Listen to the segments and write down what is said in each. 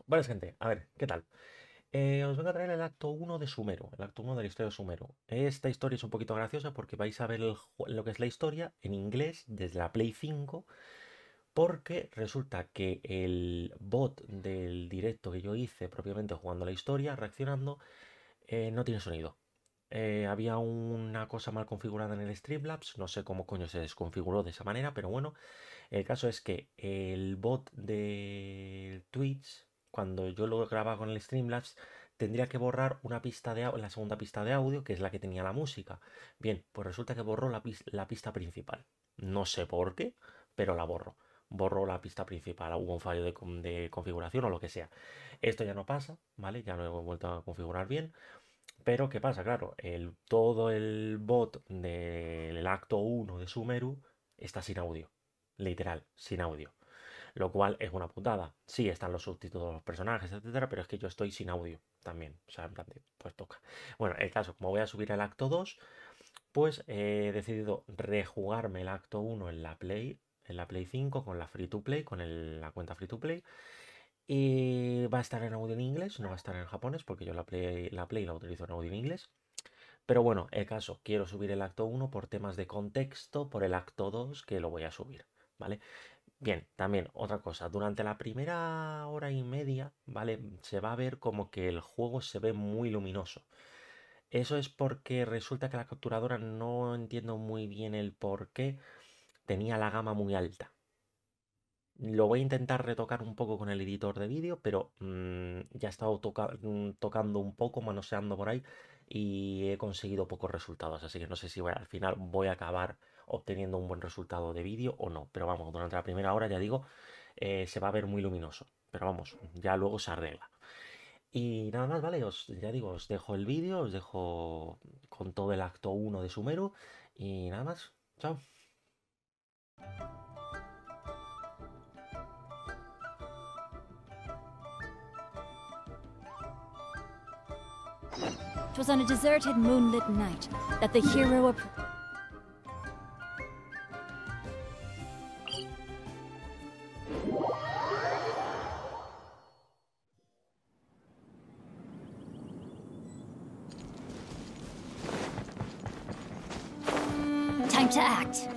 Buenas gente, a ver, ¿qué tal? Os vengo a traer el acto uno de Sumero, el acto uno de la historia de Sumero. Esta historia es un poquito graciosa porque vais a ver lo que es la historia en inglés desde la Play 5, porque resulta que el bot del directo que yo hice propiamente jugando la historia, reaccionando, no tiene sonido. Había una cosa mal configurada en el Streamlabs, no sé cómo coño se desconfiguró de esa manera, pero bueno, el caso es que el bot de Twitch, cuando yo lo grababa con el Streamlabs, tendría que borrar una pista de la segunda pista de audio, que es la que tenía la música. Bien, pues resulta que borró la pista principal. No sé por qué, pero la borró. Borró la pista principal, hubo un fallo de configuración o lo que sea. Esto ya no pasa, ¿vale? Ya lo he vuelto a configurar bien. Pero ¿qué pasa? Claro, todo el bot del acto uno de Sumeru está sin audio. Literal, sin audio. Lo cual es una putada. Sí, están los subtítulos de los personajes, etcétera, pero es que yo estoy sin audio también. O sea, en plan de, pues toca. Bueno, el caso, como voy a subir el acto 2, pues he decidido rejugarme el acto uno en la Play 5 con la Free to Play, con la cuenta Free to Play. Y va a estar en audio en inglés, no va a estar en japonés, porque yo la Play la utilizo en audio en inglés. Pero bueno, el caso, quiero subir el acto uno por temas de contexto, por el acto 2 que lo voy a subir, ¿vale? Bien, también otra cosa, durante la primera hora y media, ¿vale? Se va a ver como que el juego se ve muy luminoso. Eso es porque resulta que la capturadora, no entiendo muy bien el por qué, tenía la gama muy alta. Lo voy a intentar retocar un poco con el editor de vídeo, pero ya he estado tocando un poco, manoseando por ahí y he conseguido pocos resultados. Así que no sé si al final voy a acabar obteniendo un buen resultado de vídeo o no. Pero vamos, durante la primera hora, ya digo, se va a ver muy luminoso. Pero vamos, ya luego se arregla. Y nada más, ¿vale? Ya digo, os dejo el vídeo, os dejo con todo el acto uno de Sumeru y nada más. Chao. 'Twas on a deserted moonlit night that the hero Time to act.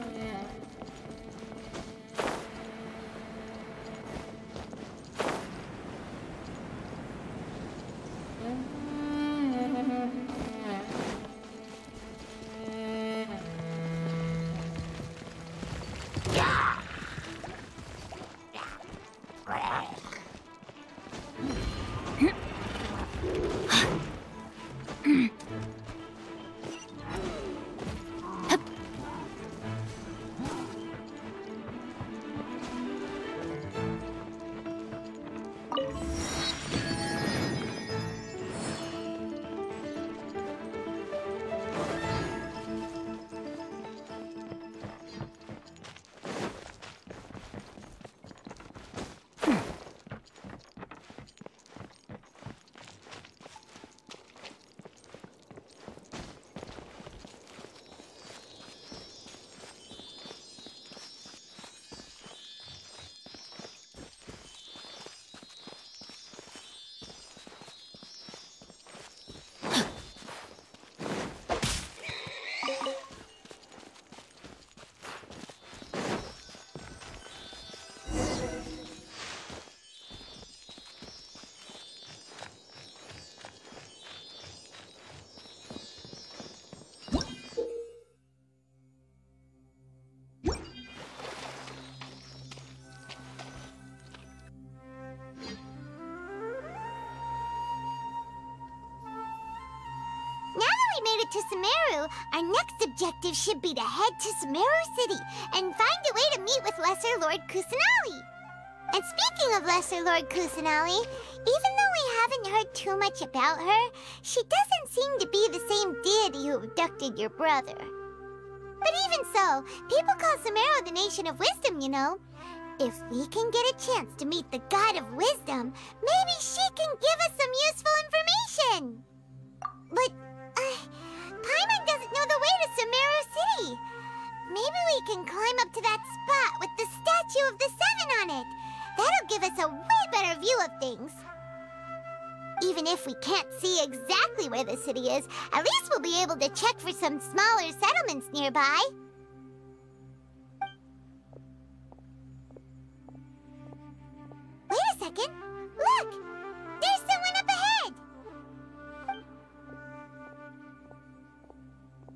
Made it to Sumeru, our next objective should be to head to Sumeru City and find a way to meet with Lesser Lord Kusanali. And speaking of Lesser Lord Kusanali, even though we haven't heard too much about her, she doesn't seem to be the same deity who abducted your brother. But even so, people call Sumeru the Nation of Wisdom, you know. If we can get a chance to meet the God of Wisdom, maybe she can give us some useful information. But Paimon doesn't know the way to Sumeru City. Maybe we can climb up to that spot with the statue of the Seven on it. That'll give us a way better view of things. Even if we can't see exactly where the city is, at least we'll be able to check for some smaller settlements nearby. Wait a second. Look! There's someone up ahead!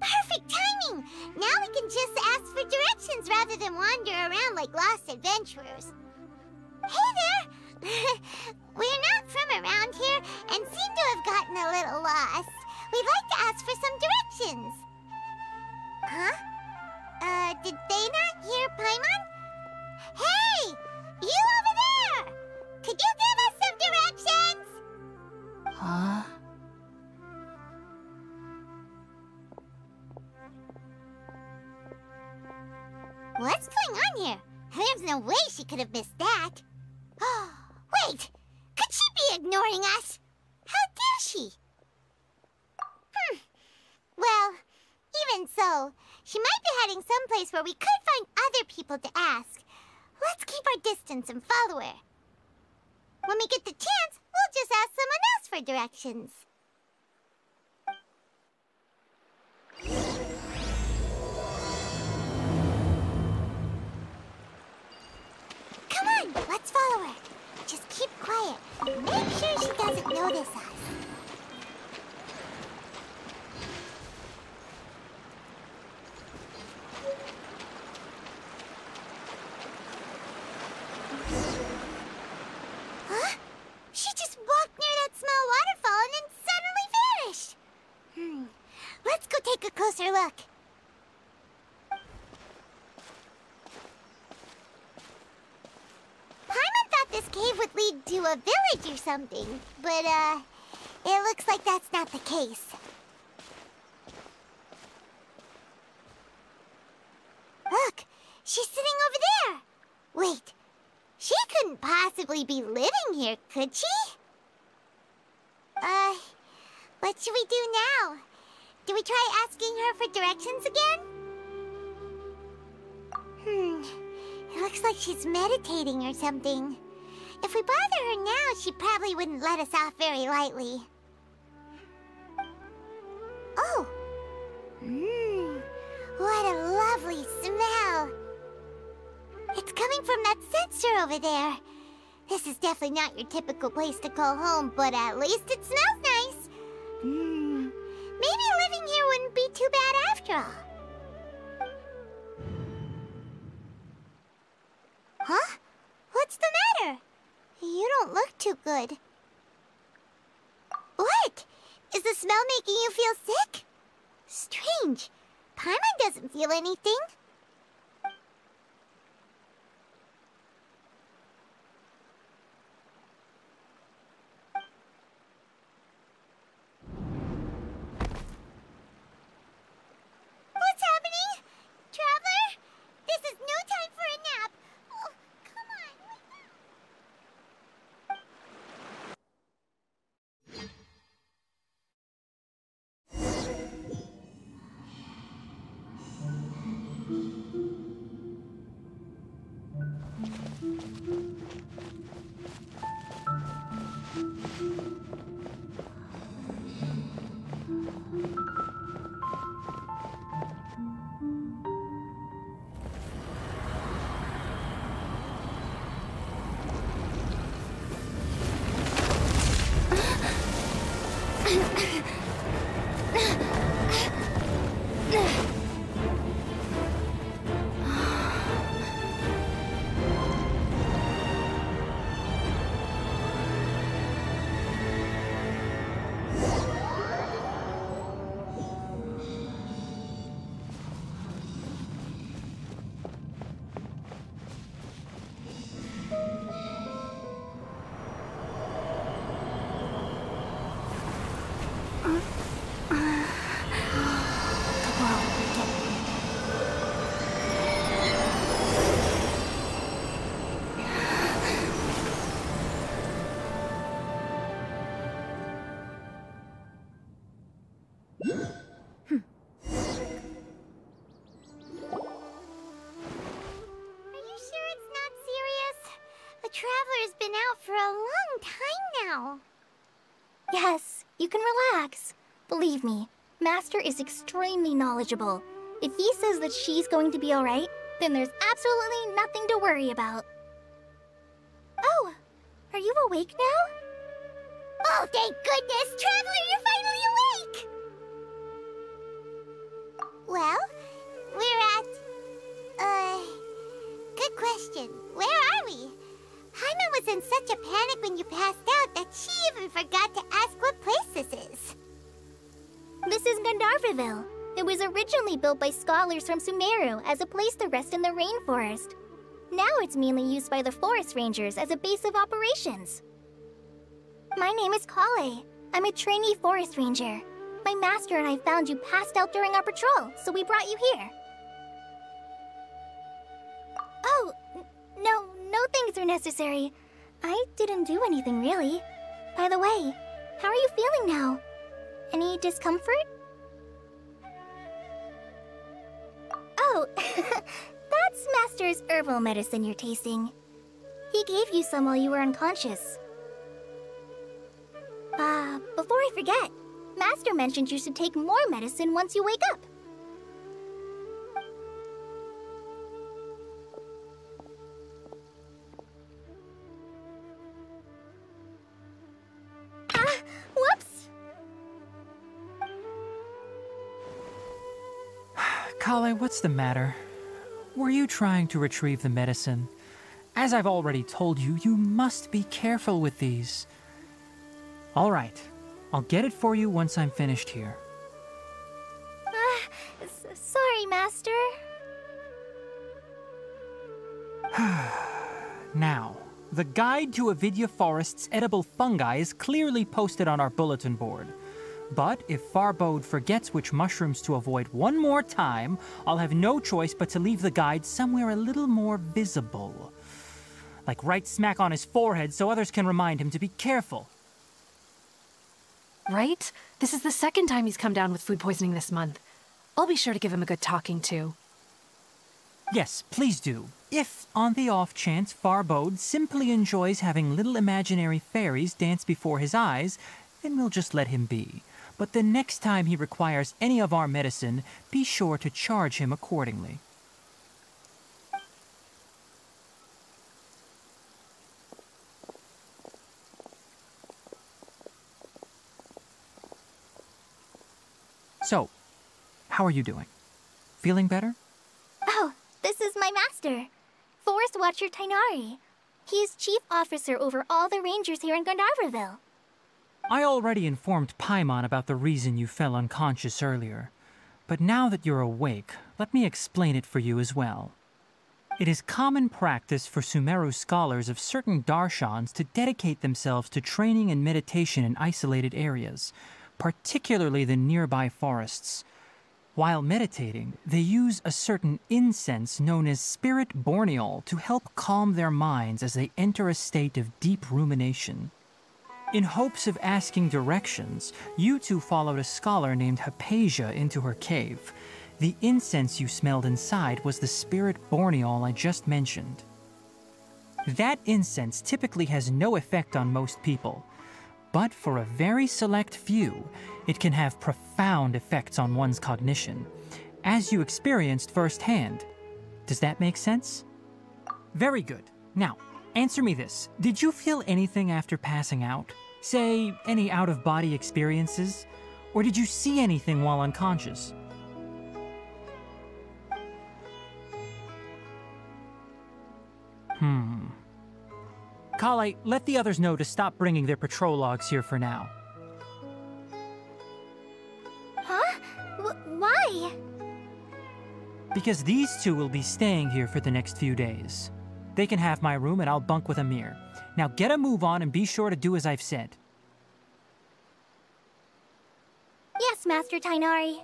Perfect timing! Now we can just ask for directions rather than wander around like lost adventurers. Hey there! We're not from around here and seem to have gotten a little lost. We'd like to ask for some directions. Huh? Did they not hear Paimon? Hey! You over there! Could you give us some directions? Huh? What's going on here? There's no way she could have missed that. Wait! Could she be ignoring us? How dare she? Well, even so, she might be heading someplace where we could find other people to ask. Let's keep our distance and follow her. When we get the chance, we'll just ask someone else for directions. Come on, let's follow her. Just keep quiet. Make sure she doesn't notice us. Huh? She just walked near that small waterfall and then suddenly vanished. Let's go take a closer look. Paimon thought this cave would lead to a village or something, but, it looks like that's not the case. Look, she's sitting over there. Wait, she couldn't possibly be living here, could she? What should we do now? Do we try asking her for directions again? It looks like she's meditating or something. If we bother her now, she probably wouldn't let us off very lightly. Oh! What a lovely smell! It's coming from that sensor over there. This is definitely not your typical place to call home, but at least it smells nice. Maybe living here wouldn't be too bad after all. Huh? What's the matter? You don't look too good. What? Is the smell making you feel sick? Strange. Paimon doesn't feel anything. What's happening? Traveler? This is no time for a nap. Oh, come on, wake up. Traveler's been out for a long time now. Yes, you can relax. Believe me, Master is extremely knowledgeable. If he says that she's going to be alright, then there's absolutely nothing to worry about. Oh, are you awake now? Oh, thank goodness! Traveler, you're finally awake! Well, we're at... good question. Where are we? Paimon was in such a panic when you passed out that she even forgot to ask what place this is. This is Gandharvaville. It was originally built by scholars from Sumeru as a place to rest in the rainforest. Now it's mainly used by the forest rangers as a base of operations. My name is Kale. I'm a trainee forest ranger. My master and I found you passed out during our patrol, so we brought you here. Oh, no things are necessary. I didn't do anything really. By the way, how are you feeling now? Any discomfort? Oh, that's Master's herbal medicine you're tasting. He gave you some while you were unconscious. Before I forget, Master mentioned you should take more medicine once you wake up. Whoops! Kale, what's the matter? Were you trying to retrieve the medicine? As I've already told you, you must be careful with these. All right, I'll get it for you once I'm finished here. Sorry, Master. Now, the guide to Avidya Forest's edible fungi is clearly posted on our bulletin board. But if Farbode forgets which mushrooms to avoid one more time, I'll have no choice but to leave the guide somewhere a little more visible. Like right smack on his forehead so others can remind him to be careful. Right? This is the second time he's come down with food poisoning this month. I'll be sure to give him a good talking to. Yes, please do. If, on the off chance, Farbode simply enjoys having little imaginary fairies dance before his eyes, then we'll just let him be. But the next time he requires any of our medicine, be sure to charge him accordingly. So, how are you doing? Feeling better? Oh, this is my master, Forest Watcher Tainari. He is chief officer over all the rangers here in Gandharvaville. I already informed Paimon about the reason you fell unconscious earlier. But now that you're awake, let me explain it for you as well. It is common practice for Sumeru scholars of certain darshans to dedicate themselves to training and meditation in isolated areas, particularly the nearby forests. While meditating, they use a certain incense known as spirit borneol to help calm their minds as they enter a state of deep rumination. In hopes of asking directions, you two followed a scholar named Hypatia into her cave. The incense you smelled inside was the spirit borneol I just mentioned. That incense typically has no effect on most people, but for a very select few, it can have profound effects on one's cognition, as you experienced firsthand. Does that make sense? Very good. Now, answer me this. Did you feel anything after passing out? Say, any out-of-body experiences? Or did you see anything while unconscious? Kale, let the others know to stop bringing their patrol logs here for now. Huh? Why? Because these two will be staying here for the next few days. They can have my room and I'll bunk with Amir. Now get a move on and be sure to do as I've said. Yes, Master Tainari.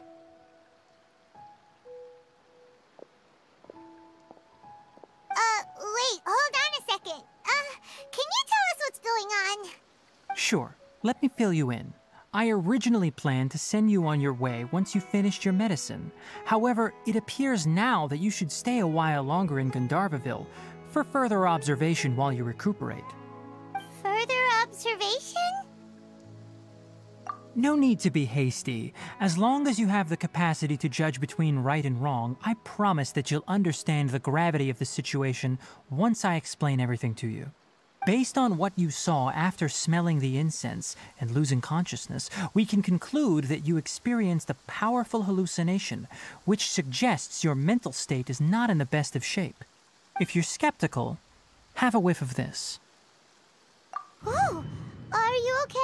Wait, hold on a second. Can you tell us what's going on? Sure, let me fill you in. I originally planned to send you on your way once you finished your medicine. However, it appears now that you should stay a while longer in Gandharvaville for further observation while you recuperate. Further observation? No need to be hasty. As long as you have the capacity to judge between right and wrong, I promise that you'll understand the gravity of the situation once I explain everything to you. Based on what you saw after smelling the incense and losing consciousness, we can conclude that you experienced a powerful hallucination, which suggests your mental state is not in the best of shape. If you're skeptical, have a whiff of this. Oh, are you okay?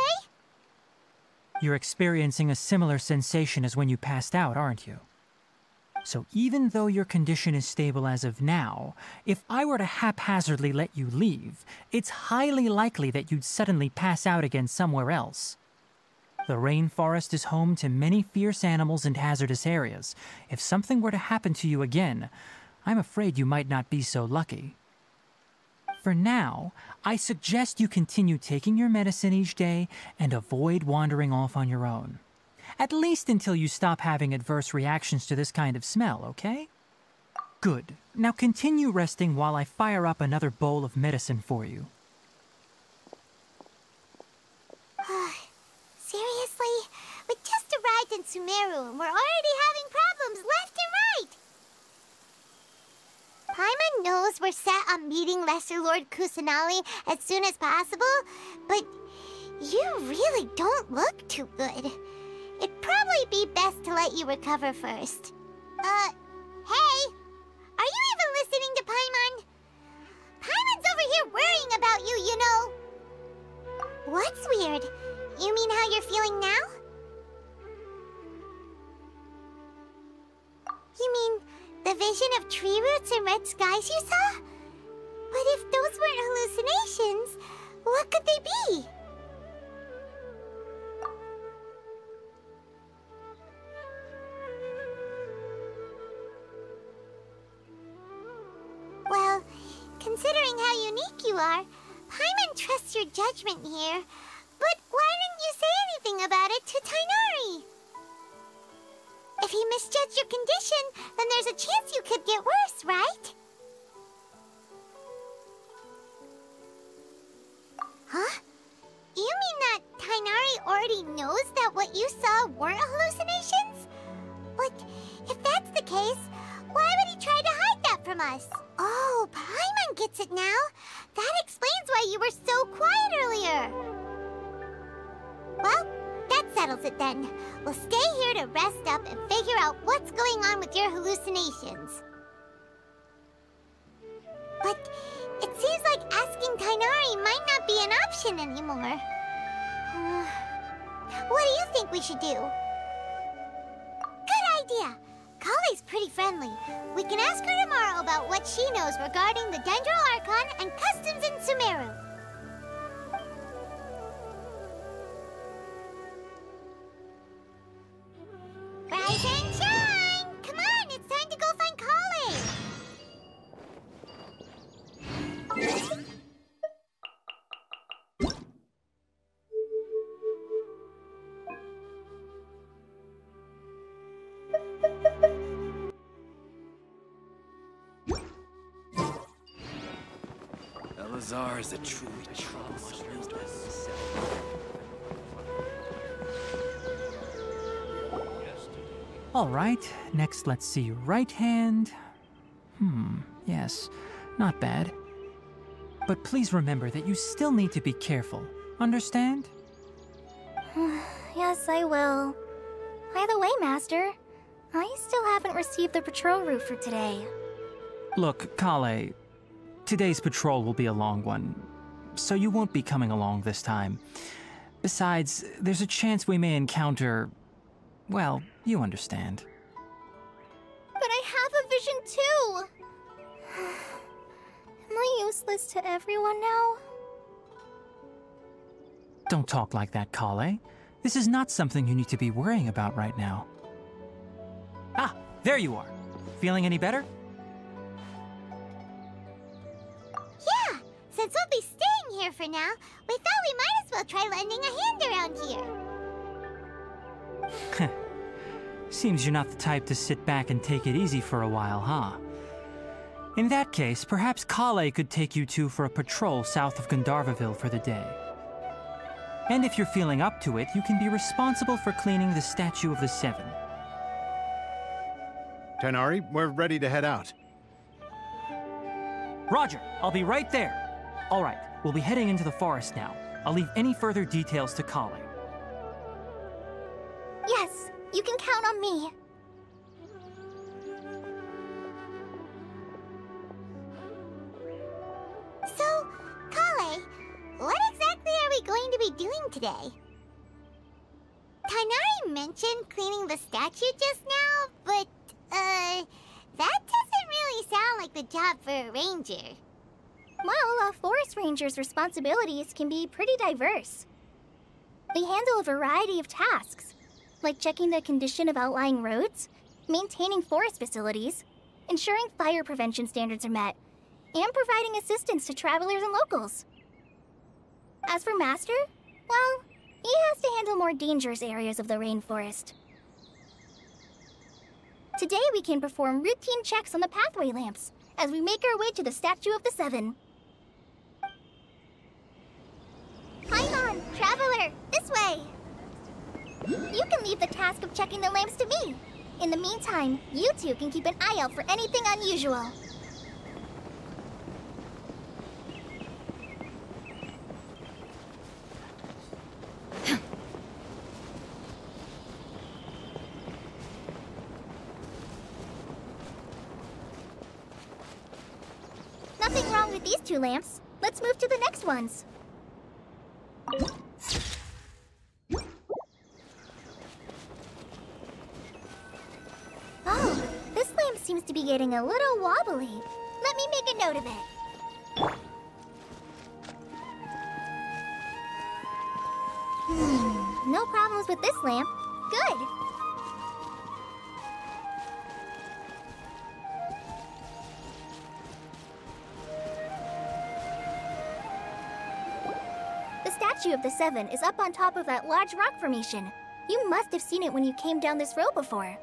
You're experiencing a similar sensation as when you passed out, aren't you? So even though your condition is stable as of now, if I were to haphazardly let you leave, it's highly likely that you'd suddenly pass out again somewhere else. The rainforest is home to many fierce animals and hazardous areas. If something were to happen to you again, I'm afraid you might not be so lucky. For now, I suggest you continue taking your medicine each day and avoid wandering off on your own. At least until you stop having adverse reactions to this kind of smell, okay? Good. Now continue resting while I fire up another bowl of medicine for you. Seriously? We just arrived in Sumeru and we're already having problems left and right! Paimon knows we're set on meeting Lesser Lord Kusanali as soon as possible, but you really don't look too good. It'd probably be best to let you recover first. Hey! Are you even listening to Paimon? Paimon's over here worrying about you, you know. What's weird? You mean how you're feeling now? You mean the vision of tree roots and red skies you saw? But if those weren't hallucinations, what could they be? Well, considering how unique you are, Paimon trusts your judgment here. But why didn't you say anything about it to Tighnari? If he misjudged your condition, then there's a chance you could get worse, right? Huh? You mean that Tighnari already knows that what you saw weren't hallucinations? But if that's the case, why would he try to hide that from us? Oh, Paimon gets it now. That explains why you were so quiet earlier. Well, that settles it then. We'll stay here to rest up and figure out what's going on with your hallucinations. But it seems like asking Tighnari might not be an option anymore. What do you think we should do? Good idea! Kale's pretty friendly. We can ask her tomorrow about what she knows regarding the Dendro Archon and customs in Sumeru. Rise and shine! Come on, it's time to go find Kale! Elazar is a truly troublesome mistress. All right, next let's see your right hand. Yes, not bad. But please remember that you still need to be careful. Understand? Yes, I will. By the way, Master, I still haven't received the patrol route for today. Look, Kale, today's patrol will be a long one, so you won't be coming along this time. Besides, there's a chance we may encounter... well, you understand. But I have a vision too! Am I useless to everyone now? Don't talk like that, Kale. This is not something you need to be worrying about right now. Ah, there you are. Feeling any better? Yeah, since we'll be staying here for now, we thought we might as well try lending a hand around here. Seems you're not the type to sit back and take it easy for a while, huh? In that case, perhaps Kale could take you two for a patrol south of Gandharvaville for the day. And if you're feeling up to it, you can be responsible for cleaning the Statue of the Seven. Tighnari, we're ready to head out. Roger, I'll be right there. All right, we'll be heading into the forest now. I'll leave any further details to Kale. Yes, you can count on me. So, Kale, what exactly are we going to be doing today? Tighnari mentioned cleaning the statue just now, but, that doesn't really sound like the job for a ranger. Well, a forest ranger's responsibilities can be pretty diverse. They handle a variety of tasks, like checking the condition of outlying roads, maintaining forest facilities, ensuring fire prevention standards are met, and providing assistance to travelers and locals. As for Master, well, he has to handle more dangerous areas of the rainforest. Today we can perform routine checks on the pathway lamps as we make our way to the Statue of the Seven. Paimon, Traveler, this way! You can leave the task of checking the lamps to me. In the meantime, you two can keep an eye out for anything unusual. Nothing wrong with these two lamps. Let's move to the next ones. Oh, this lamp seems to be getting a little wobbly. Let me make a note of it. No problems with this lamp. Good. The Statue of the Seven is up on top of that large rock formation. You must have seen it when you came down this road before.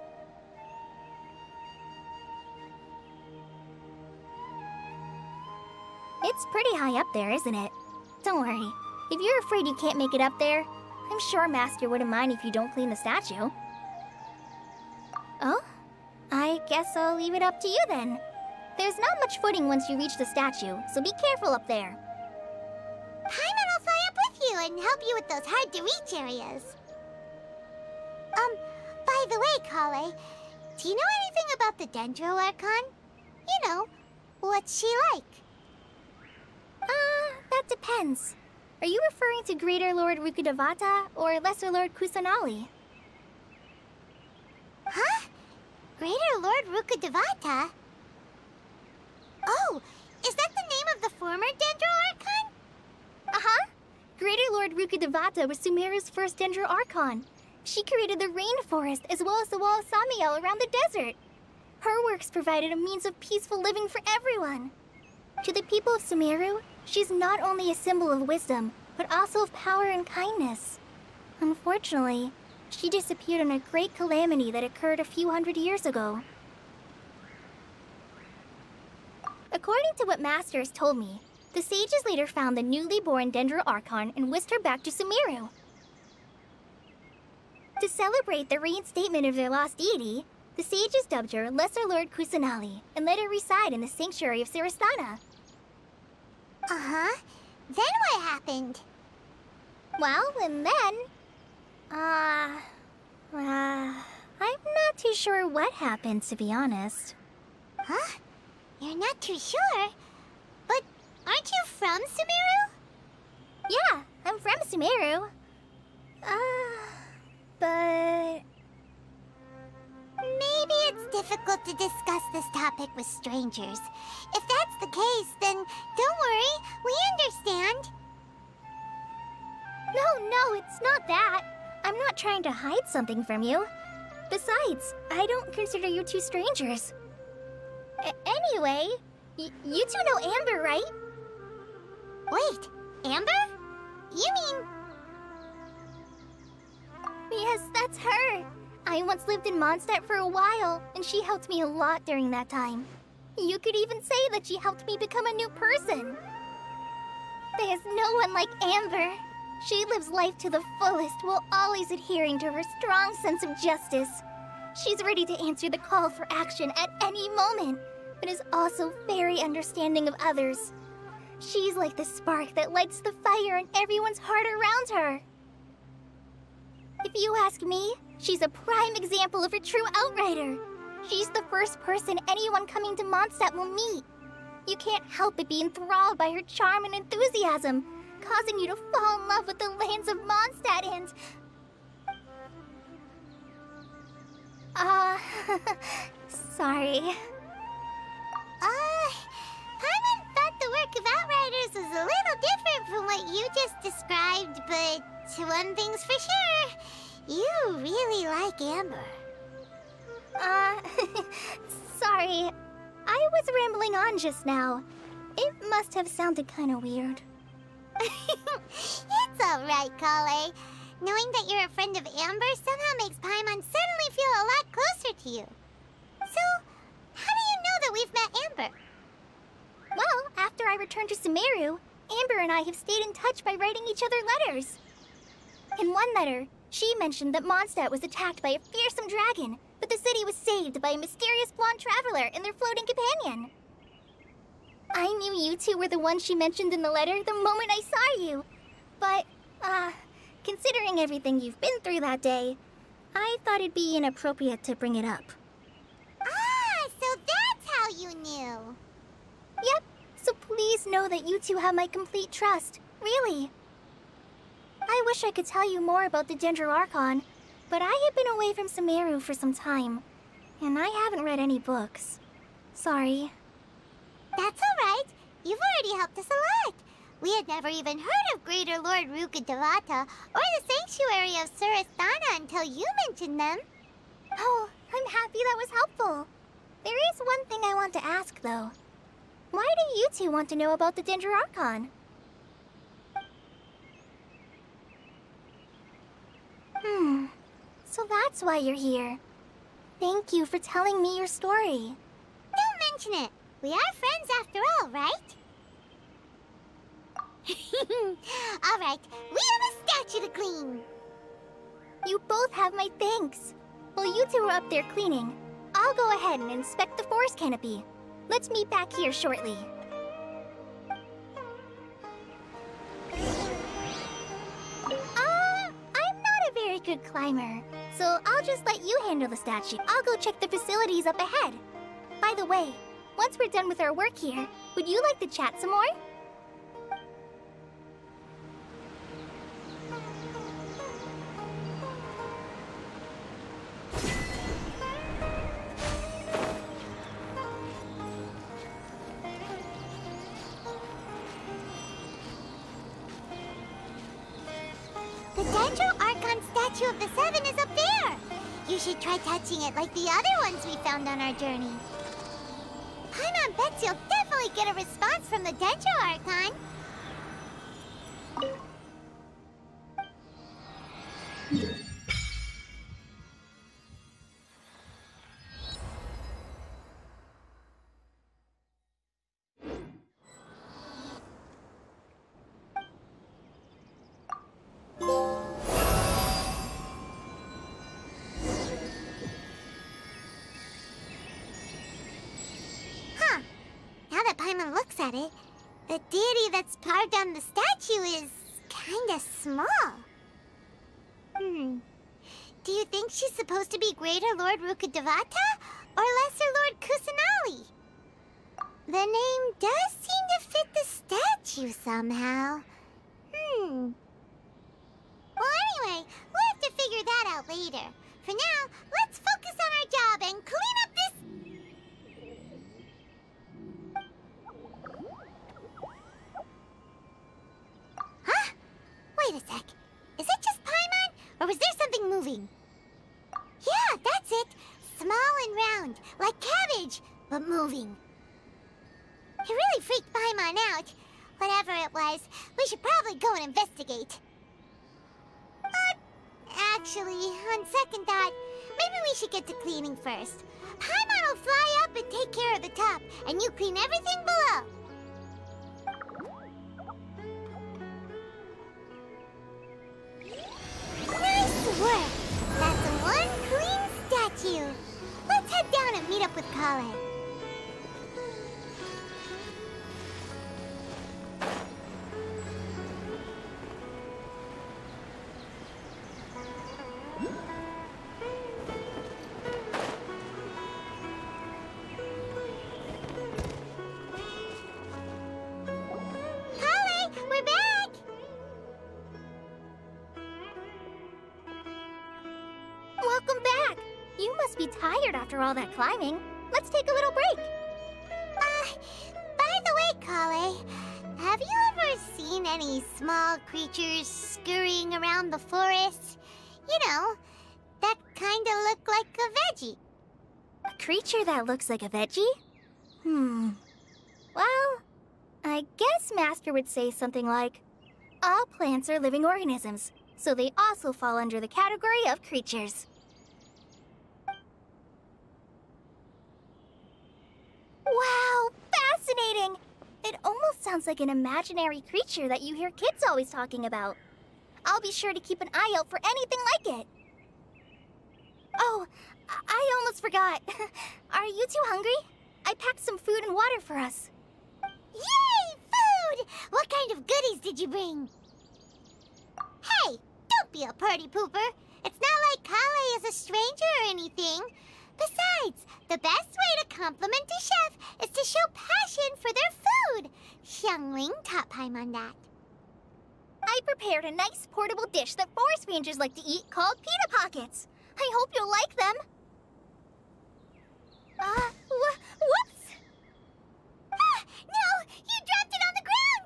It's pretty high up there, isn't it? Don't worry. If you're afraid you can't make it up there, I'm sure Master wouldn't mind if you don't clean the statue. Oh? I guess I'll leave it up to you then. There's not much footing once you reach the statue, so be careful up there. Paimon will fly up with you and help you with those hard-to-reach areas. By the way, Kale, do you know anything about the Dendro Archon? You know, what's she like? That depends. Are you referring to Greater Lord Rukkhadevata or Lesser Lord Kusanali? Huh? Greater Lord Rukkhadevata? Oh, is that the name of the former Dendro Archon? Uh-huh. Greater Lord Rukkhadevata was Sumeru's first Dendro Archon. She created the rainforest as well as the wall of Samiel around the desert. Her works provided a means of peaceful living for everyone. To the people of Sumeru, she's not only a symbol of wisdom, but also of power and kindness. Unfortunately, she disappeared in a great calamity that occurred a few hundred years ago. According to what Master has told me, the sages later found the newly born Dendro Archon and whisked her back to Sumeru. To celebrate the reinstatement of their lost deity, the sages dubbed her Lesser Lord Kusanali and let her reside in the sanctuary of Sarastana. Uh-huh. Then what happened? Well, and then... I'm not too sure what happened, to be honest. Huh? You're not too sure? But aren't you from Sumeru? Yeah, I'm from Sumeru. But... Maybe it's difficult to discuss this topic with strangers. If that's the case, then don't worry, we understand. No, it's not that. I'm not trying to hide something from you. Besides, I don't consider you two strangers. Anyway, you two know Amber, right? Wait, Amber? You mean... Yes, that's her. I once lived in Mondstadt for a while, and she helped me a lot during that time. You could even say that she helped me become a new person. There's no one like Amber. She lives life to the fullest while always adhering to her strong sense of justice. She's ready to answer the call for action at any moment, but is also very understanding of others. She's like the spark that lights the fire in everyone's heart around her. If you ask me, she's a prime example of a true outrider. She's the first person anyone coming to Mondstadt will meet. You can't help but be enthralled by her charm and enthusiasm, causing you to fall in love with the lands of Mondstadt and... sorry. Paimon thought the work of Outriders was a little different from what you just described, but one thing's for sure, you really like Amber. Sorry. I was rambling on just now. It must have sounded kinda weird. It's alright, Kale. Knowing that you're a friend of Amber somehow makes Paimon suddenly feel a lot closer to you. So, how do you know that we've met Amber? Well, after I returned to Sumeru, Amber and I have stayed in touch by writing each other letters. In one letter, she mentioned that Mondstadt was attacked by a fearsome dragon, but the city was saved by a mysterious blonde traveler and their floating companion. I knew you two were the ones she mentioned in the letter the moment I saw you. But, considering everything you've been through that day, I thought it'd be inappropriate to bring it up. Ah, so that's how you knew. Yep, so please know that you two have my complete trust, really. I wish I could tell you more about the Dendro Archon, but I have been away from Sumeru for some time, and I haven't read any books. Sorry. That's alright. You've already helped us a lot. We had never even heard of Greater Lord Rukkhadevata or the Sanctuary of Surasthana until you mentioned them. Oh, I'm happy that was helpful. There is one thing I want to ask, though. Why do you two want to know about the Dendro Archon? So that's why you're here. Thank you for telling me your story. Don't mention it. We are friends after all, right? Alright, we have a statue to clean. You both have my thanks. While you two are up there cleaning, I'll go ahead and inspect the forest canopy. Let's meet back here shortly. I'm not a very good climber, so I'll just let you handle the statue. I'll go check the facilities up ahead. By the way, once we're done with our work here, would you like to chat some more? The Dendro Archon statue of the Seven is up there. You should try touching it like the other ones we found on our journey. Paimon bets you'll definitely get a response from the Dendro Archon. Huh. Now that Paimon looks at it, the deity that's carved on the statue is kinda small. Do you think she's supposed to be Greater Lord Rukkhadevata or Lesser Lord Kusanali? The name does seem to fit the statue somehow. Well, anyway, we'll have to figure that out later. For now, let's focus on our job and clean up this... Huh? Wait a sec. Is it just Paimon, or was there something moving? Yeah, that's it. Small and round, like cabbage, but moving. It really freaked Paimon out. Whatever it was, we should probably go and investigate. Actually, on second thought, maybe we should get to cleaning first. Paimon will fly up and take care of the top, and you clean everything below. up with Kale. Kale, we're back! Welcome back! You must be tired after all that climbing. Let's take a little break. By the way, Kale, have you ever seen any small creatures scurrying around the forest? You know, that kinda look like a veggie. A creature that looks like a veggie? Well, I guess Master would say something like, all plants are living organisms, so they also fall under the category of creatures. Wow, fascinating! It almost sounds like an imaginary creature that you hear kids always talking about. I'll be sure to keep an eye out for anything like it. Oh, I almost forgot. Are you two hungry? I packed some food and water for us. Yay, food! What kind of goodies did you bring? Hey, don't be a party pooper. It's not like Kale is a stranger or anything. Besides, the best way to compliment a chef is to show passion for their food. Xiangling taught Paimon that. I prepared a nice portable dish that forest rangers like to eat called pita pockets. I hope you'll like them. Whoops! No! You dropped it on the ground!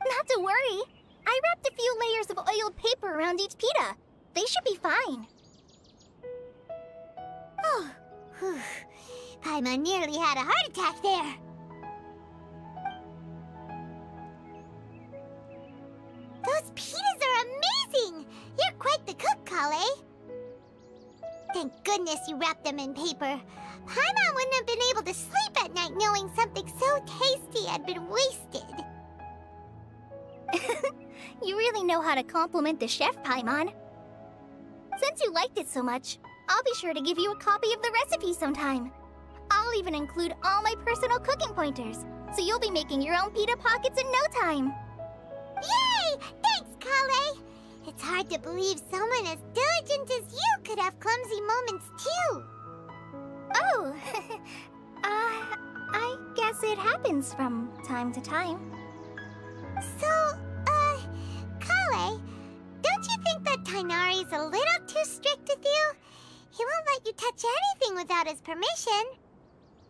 Not to worry. I wrapped a few layers of oiled paper around each pita. They should be fine. Oh, whew. Paimon nearly had a heart attack there. Those pitas are amazing! You're quite the cook, Kale. Thank goodness you wrapped them in paper. Paimon wouldn't have been able to sleep at night knowing something so tasty had been wasted. You really know how to compliment the chef, Paimon. Since you liked it so much, I'll be sure to give you a copy of the recipe sometime. I'll even include all my personal cooking pointers, so you'll be making your own pita pockets in no time. Yay! Thanks, Kale! It's hard to believe someone as diligent as you could have clumsy moments, too. Oh, I guess it happens from time to time. So, Kale, don't you think that Tighnari's a little too strict with you? He won't let you touch anything without his permission.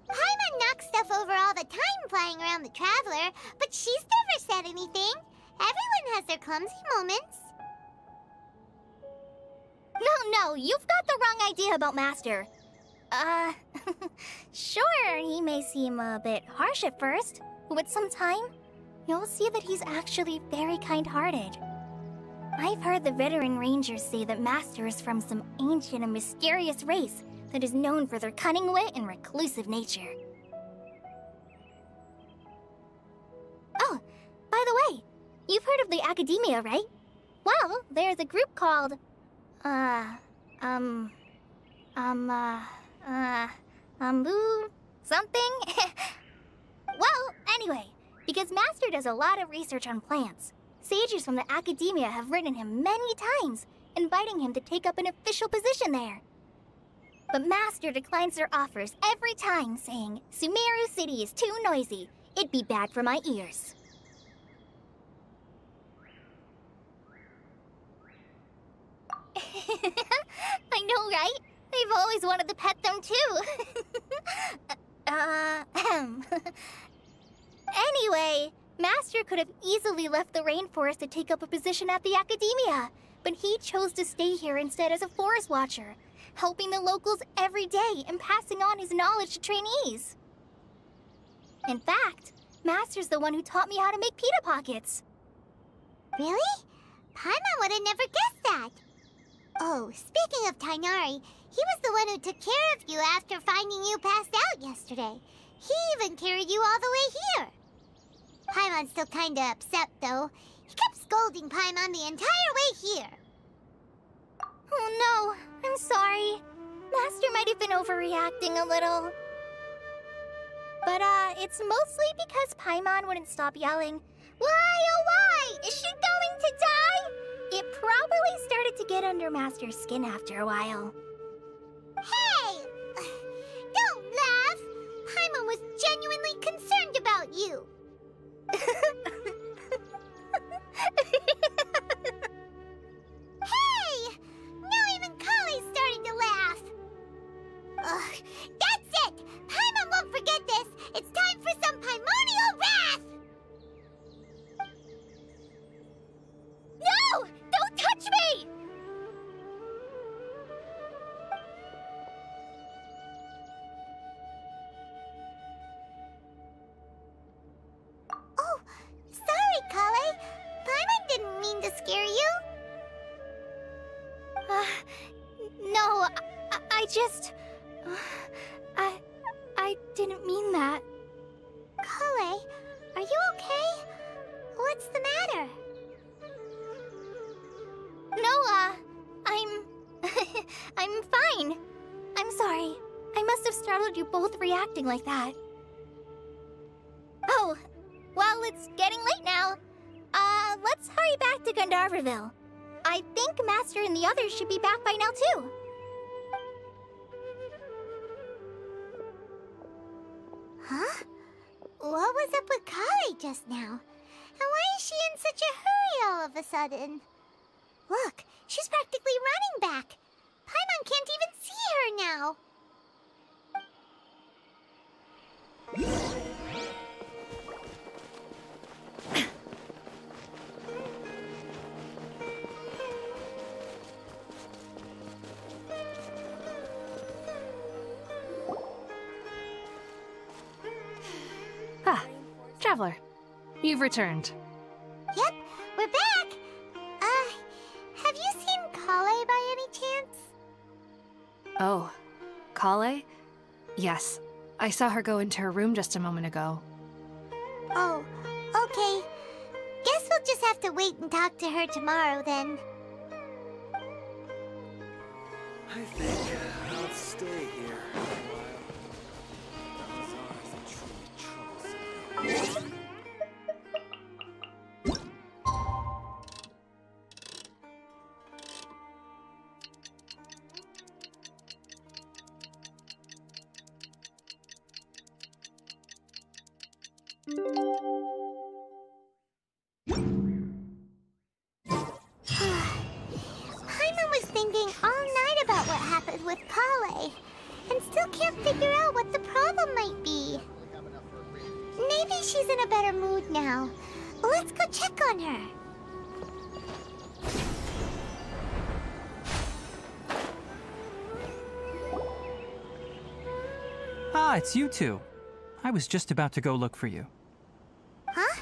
Paimon knocks stuff over all the time flying around the Traveler, but she's never said anything. Everyone has their clumsy moments. No, you've got the wrong idea about Master. Sure, he may seem a bit harsh at first, but with some time, you'll see that he's actually very kind-hearted. I've heard the veteran rangers say that Master is from some ancient and mysterious race that is known for their cunning wit and reclusive nature. Oh, by the way, you've heard of the Academia, right? Well, there's a group called, something? Well, anyway, because Master does a lot of research on plants, sages from the Academia have written him many times, inviting him to take up an official position there. But Master declines their offers every time, saying, Sumeru City is too noisy. It'd be bad for my ears. I know, right? I've always wanted to pet them, too. Anyway, Master could have easily left the rainforest to take up a position at the Academia, but he chose to stay here instead as a forest watcher, helping the locals every day and passing on his knowledge to trainees. In fact, Master's the one who taught me how to make pita pockets. Really? Paimon would have never guessed that. Oh, speaking of Tighnari, he was the one who took care of you after finding you passed out yesterday. He even carried you all the way here. Paimon's still kinda upset, though. He kept scolding Paimon the entire way here. Oh no, I'm sorry. Master might have been overreacting a little. But, it's mostly because Paimon wouldn't stop yelling, "Why, oh why? Is she going to die?" It probably started to get under Master's skin after a while. Hey! Don't laugh! Paimon was genuinely concerned about you. Hey! Now even Kale's starting to laugh. Ugh, that's it! Paimon won't forget this! It's time for some Paimonial wrath! No! Don't touch me! Oh, sorry, Kale. Paimon didn't mean to scare you. No, I just... I didn't mean that. Kale, are you okay? What's the matter? No, I'm fine. I'm sorry. I must have startled you both reacting like that. Oh, well, it's getting late now. Let's hurry back to Gandharville. I think Master and the others should be back by now, too. Huh? What was up with Kale just now? And why is she in such a hurry all of a sudden? Look, she's practically running back. Paimon can't even see her now. Ah, Traveler. You've returned. Yep, we're back. Have you seen Kale by any chance? Oh, Kale? Yes, I saw her go into her room just a moment ago. Oh, okay. Guess we'll just have to wait and talk to her tomorrow then. I think I'll stay here a while. Those are the truly troublesome. Paimon was thinking all night about what happened with Kale, and still can't figure out what the problem might be. Maybe she's in a better mood now. Let's go check on her. Ah, it's you two. I was just about to go look for you. Huh?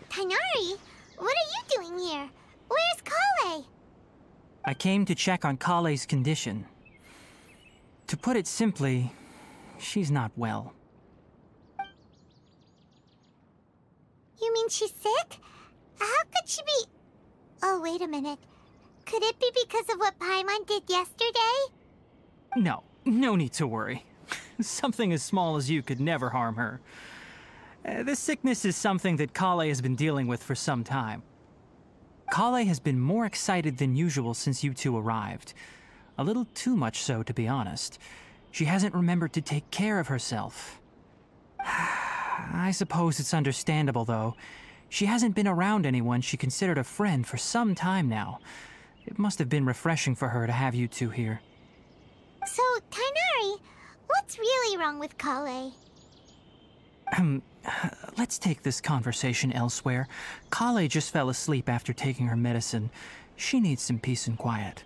Tainari? What are you doing here? Where's Kale? I came to check on Kale's condition. To put it simply, she's not well. You mean she's sick? How could she be... Oh, wait a minute. Could it be because of what Paimon did yesterday? No, no need to worry. Something as small as you could never harm her. This sickness is something that Kale has been dealing with for some time. Kale has been more excited than usual since you two arrived. A little too much so, to be honest. She hasn't remembered to take care of herself. I suppose it's understandable, though. She hasn't been around anyone she considered a friend for some time now. It must have been refreshing for her to have you two here. So, Tainari, what's really wrong with Kale? Let's take this conversation elsewhere. Kale just fell asleep after taking her medicine. She needs some peace and quiet.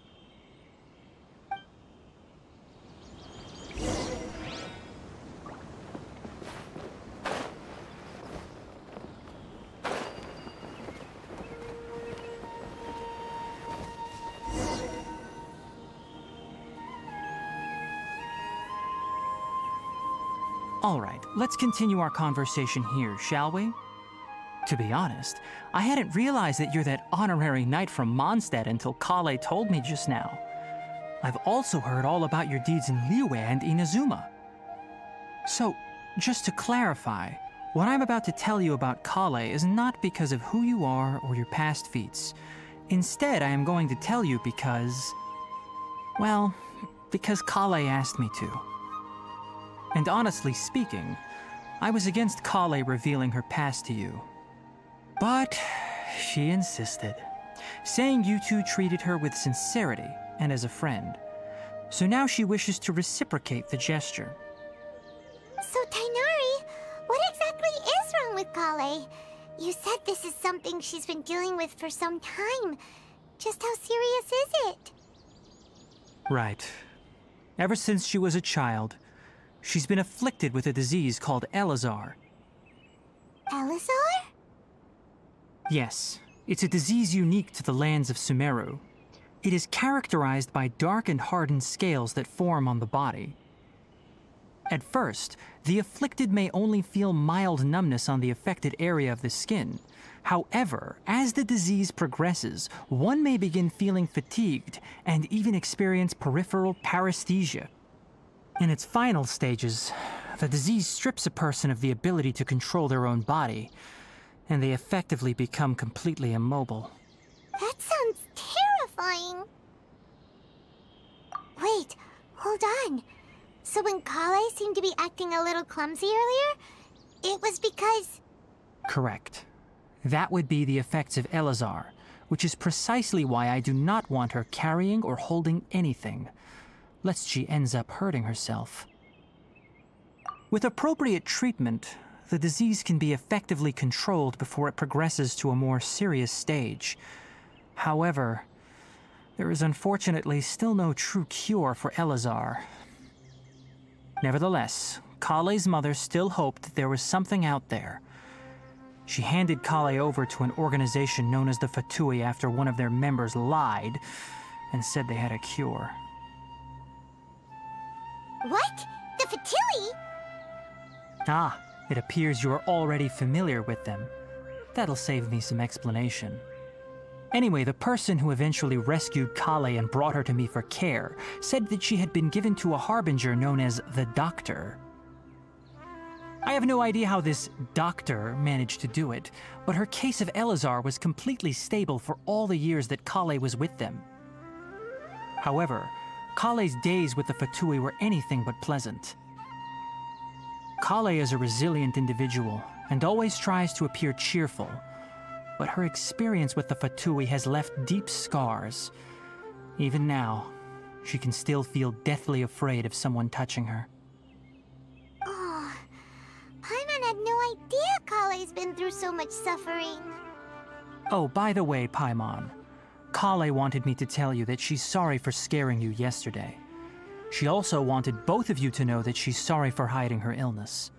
All right, let's continue our conversation here, shall we? To be honest, I hadn't realized that you're that honorary knight from Mondstadt until Kale told me just now. I've also heard all about your deeds in Liyue and Inazuma. So, just to clarify, what I'm about to tell you about Kale is not because of who you are or your past feats. Instead, I am going to tell you because... well, because Kale asked me to. And honestly speaking, I was against Kale revealing her past to you. But she insisted, saying you two treated her with sincerity and as a friend. So now she wishes to reciprocate the gesture. So, Tainari, what exactly is wrong with Kale? You said this is something she's been dealing with for some time. Just how serious is it? Right. Ever since she was a child, she's been afflicted with a disease called Elazar. Elazar? Yes, it's a disease unique to the lands of Sumeru. It is characterized by dark and hardened scales that form on the body. At first, the afflicted may only feel mild numbness on the affected area of the skin. However, as the disease progresses, one may begin feeling fatigued and even experience peripheral paresthesia. In its final stages, the disease strips a person of the ability to control their own body, and they effectively become completely immobile. That sounds terrifying. Wait, hold on. So when Kale seemed to be acting a little clumsy earlier, it was because... Correct. That would be the effects of Elazar, which is precisely why I do not want her carrying or holding anything, lest she ends up hurting herself. With appropriate treatment, the disease can be effectively controlled before it progresses to a more serious stage. However, there is unfortunately still no true cure for Elazar. Nevertheless, Kale's mother still hoped that there was something out there. She handed Kale over to an organization known as the Fatui after one of their members lied and said they had a cure. What? The Fatui? Ah, it appears you are already familiar with them. That'll save me some explanation. Anyway, the person who eventually rescued Kale and brought her to me for care said that she had been given to a harbinger known as the Doctor. I have no idea how this doctor managed to do it, but her case of Elazar was completely stable for all the years that Kale was with them. However, Kale's days with the Fatui were anything but pleasant. Kale is a resilient individual and always tries to appear cheerful, but her experience with the Fatui has left deep scars. Even now, she can still feel deathly afraid of someone touching her. Oh, Paimon had no idea Kale's been through so much suffering. Oh, by the way, Paimon, Kale wanted me to tell you that she's sorry for scaring you yesterday. She also wanted both of you to know that she's sorry for hiding her illness.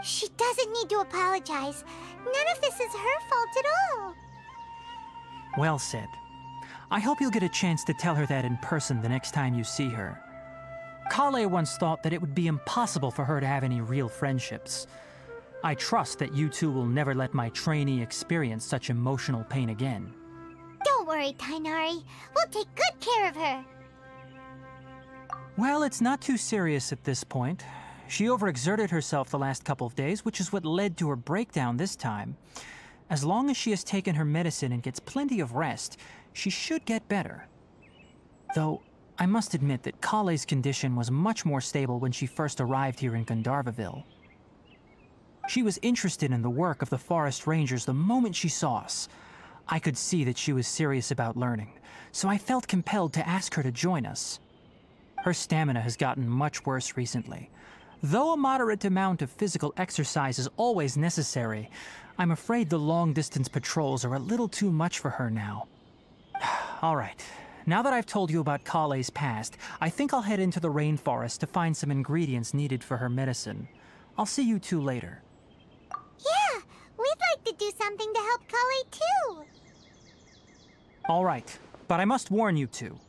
She doesn't need to apologize. None of this is her fault at all. Well said. I hope you'll get a chance to tell her that in person the next time you see her. Kale once thought that it would be impossible for her to have any real friendships. I trust that you two will never let my trainee experience such emotional pain again. Don't worry, Tainari. We'll take good care of her. Well, it's not too serious at this point. She overexerted herself the last couple of days, which is what led to her breakdown this time. As long as she has taken her medicine and gets plenty of rest, she should get better. Though, I must admit that Kale's condition was much more stable when she first arrived here in Gandharvaville. She was interested in the work of the forest rangers the moment she saw us. I could see that she was serious about learning, so I felt compelled to ask her to join us. Her stamina has gotten much worse recently. Though a moderate amount of physical exercise is always necessary, I'm afraid the long-distance patrols are a little too much for her now. All right, now that I've told you about Kale's past, I think I'll head into the rainforest to find some ingredients needed for her medicine. I'll see you two later. Yeah, we'd like to do something to help Kale too. All right, but I must warn you two.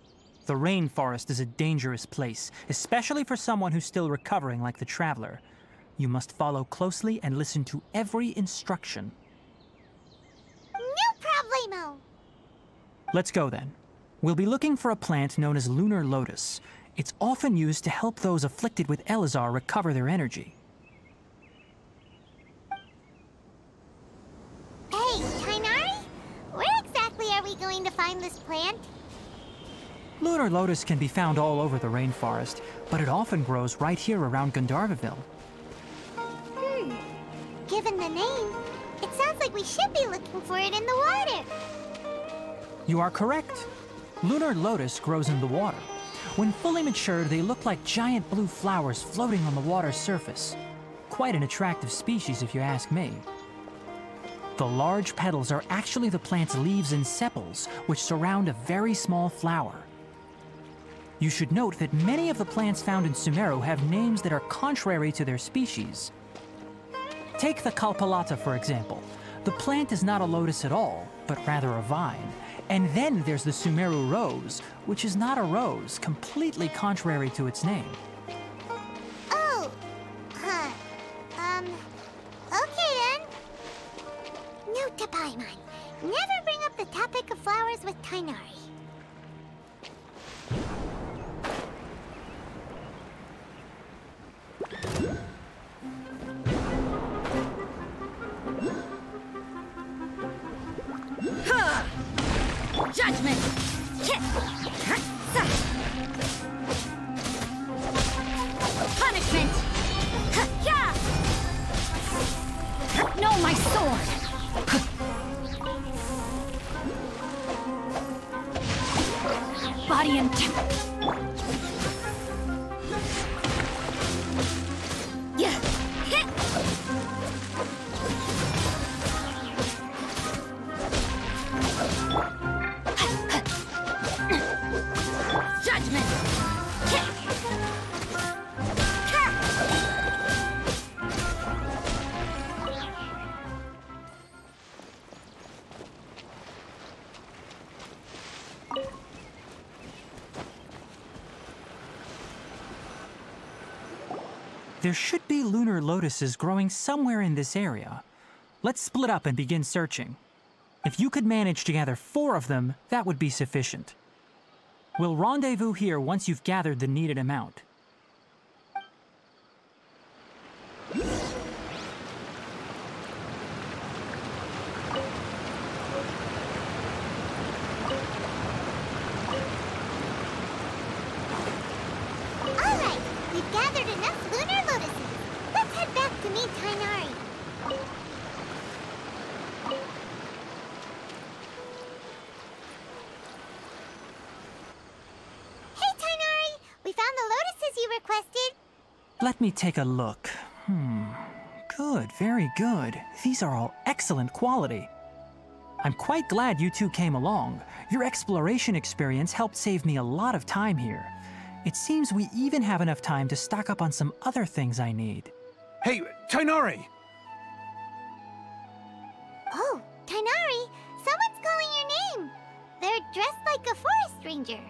The rainforest is a dangerous place, especially for someone who's still recovering like the Traveler. You must follow closely and listen to every instruction. No problemo. Let's go then. We'll be looking for a plant known as lunar lotus. It's often used to help those afflicted with Elazar recover their energy. Hey, Tainari? Where exactly are we going to find this plant? Lunar lotus can be found all over the rainforest, but it often grows right here around Gandharvaville. Given the name, it sounds like we should be looking for it in the water. You are correct. Lunar lotus grows in the water. When fully matured, they look like giant blue flowers floating on the water's surface. Quite an attractive species, if you ask me. The large petals are actually the plant's leaves and sepals, which surround a very small flower. You should note that many of the plants found in Sumeru have names that are contrary to their species. Take the Kalpalata, for example. The plant is not a lotus at all, but rather a vine. And then there's the Sumeru rose, which is not a rose, completely contrary to its name. Oh, okay then. Note to Paimon, never bring up the topic of flowers with Tainari. Judgment! Punishment! No, my sword! Body and There should be lunar lotuses growing somewhere in this area. Let's split up and begin searching. If you could manage to gather 4 of them, that would be sufficient. We'll rendezvous here once you've gathered the needed amount. Alright, we've gathered enough lunar lotuses. Let's head back to meet Tainari. Hey Tainari, we found the lotuses you requested. Let me take a look. Good, very good. These are all excellent quality. I'm quite glad you two came along. Your exploration experience helped save me a lot of time here. It seems we even have enough time to stock up on some other things I need. Hey, Tainari! Oh, Tainari, someone's calling your name. They're dressed like a forest ranger.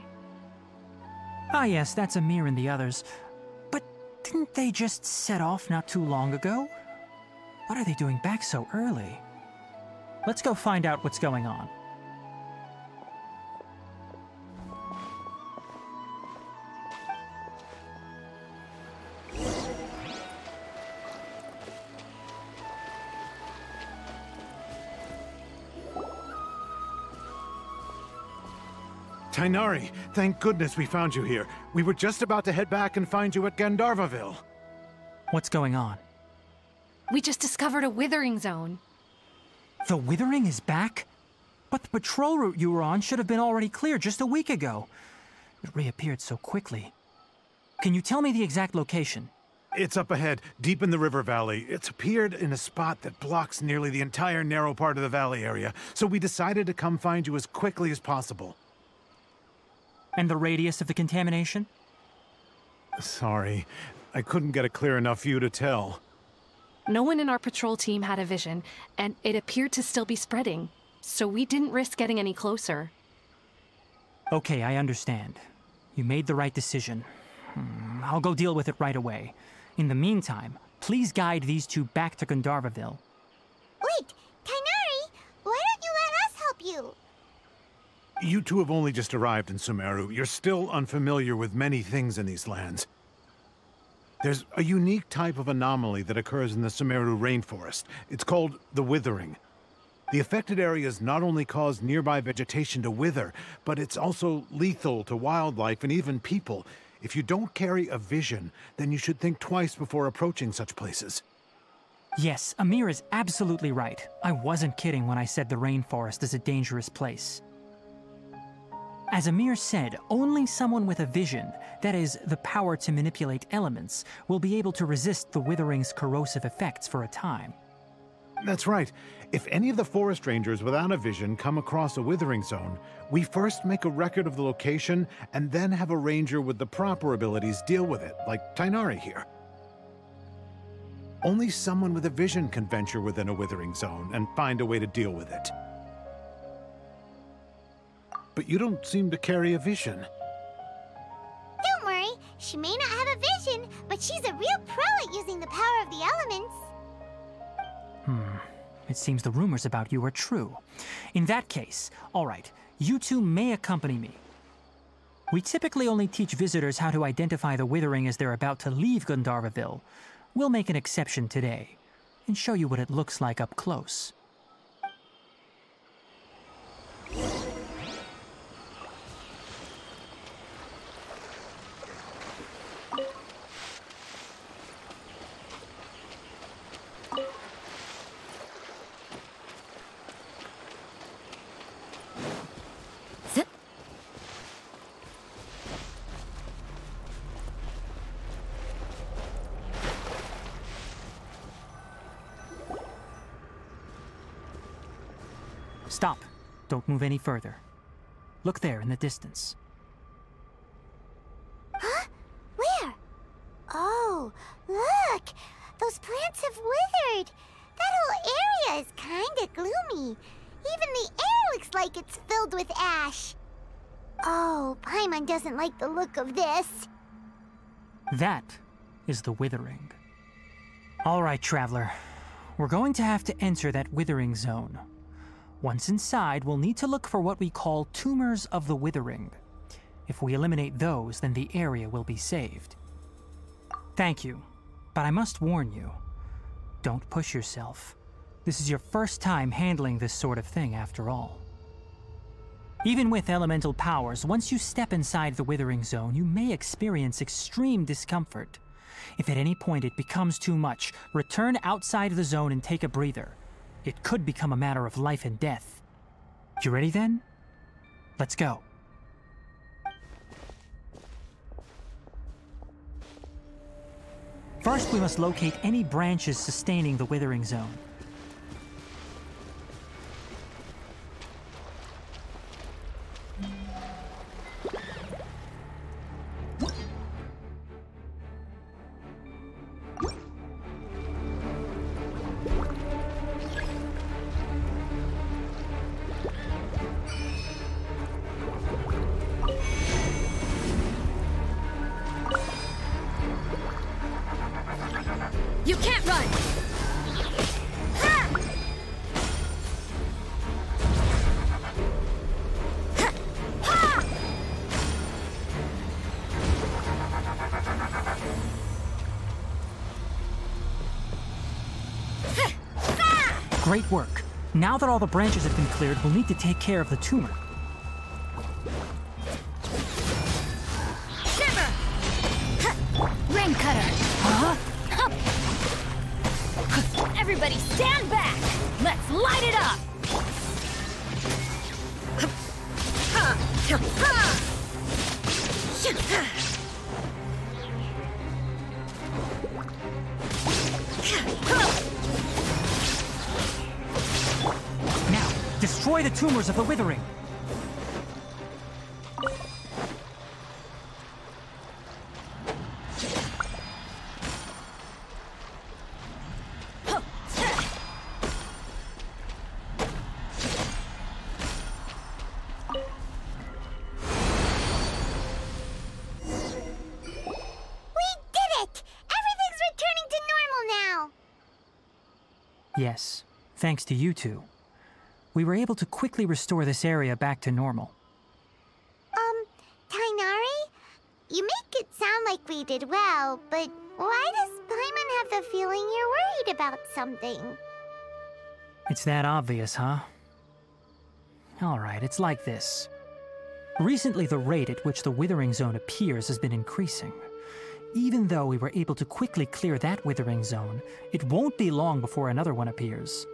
Ah yes, that's Amir and the others. But didn't they just set off not too long ago? What are they doing back so early? Let's go find out what's going on. Tainari, thank goodness we found you here. We were just about to head back and find you at Gandharvaville. What's going on? We just discovered a withering zone. The Withering is back? But the patrol route you were on should have been already clear just a week ago. It reappeared so quickly. Can you tell me the exact location? It's up ahead, deep in the river valley. It's appeared in a spot that blocks nearly the entire narrow part of the valley area, so we decided to come find you as quickly as possible. And the radius of the contamination? Sorry, I couldn't get a clear enough view to tell. No one in our patrol team had a vision, and it appeared to still be spreading, so we didn't risk getting any closer. Okay, I understand. You made the right decision. I'll go deal with it right away. In the meantime, please guide these two back to Gandharvaville. Wait, Tainari, why don't you let us help you? You two have only just arrived in Sumeru. You're still unfamiliar with many things in these lands. There's a unique type of anomaly that occurs in the Sumeru rainforest. It's called the withering. The affected areas not only cause nearby vegetation to wither, but it's also lethal to wildlife and even people. If you don't carry a vision, then you should think twice before approaching such places. Yes, Amir is absolutely right. I wasn't kidding when I said the rainforest is a dangerous place. As Amir said, only someone with a vision, that is, the power to manipulate elements, will be able to resist the withering's corrosive effects for a time. That's right. If any of the forest rangers without a vision come across a withering zone, we first make a record of the location and then have a ranger with the proper abilities deal with it, like Tainari here. Only someone with a vision can venture within a withering zone and find a way to deal with it. But you don't seem to carry a vision. Don't worry, she may not have a vision, but she's a real pro at using the power of the elements. It seems the rumors about you are true. In that case, all right, you two may accompany me. We typically only teach visitors how to identify the withering as they're about to leave Gandharvaville. We'll make an exception today, and show you what it looks like up close. Stop. Don't move any further. Look there in the distance. Huh? Where? Oh, look! Those plants have withered! That whole area is kinda gloomy. Even the air looks like it's filled with ash. Oh, Paimon doesn't like the look of this. That is the withering. All right, traveler. We're going to have to enter that withering zone. Once inside, we'll need to look for what we call tumors of the withering. If we eliminate those, then the area will be saved. Thank you, but I must warn you. Don't push yourself. This is your first time handling this sort of thing, after all. Even with elemental powers, once you step inside the withering zone, you may experience extreme discomfort. If at any point it becomes too much, return outside the zone and take a breather. It could become a matter of life and death. You ready then? Let's go. First, we must locate any branches sustaining the withering zone. You can't run! Great work. Now that all the branches have been cleared, we'll need to take care of the tumor. Shiver! Rain cutter! Huh? Everybody stand back! Let's light it up! Now, destroy the tumors of the withering. Yes, thanks to you two. We were able to quickly restore this area back to normal. You make it sound like we did well, but why does Paimon have the feeling you're worried about something? It's that obvious, huh? Alright, it's like this. Recently, the rate at which the Withering Zone appears has been increasing. Even though we were able to quickly clear that Withering Zone, it won't be long before another one appears.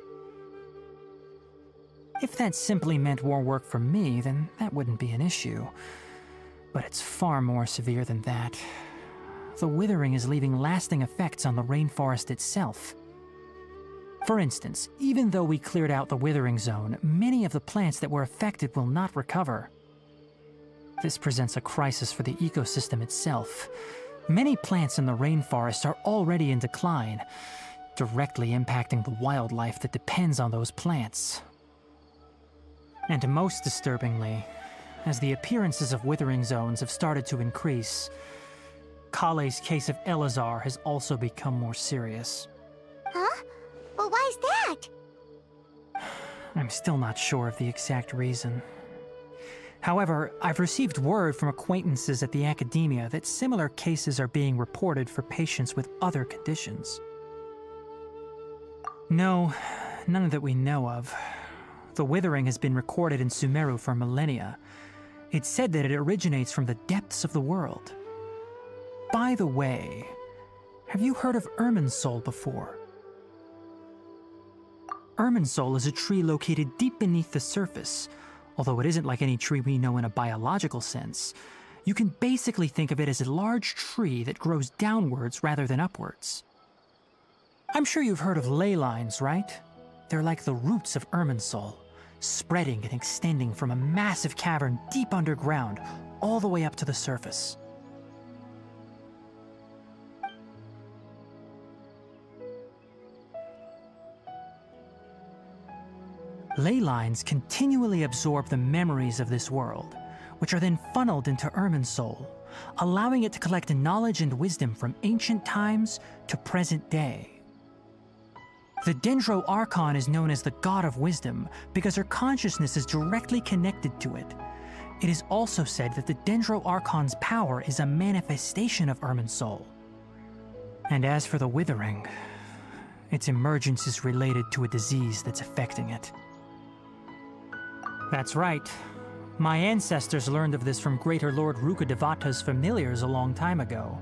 If that simply meant more work for me, then that wouldn't be an issue. But it's far more severe than that. The Withering is leaving lasting effects on the rainforest itself. For instance, even though we cleared out the Withering Zone, many of the plants that were affected will not recover. This presents a crisis for the ecosystem itself. Many plants in the rainforest are already in decline, directly impacting the wildlife that depends on those plants. And most disturbingly, as the appearances of Withering Zones have started to increase, Kale's case of Elazar has also become more serious. Huh? But why's that? I'm still not sure of the exact reason. However, I've received word from acquaintances at the academia that similar cases are being reported for patients with other conditions. No, none that we know of. The Withering has been recorded in Sumeru for millennia. It's said that it originates from the depths of the world. By the way, have you heard of Irminsul before? Irminsul is a tree located deep beneath the surface. Although it isn't like any tree we know in a biological sense, you can basically think of it as a large tree that grows downwards rather than upwards. I'm sure you've heard of ley lines, right? They're like the roots of Irminsul, spreading and extending from a massive cavern deep underground all the way up to the surface. Ley lines continually absorb the memories of this world, which are then funneled into Irminsul, allowing it to collect knowledge and wisdom from ancient times to present day. The Dendro Archon is known as the God of Wisdom because her consciousness is directly connected to it. It is also said that the Dendro Archon's power is a manifestation of Irminsul. And as for the Withering, its emergence is related to a disease that's affecting it. That's right. My ancestors learned of this from Greater Lord Rukkhadevata's familiars a long time ago.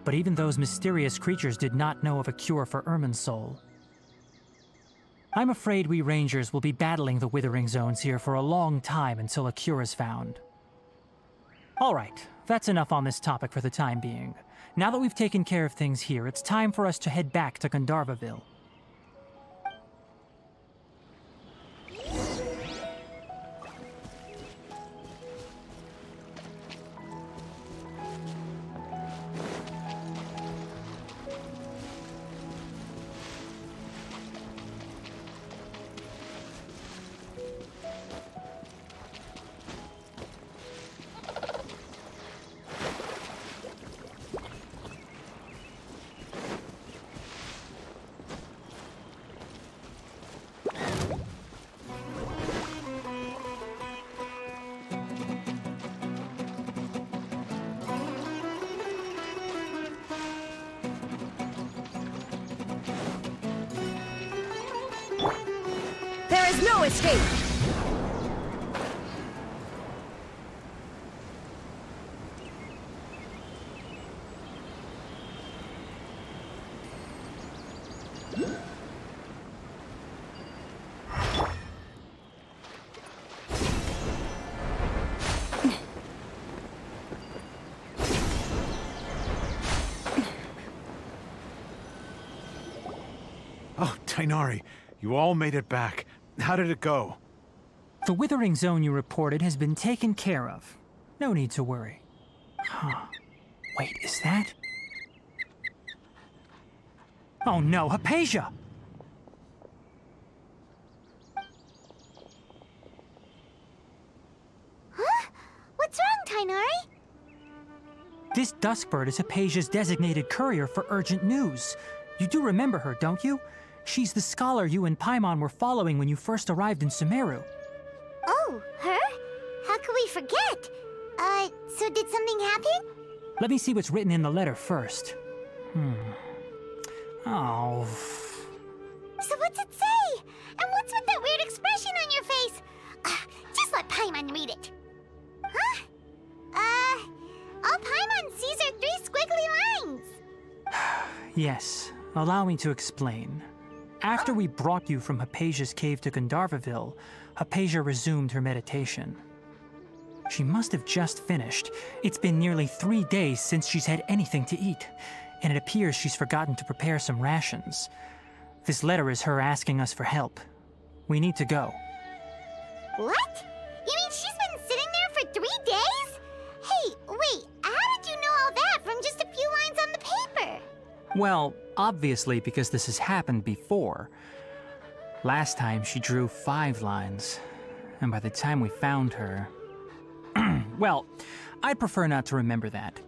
But even those mysterious creatures did not know of a cure for Irminsul. I'm afraid we Rangers will be battling the Withering Zones here for a long time until a cure is found. Alright, that's enough on this topic for the time being. Now that we've taken care of things here, it's time for us to head back to Gandharvaville. There is no escape! Oh, Tainari, you all made it back. How did it go? The Withering Zone you reported has been taken care of. No need to worry. Huh. Wait, is that? Oh no, Hypatia! Huh? What's wrong, Tainari? This Duskbird is Hypatia's designated courier for urgent news. You do remember her, don't you? She's the scholar you and Paimon were following when you first arrived in Sumeru. Oh, her? How could we forget? So did something happen? Let me see what's written in the letter first. Oh. So what's it say? And what's with that weird expression on your face? Just let Paimon read it. Huh? All Paimon sees are 3 squiggly lines. Yes, allow me to explain. After we brought you from Hypatia's cave to Gandharvaville, Hypatia resumed her meditation. She must have just finished. It's been nearly 3 days since she's had anything to eat, and it appears she's forgotten to prepare some rations. This letter is her asking us for help. We need to go. What? You mean she's been sitting there for 3 days? Hey, wait, how did you know all that from just a few lines on the paper? Well, obviously because this has happened before. Last time she drew 5 lines, and by the time we found her... Well, I'd prefer not to remember that.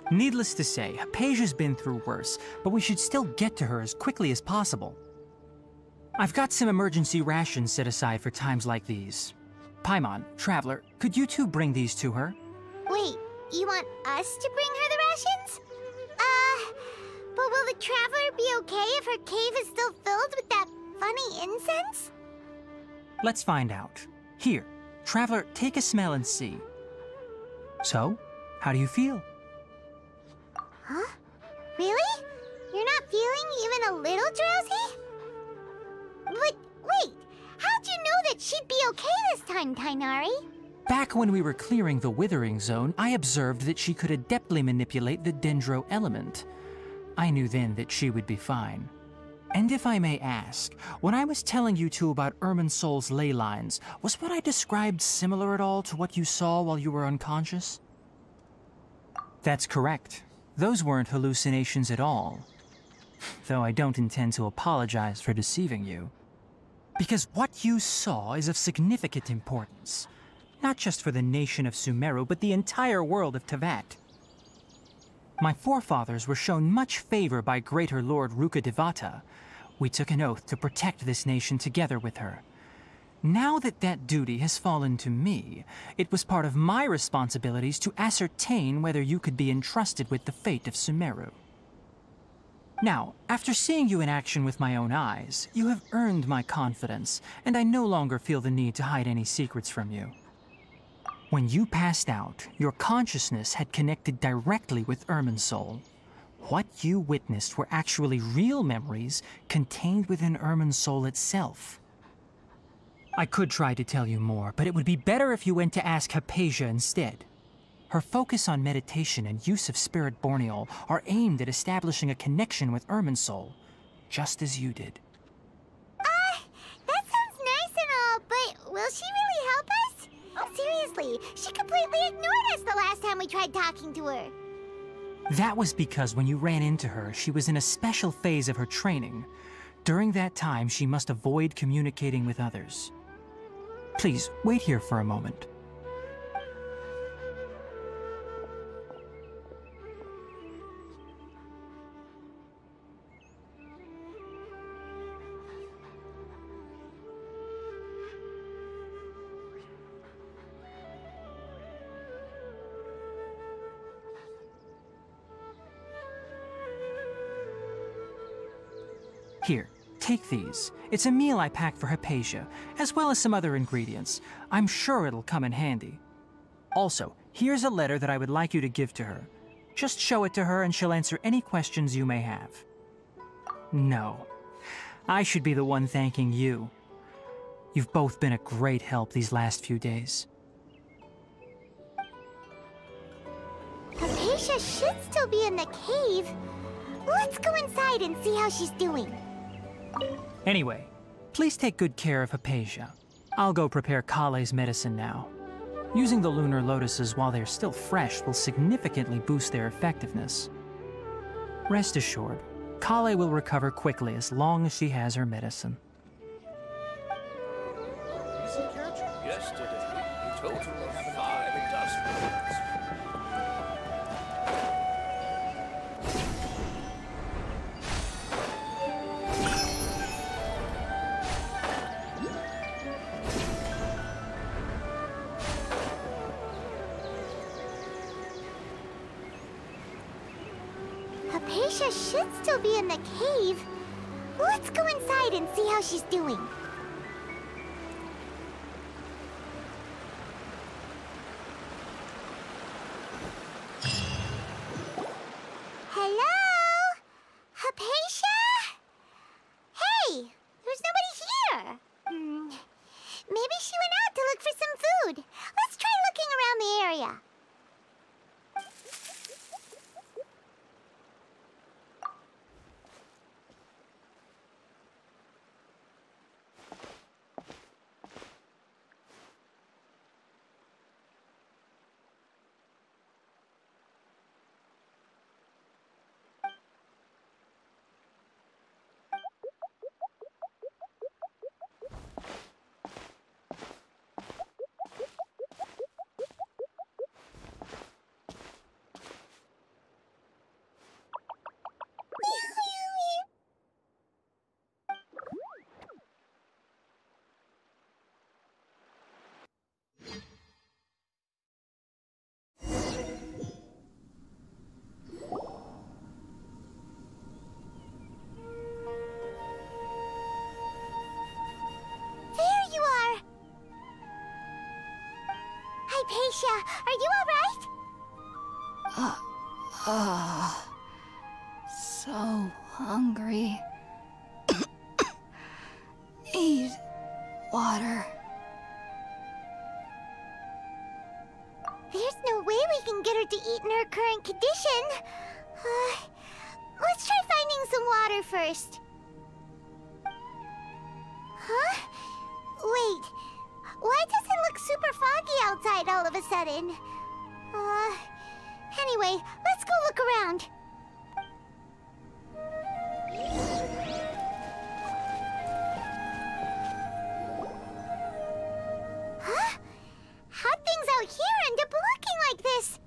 Needless to say, Hypatia's been through worse, but we should still get to her as quickly as possible. I've got some emergency rations set aside for times like these. Paimon, Traveler, could you two bring these to her? Wait, you want us to bring her the rations? But will the Traveler be okay if her cave is still filled with that funny incense? Let's find out. Here, Traveler, take a smell and see. So, how do you feel? Huh? Really? You're not feeling even a little drowsy? But wait, how'd you know that she'd be okay this time, Tighnari? Back when we were clearing the Withering Zone, I observed that she could adeptly manipulate the Dendro element. I knew then that she would be fine. And if I may ask, when I was telling you two about Irminsul's ley lines, was what I described similar at all to what you saw while you were unconscious? That's correct. Those weren't hallucinations at all. Though I don't intend to apologize for deceiving you. Because what you saw is of significant importance. Not just for the nation of Sumeru, but the entire world of Teyvat. My forefathers were shown much favor by Greater Lord Rukkhadevata. We took an oath to protect this nation together with her. Now that that duty has fallen to me, it was part of my responsibilities to ascertain whether you could be entrusted with the fate of Sumeru. Now, after seeing you in action with my own eyes, you have earned my confidence, and I no longer feel the need to hide any secrets from you. When you passed out, your consciousness had connected directly with Irminsul. What you witnessed were actually real memories contained within Irminsul itself. I could try to tell you more, but it would be better if you went to ask Hypatia instead. Her focus on meditation and use of Spirit Borneol are aimed at establishing a connection with Irminsul, just as you did. That sounds nice and all, but will she really help us? Seriously, she completely ignored us the last time we tried talking to her. That was because when you ran into her, she was in a special phase of her training. During that time, she must avoid communicating with others. Please, wait here for a moment. Here, take these. It's a meal I packed for Hypatia, as well as some other ingredients. I'm sure it'll come in handy. Also, here's a letter that I would like you to give to her. Just show it to her and she'll answer any questions you may have. No, I should be the one thanking you. You've both been a great help these last few days. Hypatia should still be in the cave. Let's go inside and see how she's doing. Anyway, please take good care of Hypatia. I'll go prepare Kale's medicine now. Using the lunar lotuses while they're still fresh will significantly boost their effectiveness. Rest assured, Kale will recover quickly as long as she has her medicine. Yesterday, a total of 5 dustbins. Hypatia should still be in the cave. Let's go inside and see how she's doing. Hello? Hypatia? Hey, there's nobody here. Maybe she went out to look for some food. Let's try looking around the area. Hypatia, are you alright? So hungry. Need water. There's no way we can get her to eat in her current condition. Let's try finding some water first. Huh? Wait. Why does it look super foggy outside all of a sudden? Anyway, let's go look around. Huh? How'd things out here end up looking like this?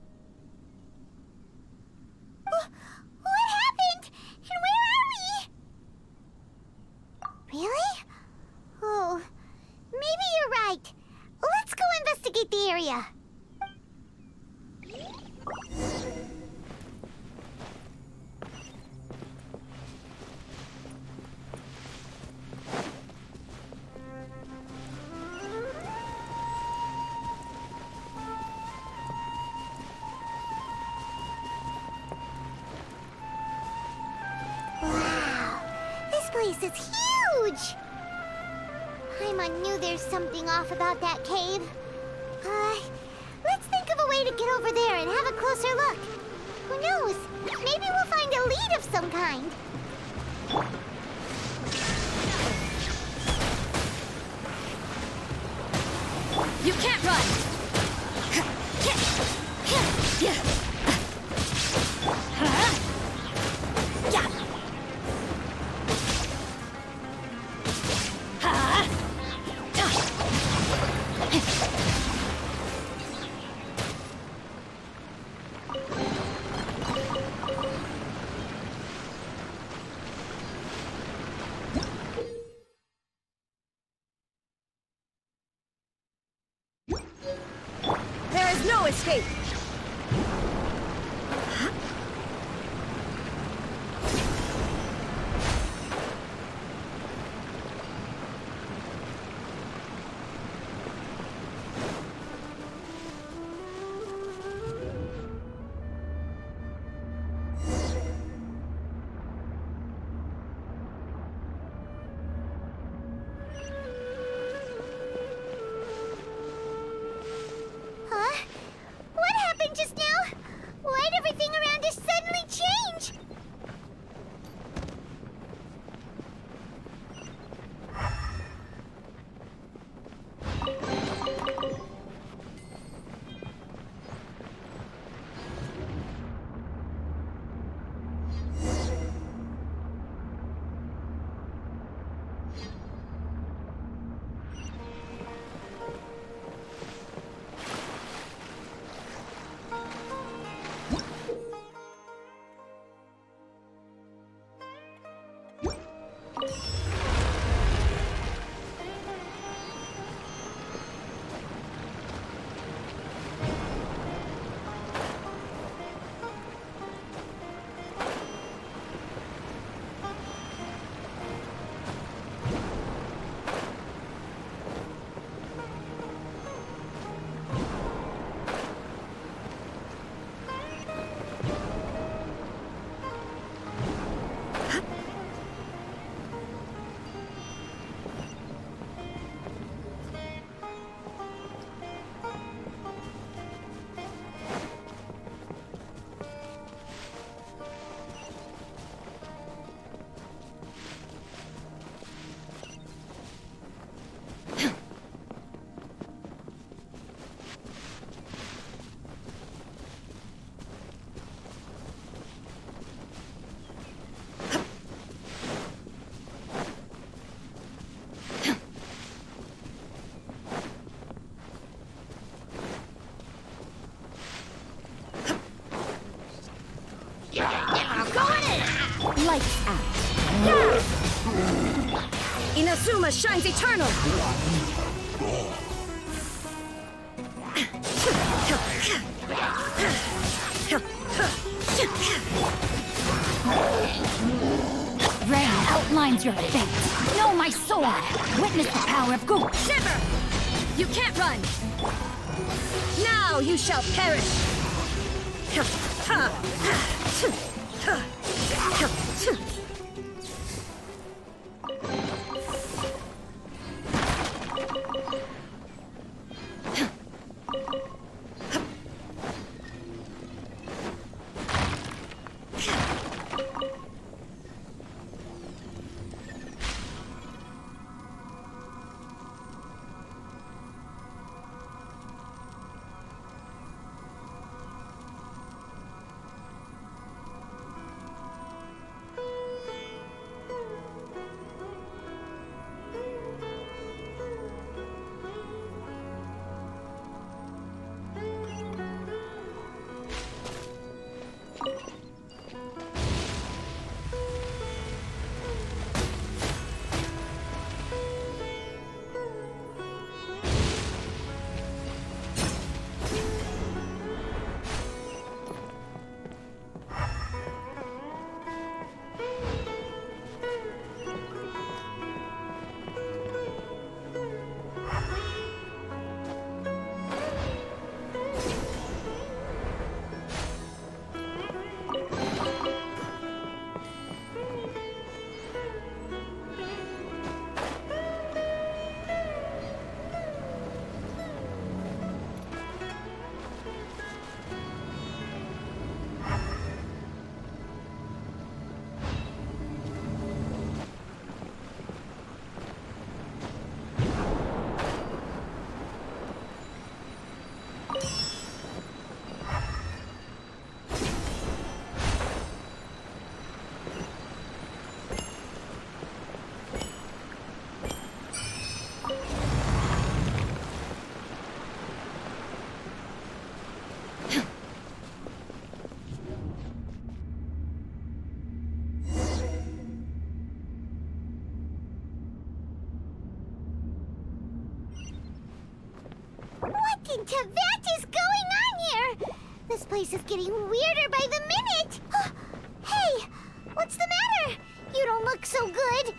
What happened? And where are we? Really? Oh, maybe you're right. Let's go investigate the area. Wow, this place is huge! Paimon knew there's something off about that cave. Let's think of a way to get over there and have a closer look. Who knows? Maybe we'll find a lead of some kind. You can't run! There is no escape! Huh? What happened just now? Why'd everything around us Lights out. Inazuma shines eternal! Rain outlines your fate. Know my sword. Witness the power of Goop. Shiver! You can't run! Now you shall perish! What in Tibet is going on here? This place is getting weirder by the minute. Hey, what's the matter? You don't look so good.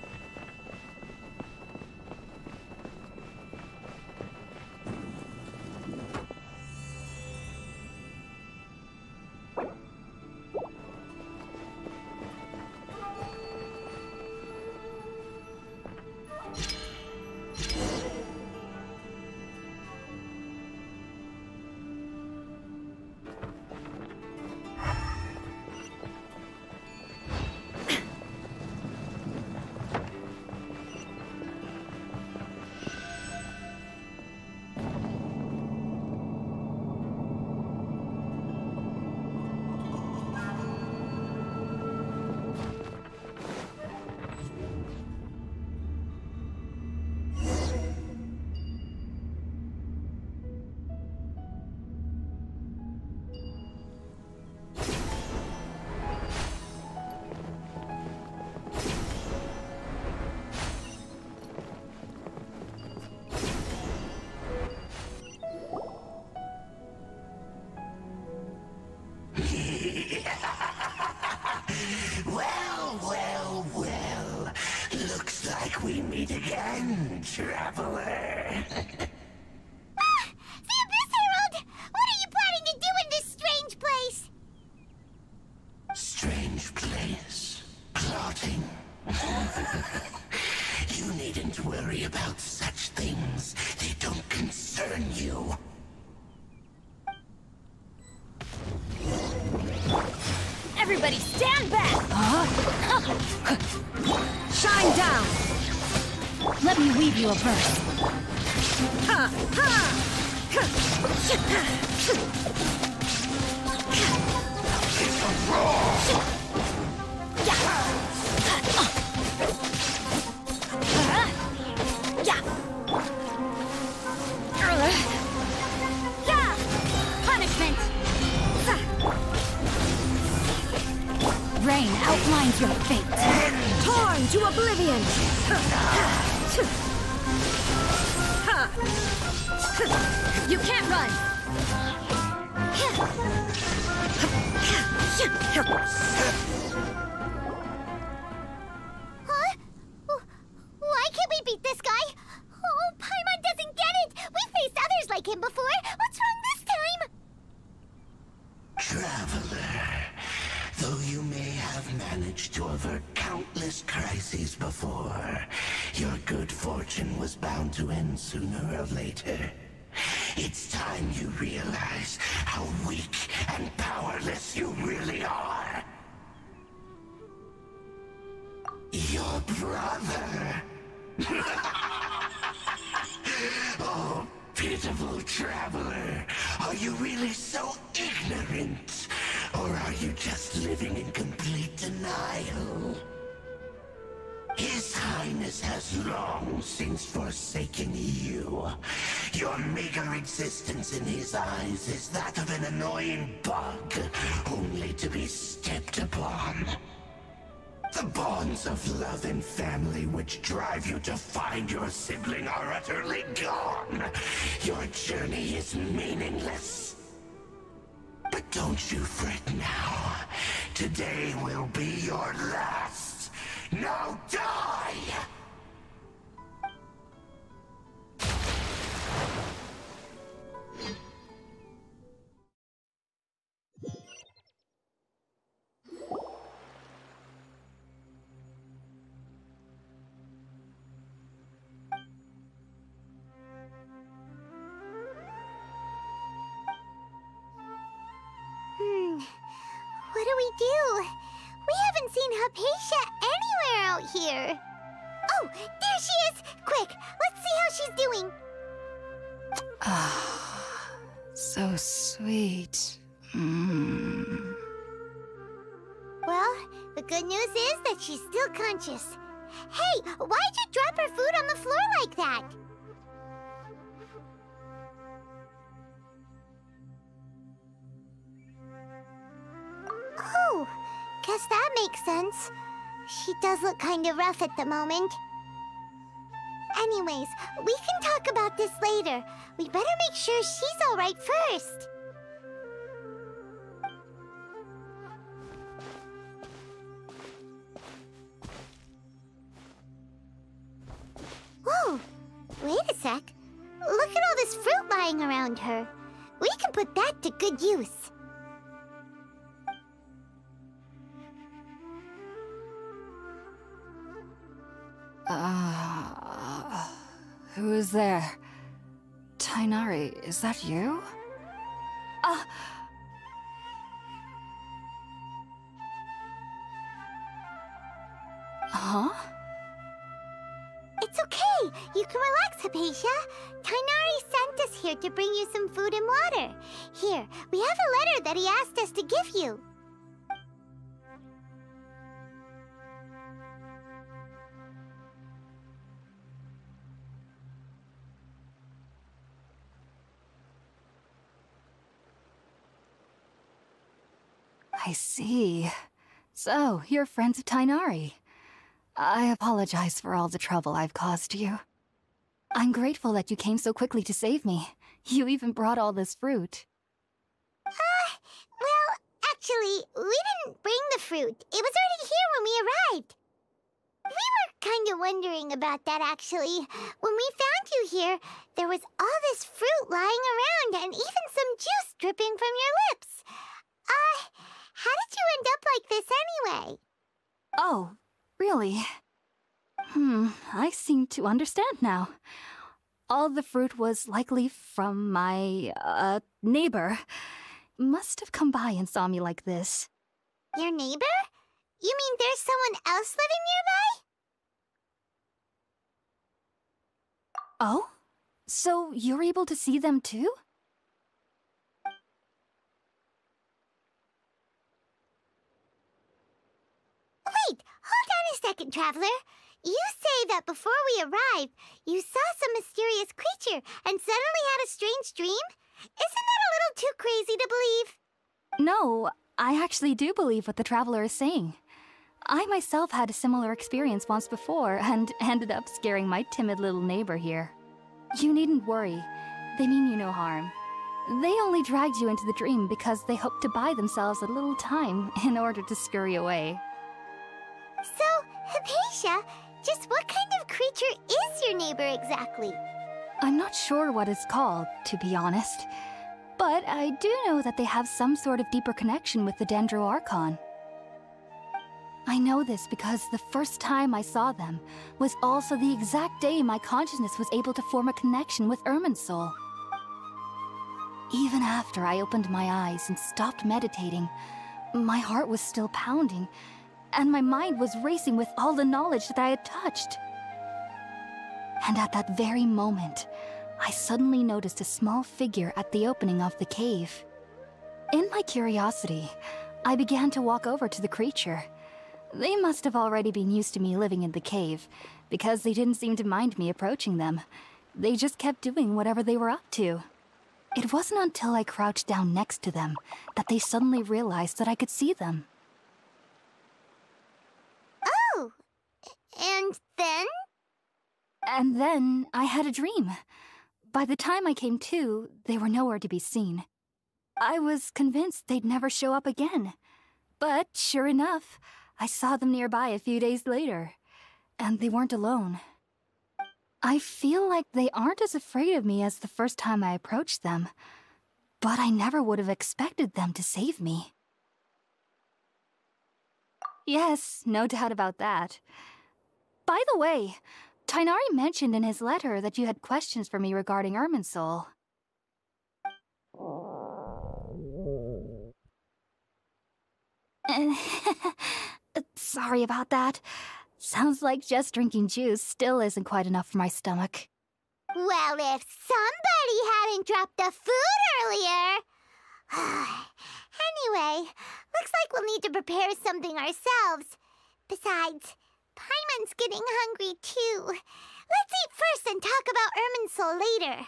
Well. Looks like we meet again, traveler. The Abyss Herald! What are you planning to do in this strange place? Strange place. Plotting. You needn't worry about such things. They don't concern you. Everybody stand back! Shine down! Let me weave you a verse. Rain rain outlines your fate. Torn to oblivion! You can't run! Huh? Why can't we beat this guy? Oh, Paimon doesn't get it! We faced others like him before! What's wrong this time? Traveler, though you may have managed to avert countless crises before, your good fortune was bound to end sooner or later. It's time you realize how weak and powerless you really are. Your brother. Oh, pitiful traveler. Are you really so ignorant? Or are you just living in complete denial? His Highness has long since forsaken you. Your meager existence in his eyes is that of an annoying bug, only to be stepped upon. The bonds of love and family which drive you to find your sibling are utterly gone. Your journey is meaningless. But don't you fret now. Today will be your last. Now die! What do we do? We haven't seen Hypatia anywhere out here. Oh, there she is! Quick, let's see how she's doing. Ah, so sweet. Well, the good news is that she's still conscious. Hey, why'd you drop her food on the floor like that? Oh, guess that makes sense. She does look kind of rough at the moment. Anyways, we can talk about this later. We better make sure she's all right first. Whoa, wait a sec. Look at all this fruit lying around her. We can put that to good use. Who is there? Tighnari, is that you? Huh? It's okay. You can relax, Hypatia. Tighnari sent us here to bring you some food and water. Here, we have a letter that he asked us to give you. I see. So, you're friends of Tighnari. I apologize for all the trouble I've caused you. I'm grateful that you came so quickly to save me. You even brought all this fruit. Well, actually, we didn't bring the fruit. It was already here when we arrived. We were kind of wondering about that, actually. When we found you here, there was all this fruit lying around and even some juice dripping from your lips. How did you end up like this anyway? Oh, really? I seem to understand now. All the fruit was likely from my, neighbor. Must have come by and saw me like this. Your neighbor? You mean there's someone else living nearby? Oh? So you're able to see them too? Wait, hold on a second, Traveler. You say that before we arrived, you saw some mysterious creature and suddenly had a strange dream? Isn't that a little too crazy to believe? No, I actually do believe what the Traveler is saying. I myself had a similar experience once before and ended up scaring my timid little neighbor here. You needn't worry. They mean you no harm. They only dragged you into the dream because they hoped to buy themselves a little time in order to scurry away. So, Hypatia, just what kind of creature is your neighbor exactly? I'm not sure what it's called, to be honest. But I do know that they have some sort of deeper connection with the Dendro Archon. I know this because the first time I saw them was also the exact day my consciousness was able to form a connection with Irminsul. Even after I opened my eyes and stopped meditating, my heart was still pounding, and my mind was racing with all the knowledge that I had touched. And at that very moment, I suddenly noticed a small figure at the opening of the cave. In my curiosity, I began to walk over to the creature. They must have already been used to me living in the cave, because they didn't seem to mind me approaching them. They just kept doing whatever they were up to. It wasn't until I crouched down next to them that they suddenly realized that I could see them. Oh! And then? And then I had a dream. By the time I came to, they were nowhere to be seen. I was convinced they'd never show up again. But sure enough, I saw them nearby a few days later. And they weren't alone. I feel like they aren't as afraid of me as the first time I approached them. But I never would have expected them to save me. Yes, no doubt about that. By the way, Tighnari mentioned in his letter that you had questions for me regarding Irminsul. Sorry about that. Sounds like just drinking juice still isn't quite enough for my stomach. Well, if somebody hadn't dropped the food earlier... Anyway, looks like we'll need to prepare something ourselves. Besides, Paimon's getting hungry too. Let's eat first and talk about Irminsul later.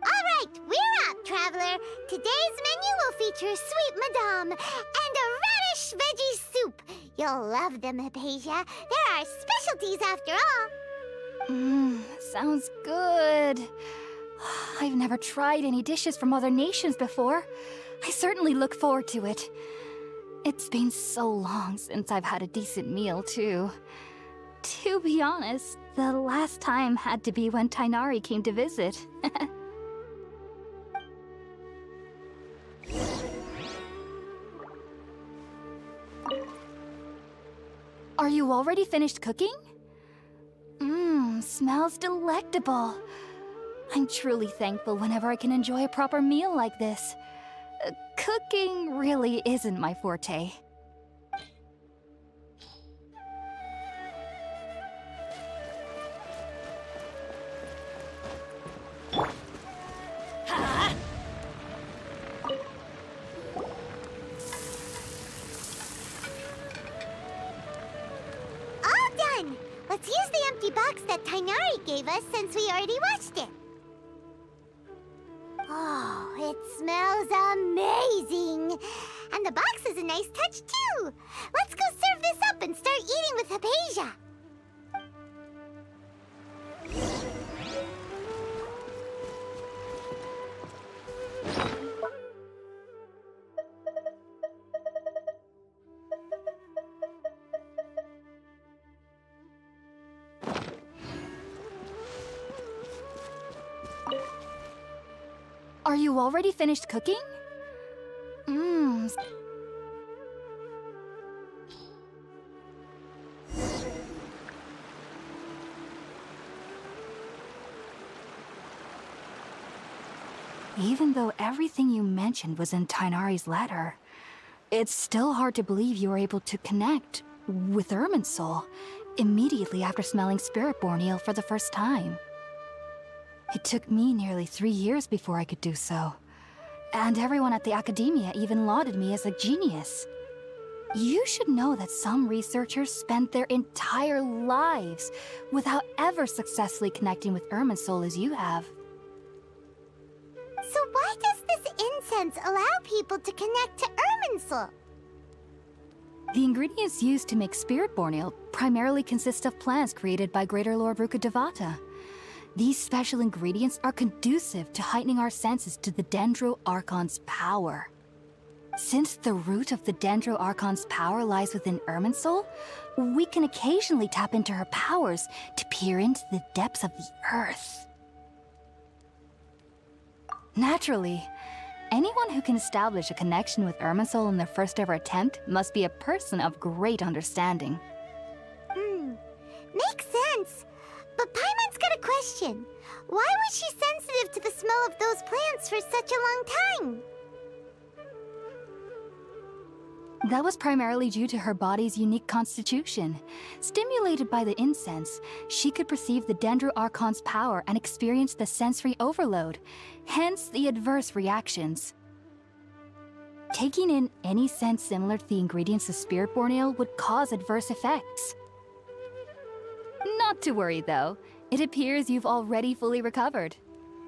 Alright, we're up, Traveler. Today's menu will feature Sweet Madame and a radish veggie soup. You'll love them, Hypatia. They're our specialties after all. Sounds good. I've never tried any dishes from other nations before. I certainly look forward to it. It's been so long since I've had a decent meal, too. To be honest, the last time had to be when Tighnari came to visit. Are you already finished cooking? Smells delectable. I'm truly thankful whenever I can enjoy a proper meal like this. Cooking really isn't my forte. Let's use the empty box that Tighnari gave us since we already watched it. Oh, it smells amazing. And the box is a nice touch, too. Let's go serve this up and start eating with Hypatia. Are you already finished cooking? Even though everything you mentioned was in Tighnari's letter, it's still hard to believe you were able to connect with Irminsul immediately after smelling Spiritborn eel for the first time. It took me nearly 3 years before I could do so. And everyone at the Academia even lauded me as a genius. You should know that some researchers spent their entire lives without ever successfully connecting with Irminsul as you have. So why does this incense allow people to connect to Irminsul? The ingredients used to make spirit-born ale primarily consist of plants created by Greater Lord Rukkhadevata. These special ingredients are conducive to heightening our senses to the Dendro Archon's power. Since the root of the Dendro Archon's power lies within Irminsul, we can occasionally tap into her powers to peer into the depths of the earth. Naturally, anyone who can establish a connection with Irminsul in their first ever attempt must be a person of great understanding. Makes sense. But Paimon's got a question. Why was she sensitive to the smell of those plants for such a long time? That was primarily due to her body's unique constitution. Stimulated by the incense, she could perceive the Dendro Archon's power and experience the sensory overload, hence the adverse reactions. Taking in any scent similar to the ingredients of Spirit-born Ale would cause adverse effects. Not to worry though, it appears you've already fully recovered.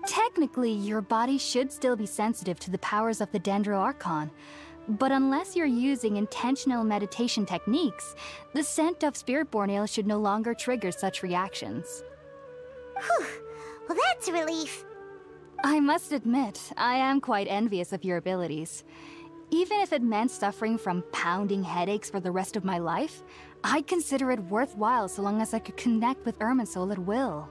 Technically, your body should still be sensitive to the powers of the Dendro Archon, but unless you're using intentional meditation techniques, the scent of Spirit-born Ale should no longer trigger such reactions. Whew. Well, that's a relief. I must admit, I am quite envious of your abilities. Even if it meant suffering from pounding headaches for the rest of my life, I'd consider it worthwhile so long as I could connect with Irminsul at will.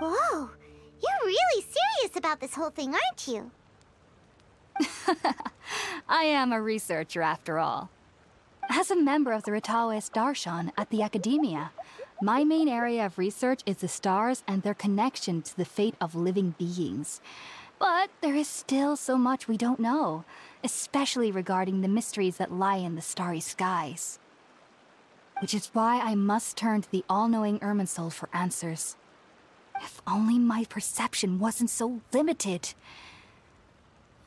Whoa, you're really serious about this whole thing, aren't you? I am a researcher after all. As a member of the Ritaoist Darshan at the Academia, my main area of research is the stars and their connection to the fate of living beings. But there is still so much we don't know, especially regarding the mysteries that lie in the starry skies. Which is why I must turn to the all-knowing Irminsul for answers. If only my perception wasn't so limited.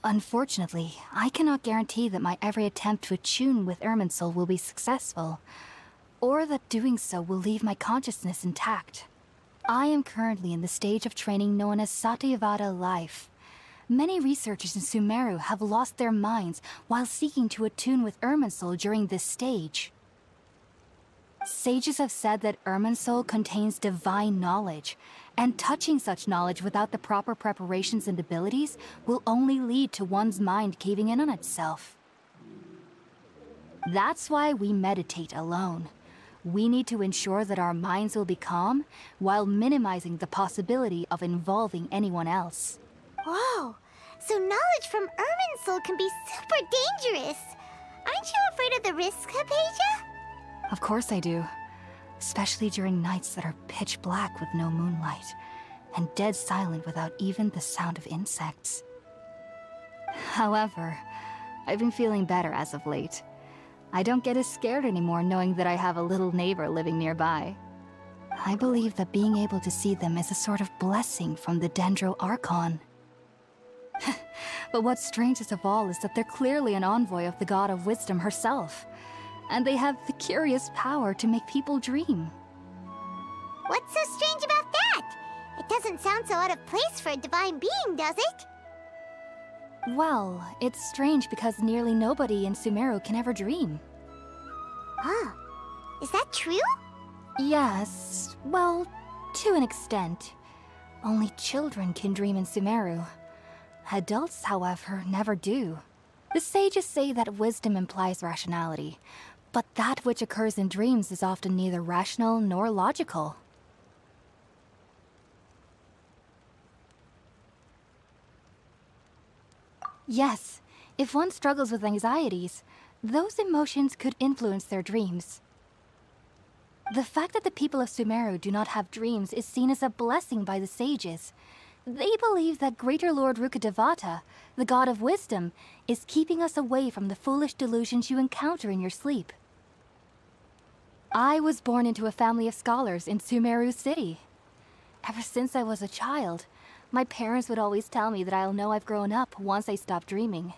Unfortunately, I cannot guarantee that my every attempt to attune with Irminsul will be successful, or that doing so will leave my consciousness intact. I am currently in the stage of training known as Satyavada life. Many researchers in Sumeru have lost their minds while seeking to attune with Irminsul during this stage. Sages have said that Irminsul contains divine knowledge, and touching such knowledge without the proper preparations and abilities will only lead to one's mind caving in on itself. That's why we meditate alone. We need to ensure that our minds will be calm while minimizing the possibility of involving anyone else. Whoa, so knowledge from Irminsul can be super dangerous. Aren't you afraid of the risks, Hypatia? Of course I do. Especially during nights that are pitch black with no moonlight, and dead silent without even the sound of insects. However, I've been feeling better as of late. I don't get as scared anymore knowing that I have a little neighbor living nearby. I believe that being able to see them is a sort of blessing from the Dendro Archon. But what's strangest of all is that they're clearly an envoy of the God of Wisdom herself, and they have the curious power to make people dream. What's so strange about that? It doesn't sound so out of place for a divine being, does it? Well, it's strange because nearly nobody in Sumeru can ever dream. Huh. Is that true? Yes, well, to an extent. Only children can dream in Sumeru. Adults, however, never do. The sages say that wisdom implies rationality, but that which occurs in dreams is often neither rational nor logical. Yes, if one struggles with anxieties, those emotions could influence their dreams. The fact that the people of Sumeru do not have dreams is seen as a blessing by the sages. They believe that Greater Lord Rukkhadevata, the God of Wisdom, is keeping us away from the foolish delusions you encounter in your sleep. I was born into a family of scholars in Sumeru City. Ever since I was a child, my parents would always tell me that I'll know I've grown up once I stop dreaming.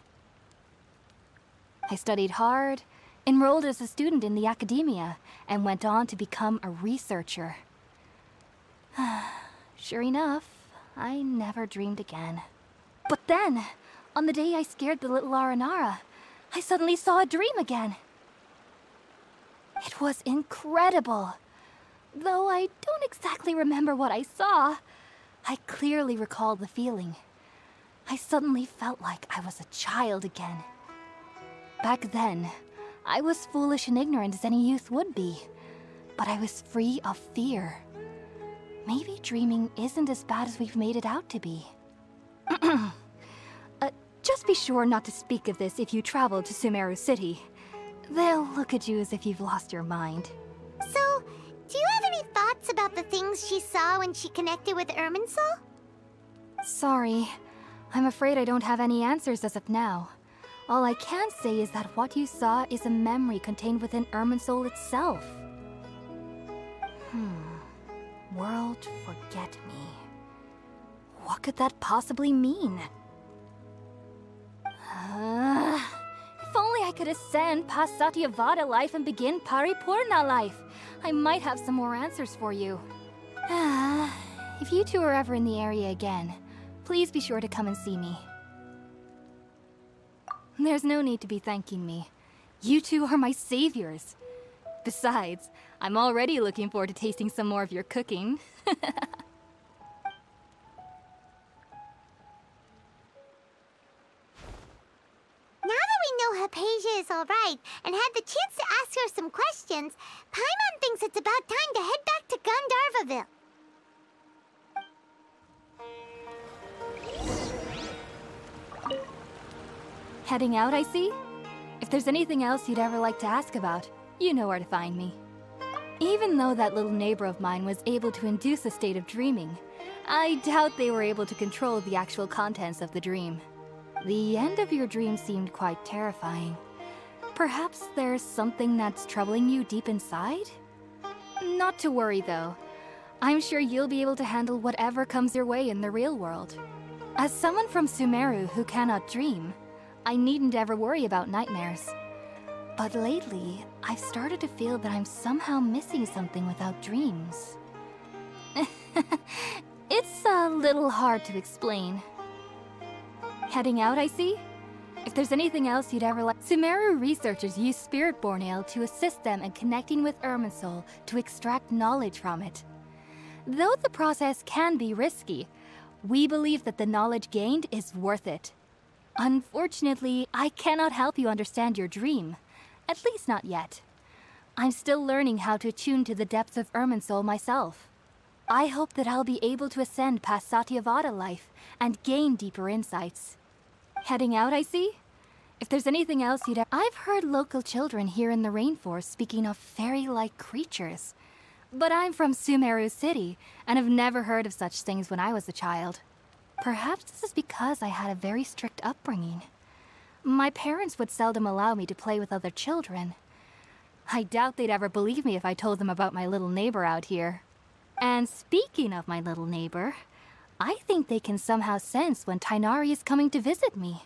I studied hard, enrolled as a student in the academia, and went on to become a researcher. Sure enough, I never dreamed again. But then, on the day I scared the little Aranara, I suddenly saw a dream again. It was incredible. Though I don't exactly remember what I saw, I clearly recall the feeling. I suddenly felt like I was a child again. Back then, I was foolish and ignorant as any youth would be, but I was free of fear. Maybe dreaming isn't as bad as we've made it out to be. Just be sure not to speak of this if you travel to Sumeru City. They'll look at you as if you've lost your mind. So, do you have any thoughts about the things she saw when she connected with Irminsul? Sorry. I'm afraid I don't have any answers as of now. All I can say is that what you saw is a memory contained within Irminsul itself. World forget me. What could that possibly mean? If only I could ascend past Satyavada life and begin Paripurna life. I might have some more answers for you. If you two are ever in the area again, please be sure to come and see me. There's no need to be thanking me. You two are my saviors. Besides, I'm already looking forward to tasting some more of your cooking. Now that we know Hypatia is alright and had the chance to ask her some questions, Paimon thinks it's about time to head back to Gandharvaville. Heading out, I see? If there's anything else you'd ever like to ask about, you know where to find me. Even though that little neighbor of mine was able to induce a state of dreaming, I doubt they were able to control the actual contents of the dream. The end of your dream seemed quite terrifying. Perhaps there's something that's troubling you deep inside? Not to worry, though. I'm sure you'll be able to handle whatever comes your way in the real world. As someone from Sumeru who cannot dream, I needn't ever worry about nightmares. But lately, I've started to feel that I'm somehow missing something without dreams. It's a little hard to explain. Heading out, I see? If there's anything else you'd ever like... Sumeru researchers use Spiritborn Ale to assist them in connecting with Irminsul to extract knowledge from it. Though the process can be risky, we believe that the knowledge gained is worth it. Unfortunately, I cannot help you understand your dream. At least not yet. I'm still learning how to attune to the depths of Irminsul myself. I hope that I'll be able to ascend past Satyavada life and gain deeper insights. Heading out, I see? If there's anything else you'd... I've heard local children here in the rainforest speaking of fairy-like creatures. But I'm from Sumeru City, and have never heard of such things when I was a child. Perhaps this is because I had a very strict upbringing. My parents would seldom allow me to play with other children. I doubt they'd ever believe me if I told them about my little neighbor out here. And speaking of my little neighbor, I think they can somehow sense when Tighnari is coming to visit me.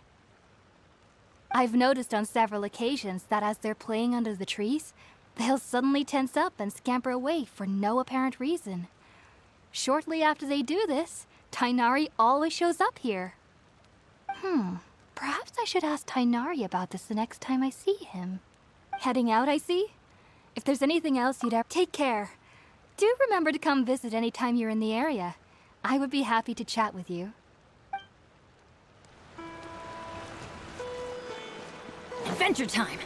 I've noticed on several occasions that as they're playing under the trees, they'll suddenly tense up and scamper away for no apparent reason. Shortly after they do this, Tighnari always shows up here. Perhaps I should ask Tighnari about this the next time I see him. Heading out, I see? If there's anything else you'd ever... Take care. Do remember to come visit any time you're in the area. I would be happy to chat with you. Adventure time!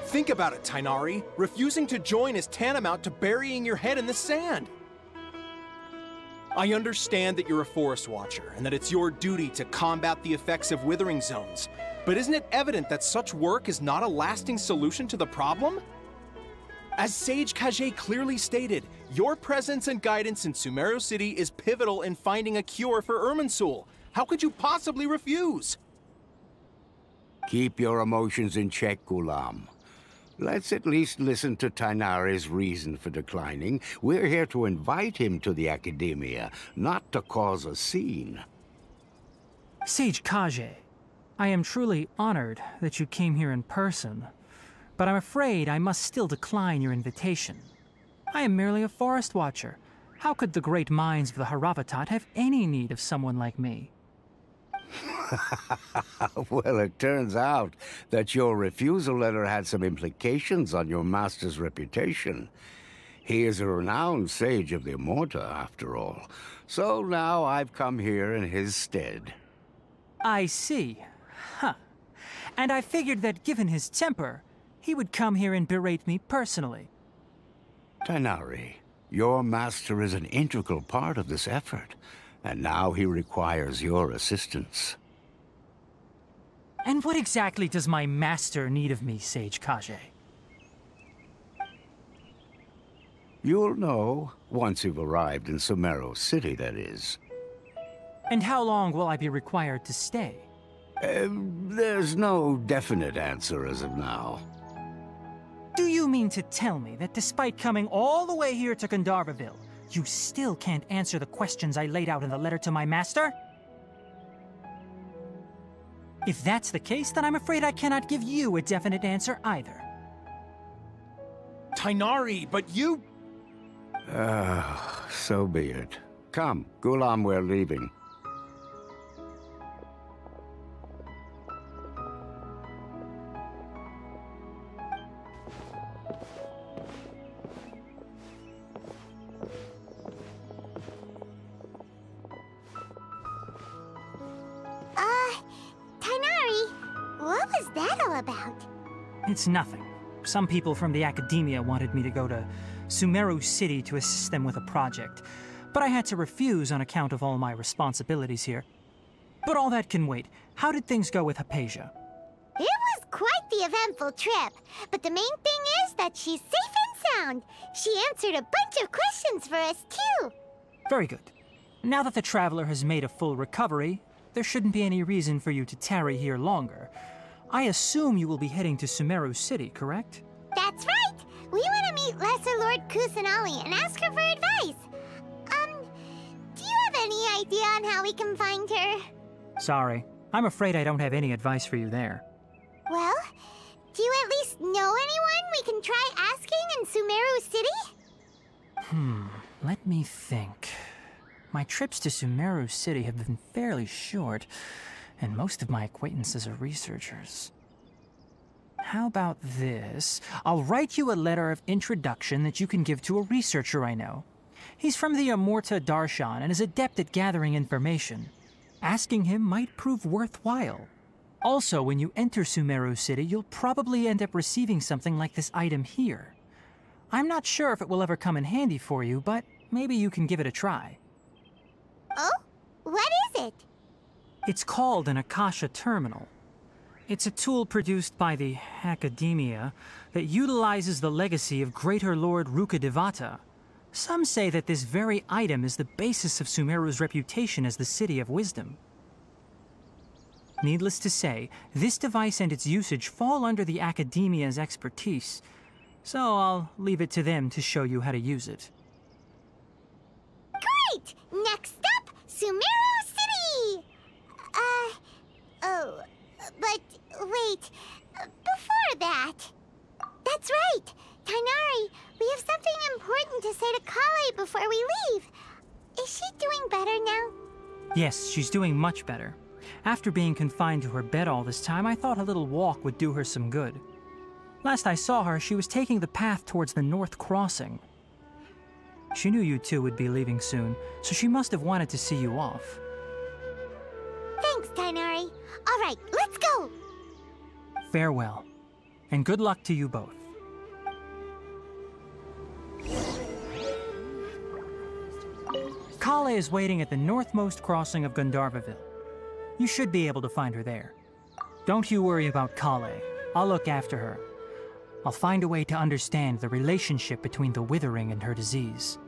Think about it, Tighnari. Refusing to join is tantamount to burying your head in the sand. I understand that you're a forest watcher, and that it's your duty to combat the effects of withering zones. But isn't it evident that such work is not a lasting solution to the problem? As Sage Kage clearly stated, Your presence and guidance in Sumeru City is pivotal in finding a cure for Irminsul. How could you possibly refuse? Keep your emotions in check, Ghulam. Let's at least listen to Tainari's reason for declining. We're here to invite him to the Academia, not to cause a scene. Sage Kage, I am truly honored that you came here in person, but I'm afraid I must still decline your invitation. I am merely a forest watcher. How could the great minds of the Haravatat have any need of someone like me? Well, it turns out that your refusal letter had some implications on your master's reputation. He is a renowned sage of the Immorta, after all. So now I've come here in his stead. I see. Huh. And I figured that given his temper, he would come here and berate me personally. Tainari, your master is an integral part of this effort, and now he requires your assistance. And what exactly does my master need of me, Sage Kage? You'll know once you've arrived in Sumeru City, that is. And how long will I be required to stay? There's no definite answer as of now. Do you mean to tell me that despite coming all the way here to Gandharvaville, you still can't answer the questions I laid out in the letter to my master? If that's the case, then I'm afraid I cannot give you a definite answer either. Tainari, but you... So be it. Come, Ghulam, we're leaving. What was that all about? It's nothing. Some people from the Academia wanted me to go to Sumeru City to assist them with a project, but I had to refuse on account of all my responsibilities here. But all that can wait. How did things go with Hypatia? It was quite the eventful trip, but the main thing is that she's safe and sound. She answered a bunch of questions for us, too. Very good. Now that the traveler has made a full recovery, there shouldn't be any reason for you to tarry here longer. I assume you will be heading to Sumeru City, correct? That's right! We want to meet Lesser Lord Kusanali and ask her for advice. Do you have any idea on how we can find her? Sorry. I'm afraid I don't have any advice for you there. Well, do you at least know anyone we can try asking in Sumeru City? Let me think. My trips to Sumeru City have been fairly short, and most of my acquaintances are researchers. How about this? I'll write you a letter of introduction that you can give to a researcher I know. He's from the Immorta Darshan and is adept at gathering information. Asking him might prove worthwhile. Also, when you enter Sumeru City, you'll probably end up receiving something like this item here. I'm not sure if it will ever come in handy for you, but maybe you can give it a try. Oh? What is it? It's called an Akasha Terminal. It's a tool produced by the Academia that utilizes the legacy of Greater Lord Rukkhadevata. Some say that this very item is the basis of Sumeru's reputation as the City of Wisdom. Needless to say, this device and its usage fall under the Academia's expertise, so I'll leave it to them to show you how to use it. Great! Next up, Sumeru City! But wait, before that... That's right! Tainari, we have something important to say to Kale before we leave. Is she doing better now? Yes, she's doing much better. After being confined to her bed all this time, I thought a little walk would do her some good. Last I saw her, she was taking the path towards the North Crossing. She knew you two would be leaving soon, so she must have wanted to see you off. Thanks, Tainari. All right, let's go! Farewell, and good luck to you both. Kale is waiting at the northmost crossing of Gandharvaville. You should be able to find her there. Don't you worry about Kale. I'll look after her. I'll find a way to understand the relationship between the Withering and her disease.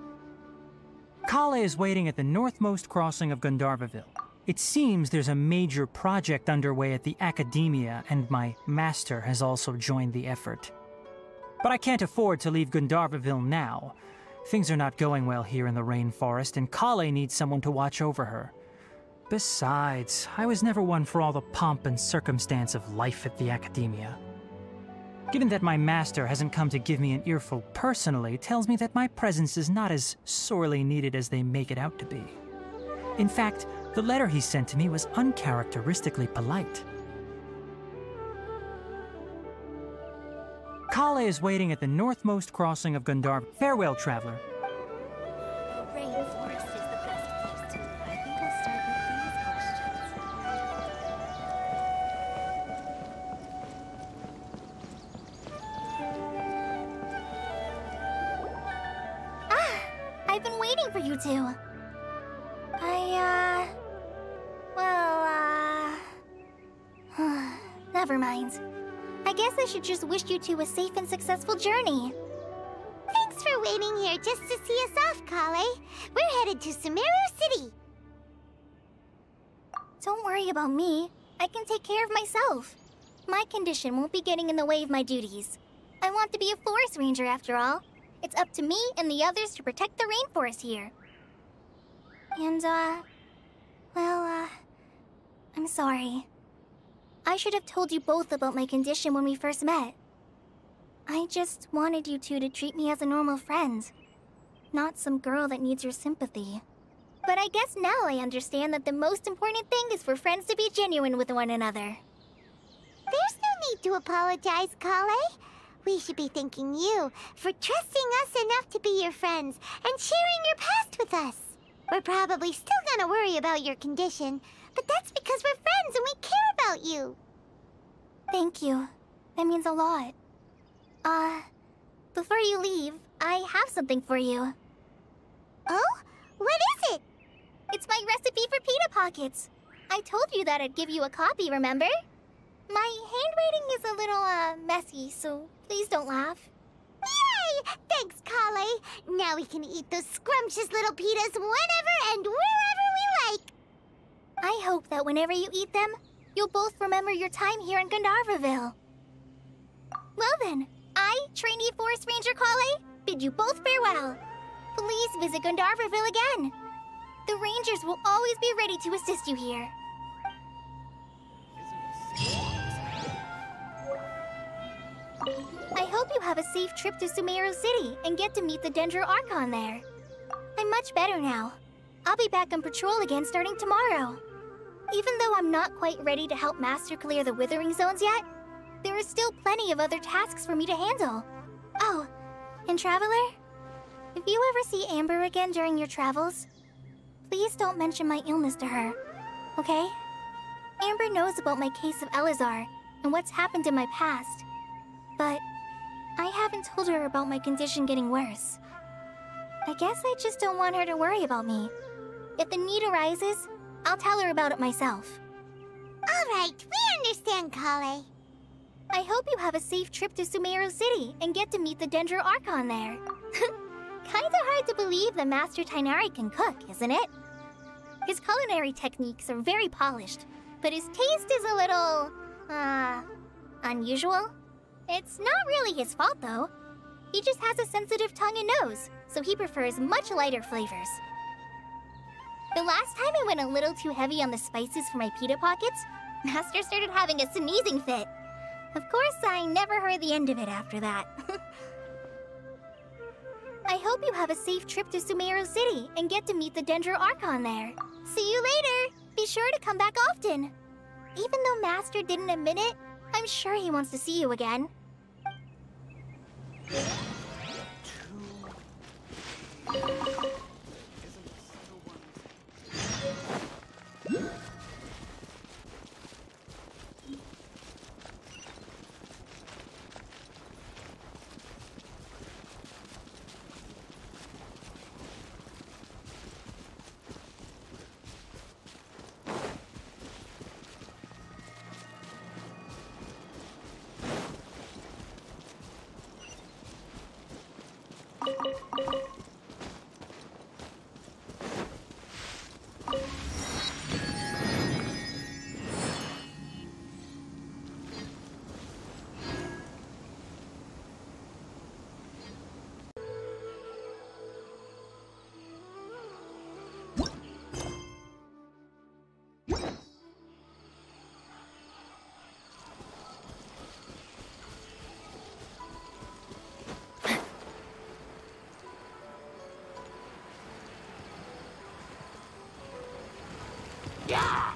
Kale is waiting at the northmost crossing of Gandharvaville. It seems there's a major project underway at the Academia, and my master has also joined the effort. But I can't afford to leave Gandharvaville now. Things are not going well here in the rainforest, and Kale needs someone to watch over her. Besides, I was never one for all the pomp and circumstance of life at the Academia. Given that my master hasn't come to give me an earful personally, tells me that my presence is not as sorely needed as they make it out to be. In fact, the letter he sent to me was uncharacteristically polite. Kale is waiting at the northmost crossing of Gandharv. Farewell, traveler. The rainforest is the best place to live. I think I'll start with these questions. I've been waiting for you two. Never mind. I guess I should just wish you two a safe and successful journey. Thanks for waiting here just to see us off, Kale. We're headed to Sumeru City. Don't worry about me. I can take care of myself. My condition won't be getting in the way of my duties. I want to be a forest ranger after all. It's up to me and the others to protect the rainforest here. And, I'm sorry. I should have told you both about my condition when we first met. I just wanted you two to treat me as a normal friend, not some girl that needs your sympathy. But I guess now I understand that the most important thing is for friends to be genuine with one another. There's no need to apologize, Kale. We should be thanking you for trusting us enough to be your friends and sharing your past with us. We're probably still gonna worry about your condition, but that's because we're friends and we care about you. Thank you. That means a lot. Before you leave, I have something for you. Oh? What is it? It's my recipe for pita pockets. I told you that I'd give you a copy, remember? My handwriting is a little, messy, so please don't laugh. Yay! Thanks, Kale. Now we can eat those scrumptious little pitas whenever and wherever we like. I hope that whenever you eat them, you'll both remember your time here in Gandharvaville. Well then, I, trainee Forest Ranger Kale, bid you both farewell. Please visit Gandharvaville again. The Rangers will always be ready to assist you here. I hope you have a safe trip to Sumeru City and get to meet the Dendro Archon there. I'm much better now. I'll be back on patrol again starting tomorrow. Even though I'm not quite ready to help Master clear the Withering Zones yet, there are still plenty of other tasks for me to handle. Oh, and Traveler, if you ever see Amber again during your travels, please don't mention my illness to her, okay? Amber knows about my case of Elazar and what's happened in my past, but I haven't told her about my condition getting worse. I guess I just don't want her to worry about me. If the need arises, I'll tell her about it myself. All right, we understand, Kale. I hope you have a safe trip to Sumeru City and get to meet the Dendro Archon there. Kinda hard to believe that Master Tainari can cook, isn't it? His culinary techniques are very polished, but his taste is a little, unusual. It's not really his fault, though. He just has a sensitive tongue and nose, so he prefers much lighter flavors. The last time I went a little too heavy on the spices for my pita pockets, Master started having a sneezing fit. Of course, I never heard the end of it after that. I hope you have a safe trip to Sumeru City and get to meet the Dendro Archon there. See you later! Be sure to come back often. Even though Master didn't admit it, I'm sure he wants to see you again. Yeah!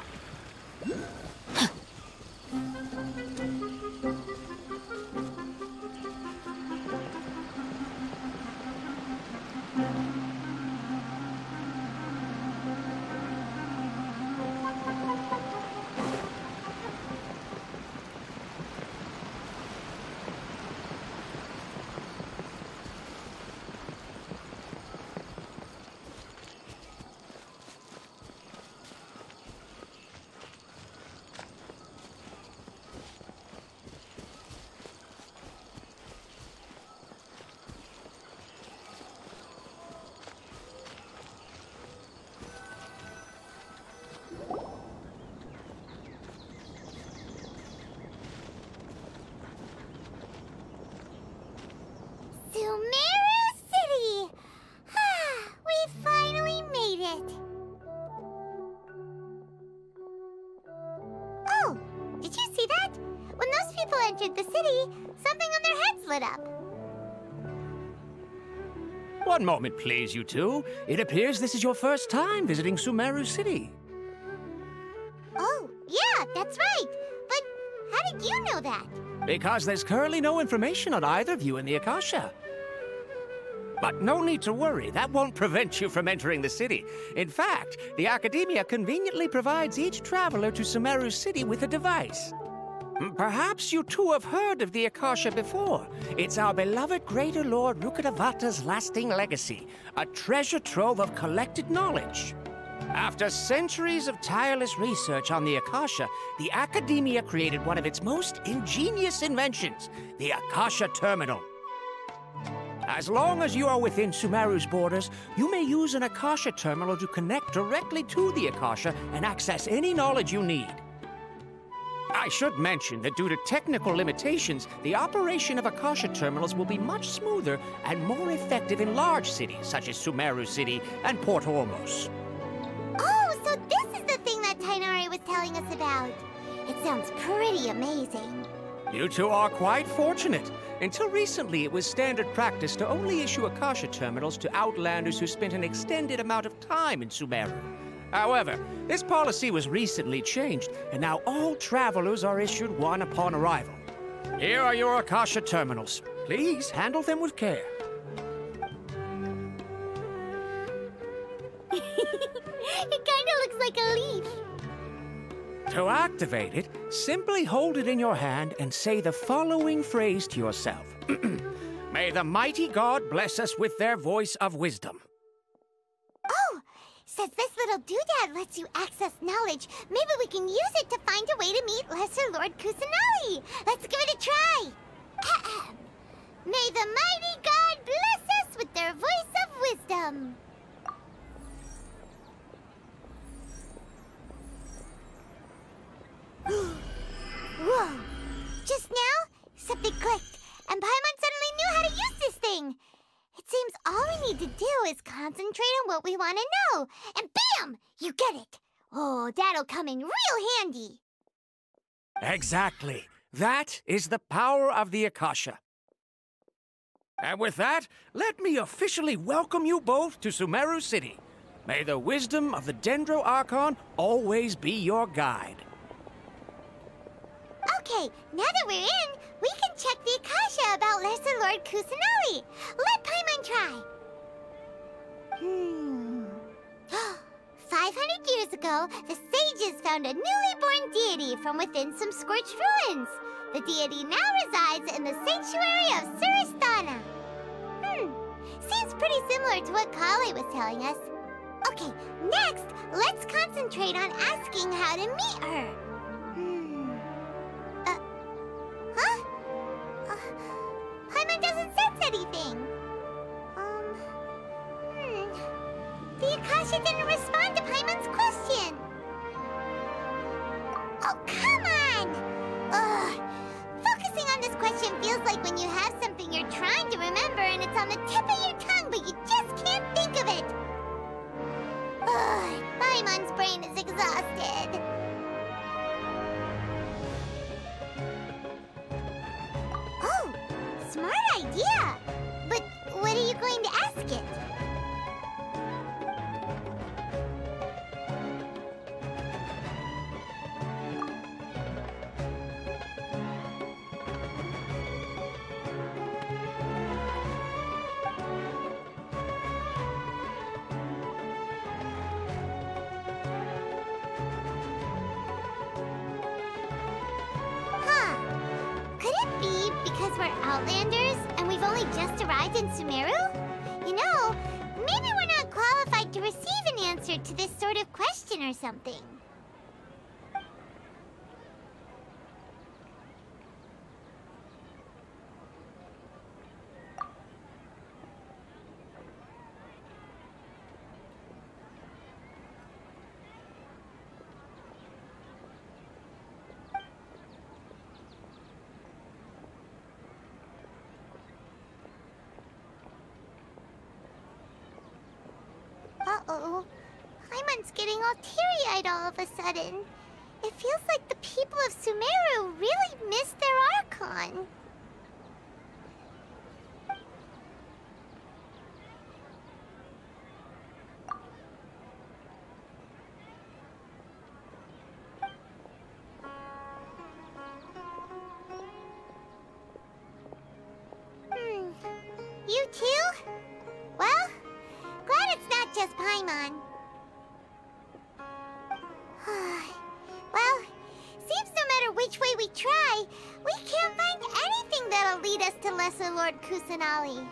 Sumeru City! We finally made it! Oh, did you see that? When those people entered the city, something on their heads lit up. One moment, please, you two. It appears this is your first time visiting Sumeru City. Oh, yeah, that's right. But how did you know that? Because there's currently no information on either of you in the Akasha. But no need to worry, that won't prevent you from entering the city. In fact, the Academia conveniently provides each traveler to Sumeru City with a device. Perhaps you two have heard of the Akasha before. It's our beloved Greater Lord Rukkhadevata's lasting legacy, a treasure trove of collected knowledge. After centuries of tireless research on the Akasha, the Academia created one of its most ingenious inventions, the Akasha Terminal. As long as you are within Sumeru's borders, you may use an Akasha terminal to connect directly to the Akasha and access any knowledge you need. I should mention that due to technical limitations, the operation of Akasha terminals will be much smoother and more effective in large cities such as Sumeru City and Port Ormos. Oh, so this is the thing that Tainari was telling us about. It sounds pretty amazing. You two are quite fortunate. Until recently, it was standard practice to only issue Akasha terminals to outlanders who spent an extended amount of time in Sumeru. However, this policy was recently changed, and now all travelers are issued one upon arrival. Here are your Akasha terminals. Please handle them with care. It kinda looks like a leaf. To activate it, simply hold it in your hand and say the following phrase to yourself. May the mighty God bless us with their voice of wisdom. Oh, since this little doodad lets you access knowledge, maybe we can use it to find a way to meet Lesser Lord Kusanali. Let's give it a try. Ahem. May the mighty God bless us with their voice of wisdom. Whoa! Just now, something clicked, and Paimon suddenly knew how to use this thing. It seems all we need to do is concentrate on what we want to know, and bam! You get it. Oh, that'll come in real handy. Exactly. That is the power of the Akasha. And with that, let me officially welcome you both to Sumeru City. May the wisdom of the Dendro Archon always be your guide. Okay, now that we're in, we can check the Akasha about Lesser Lord Kusanali. Let Paimon try. 500 years ago, the sages found a newly born deity from within some scorched ruins. The deity now resides in the sanctuary of Suristana. Seems pretty similar to what Kali was telling us. Okay, next, let's concentrate on asking how to meet her. Paimon doesn't sense anything. The Akasha didn't respond to Paimon's question. Oh, come on! Ugh. Focusing on this question feels like when you have something you're trying to remember and it's on the tip of your tongue, but you just can't think of it. Ugh. Paimon's brain is exhausted. Oh, smart idea. But what are you going to ask it? Outlanders, and we've only just arrived in Sumeru? You know, maybe we're not qualified to receive an answer to this sort of question or something. Uh-oh. Paimon's getting all teary-eyed all of a sudden. It feels like the people of Sumeru really missed their Archon. You too? Well, glad it's not just Paimon. Well, seems no matter which way we try, we can't find anything that'll lead us to Lesser Lord Kusanali.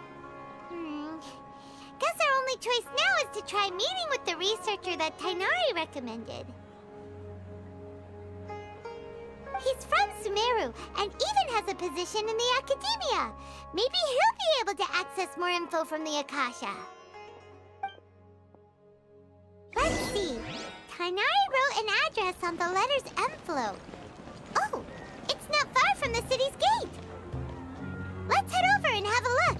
Guess our only choice now is to try meeting with the researcher that Tighnari recommended. He's from Sumeru, and even has a position in the Academia. Maybe he'll be able to access more info from the Akasha. Let's see. Tighnari wrote an address on the letter's envelope. Oh, it's not far from the city's gate. Let's head over and have a look.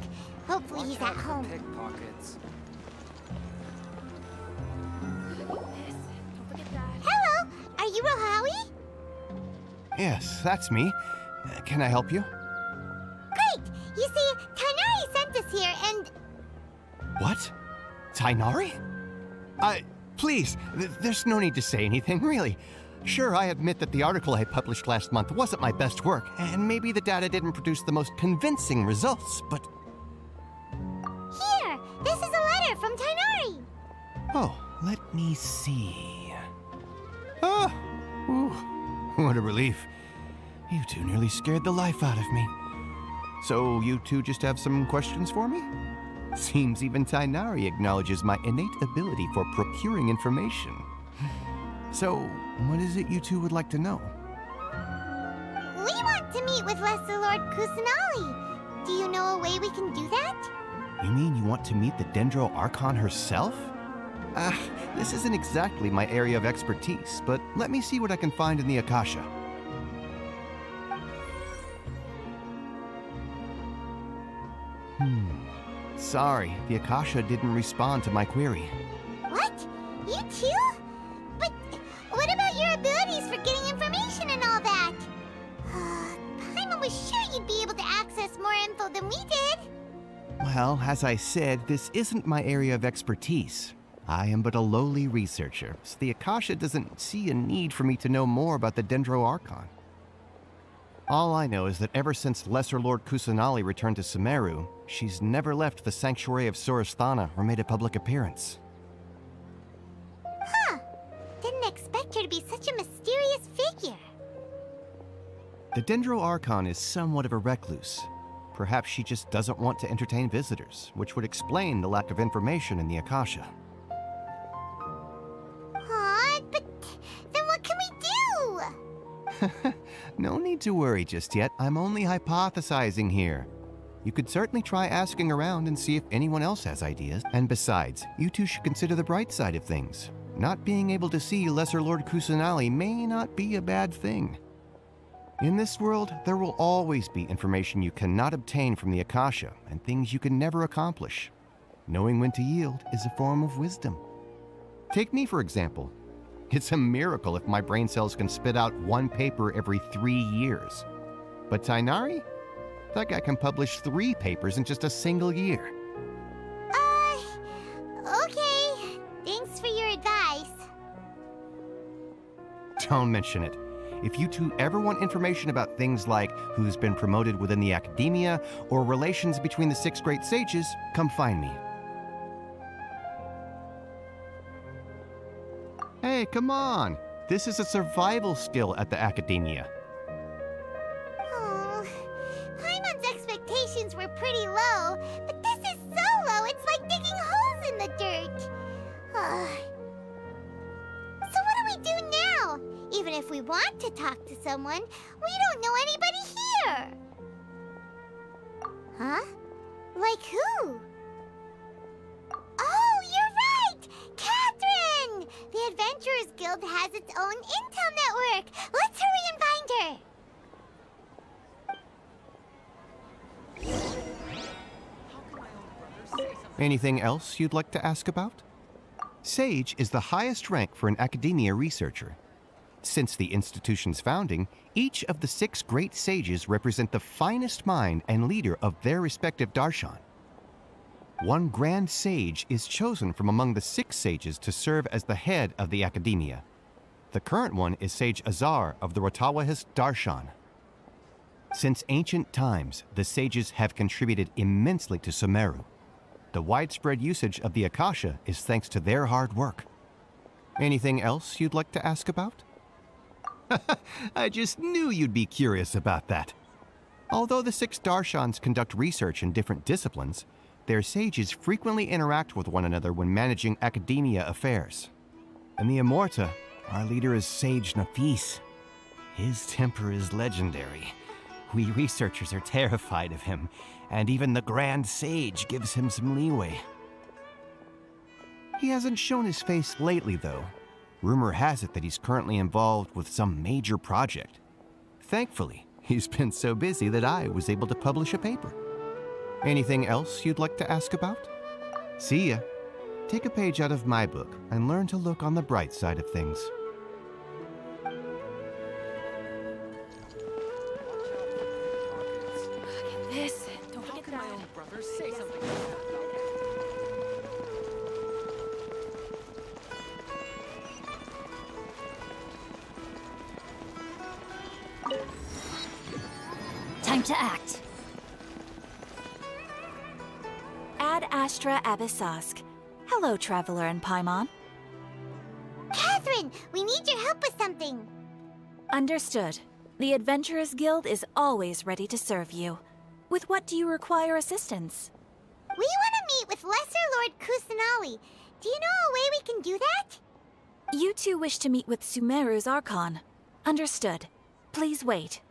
Hopefully he's at home. Pickpockets. Hello, are you Rohawi? Yes, that's me. Can I help you? Great! You see, Tighnari sent us here and... What? Tighnari? Please, there's no need to say anything, really. Sure, I admit that the article I published last month wasn't my best work, and maybe the data didn't produce the most convincing results, but... Here! This is a letter from Tighnari! Oh, let me see... Oh! Ooh, what a relief. You two nearly scared the life out of me. So you two just have some questions for me? Seems even Tighnari acknowledges my innate ability for procuring information. So, what is it you two would like to know? We want to meet with Lesser Lord Kusanali. Do you know a way we can do that? You mean you want to meet the Dendro Archon herself? This isn't exactly my area of expertise, but let me see what I can find in the Akasha. Sorry, the Akasha didn't respond to my query. What? You too? But what about your abilities for getting information and all that? Paimon was sure you'd be able to access more info than we did. Well, as I said, this isn't my area of expertise. I am but a lowly researcher, so the Akasha doesn't see a need for me to know more about the Dendro Archon. All I know is that ever since Lesser Lord Kusanali returned to Sumeru, she's never left the Sanctuary of Sorasthana or made a public appearance. Huh. Didn't expect her to be such a mysterious figure. The Dendro Archon is somewhat of a recluse. Perhaps she just doesn't want to entertain visitors, which would explain the lack of information in the Akasha. But then what can we do? No need to worry just yet. I'm only hypothesizing here. You could certainly try asking around and see if anyone else has ideas. And besides, you two should consider the bright side of things. Not being able to see Lesser Lord Kusanali may not be a bad thing. In this world, there will always be information you cannot obtain from the Akasha and things you can never accomplish. Knowing when to yield is a form of wisdom. Take me, for example. It's a miracle if my brain cells can spit out one paper every 3 years. But Tighnari? That guy can publish 3 papers in just a single year. Okay. Thanks for your advice. Don't mention it. If you two ever want information about things like who's been promoted within the Academia or relations between the 6 great sages, come find me. Hey, come on! This is a survival skill at the Academia. Oh, Paimon's expectations even if we want to talk to someone, we don't know anybody here. Huh? Like who? Oh, you're right! Catherine! The Adventurers Guild has its own intel network. Let's hurry and find her. Anything else you'd like to ask about? Sage is the highest rank for an academia researcher. Since the institution's founding, each of the 6 great sages represent the finest mind and leader of their respective darshan. One grand sage is chosen from among the 6 sages to serve as the head of the academia. The current one is Sage Azar of the Rotawahist Darshan. Since ancient times, the sages have contributed immensely to Sumeru. The widespread usage of the Akasha is thanks to their hard work. Anything else you'd like to ask about? I just knew you'd be curious about that. Although the 6 Darshans conduct research in different disciplines, their sages frequently interact with one another when managing academia affairs. In the Amorta, our leader is Sage Nafis. His temper is legendary. We researchers are terrified of him, and even the Grand Sage gives him some leeway. He hasn't shown his face lately, though. Rumor has it that he's currently involved with some major project. Thankfully, he's been so busy that I was able to publish a paper. Anything else you'd like to ask about? See ya. Take a page out of my book and learn to look on the bright side of things. This. Don't forget my own brother. Say something. Time to act. Ad Astra Abyssosk. Hello, Traveler and Paimon. Catherine, we need your help with something. Understood. The Adventurers Guild is always ready to serve you. With what do you require assistance? We want to meet with Lesser Lord Kusanali. Do you know a way we can do that? You two wish to meet with Sumeru's Archon. Understood. Please wait.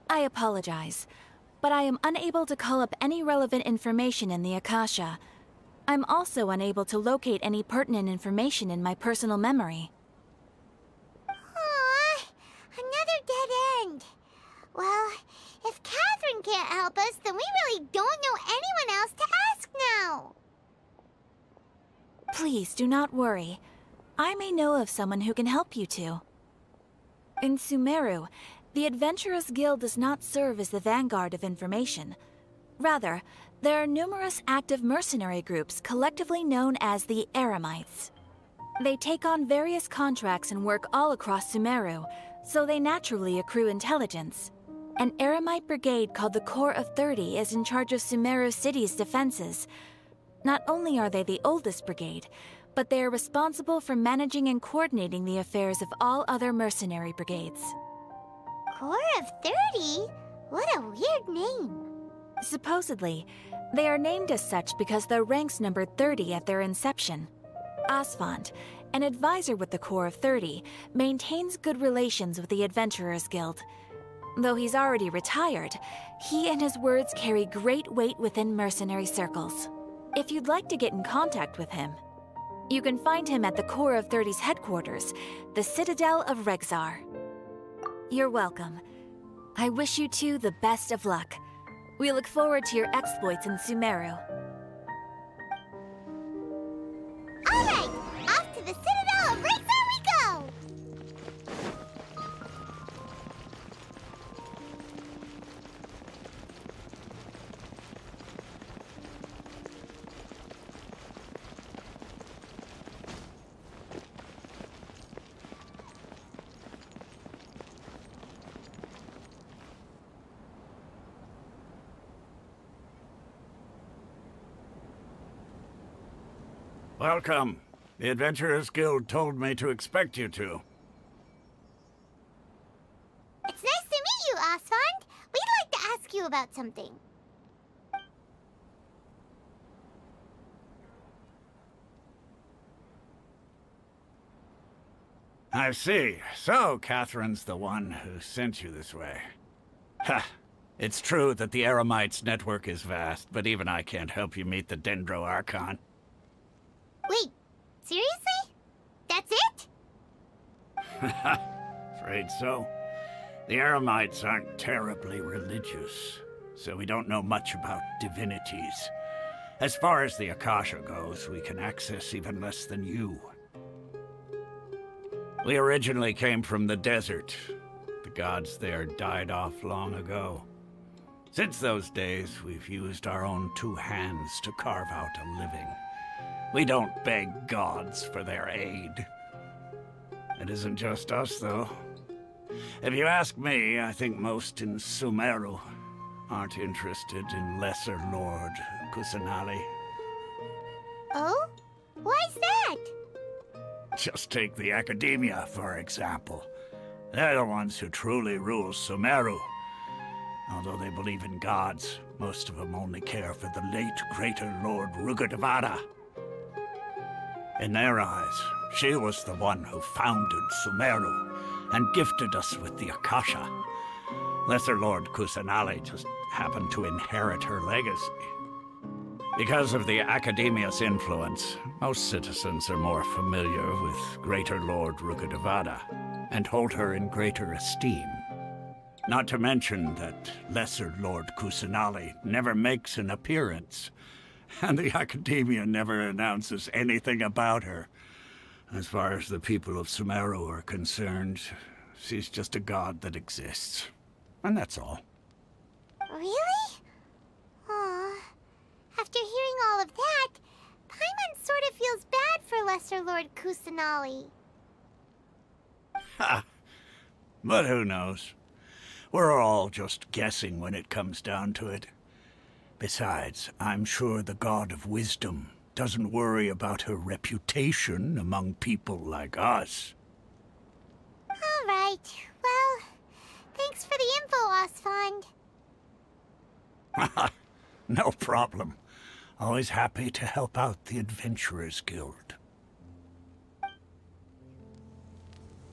I apologize, but I am unable to call up any relevant information in the Akasha. I'm also unable to locate any pertinent information in my personal memory. Aww, another dead end. Well, if Catherine can't help us, then we really don't know anyone else to ask now. Please do not worry. I may know of someone who can help you two. In Sumeru, the Adventurers Guild does not serve as the vanguard of information. Rather, there are numerous active mercenary groups collectively known as the Eremites. They take on various contracts and work all across Sumeru, so they naturally accrue intelligence. An Eremite brigade called the Corps of 30 is in charge of Sumeru City's defenses. Not only are they the oldest brigade, but they are responsible for managing and coordinating the affairs of all other mercenary brigades. Corps of 30? What a weird name. Supposedly, they are named as such because their ranks numbered 30 at their inception. Asfand, an advisor with the Corps of 30, maintains good relations with the Adventurers Guild. Though he's already retired, he and his words carry great weight within mercenary circles. If you'd like to get in contact with him, you can find him at the Corps of 30's headquarters, the Citadel of Regzar. You're welcome. I wish you two the best of luck. We look forward to your exploits in Sumeru. All right, off to the Citadel of Regzar we go! Welcome. The Adventurers Guild told me to expect you two. It's nice to meet you, Asfand. We'd like to ask you about something. I see. So, Catherine's the one who sent you this way. Ha! It's true that the Eremites' network is vast, but even I can't help you meet the Dendro Archon. Wait, seriously? That's it? Afraid so. The Eremites aren't terribly religious, so we don't know much about divinities. As far as the Akasha goes, we can access even less than you. We originally came from the desert. The gods there died off long ago. Since those days, we've used our own two hands to carve out a living. We don't beg gods for their aid. It isn't just us, though. If you ask me, I think most in Sumeru aren't interested in Lesser Lord Kusanali. Oh? Why's that? Just take the Academia, for example. They're the ones who truly rule Sumeru. Although they believe in gods, most of them only care for the late Greater Lord Rejugando. In their eyes, she was the one who founded Sumeru and gifted us with the Akasha. Lesser Lord Kusanali just happened to inherit her legacy. Because of the Academia's influence, most citizens are more familiar with Greater Lord Rejugando and hold her in greater esteem. Not to mention that Lesser Lord Kusanali never makes an appearance, and the Academia never announces anything about her. As far as the people of Sumeru are concerned, she's just a god that exists. And that's all. Really? Aw. After hearing all of that, Paimon sort of feels bad for Lesser Lord Kusanali. Ha! But who knows? We're all just guessing when it comes down to it. Besides, I'm sure the God of Wisdom doesn't worry about her reputation among people like us. All right. Well, thanks for the info, Osfond. No problem. Always happy to help out the Adventurers Guild.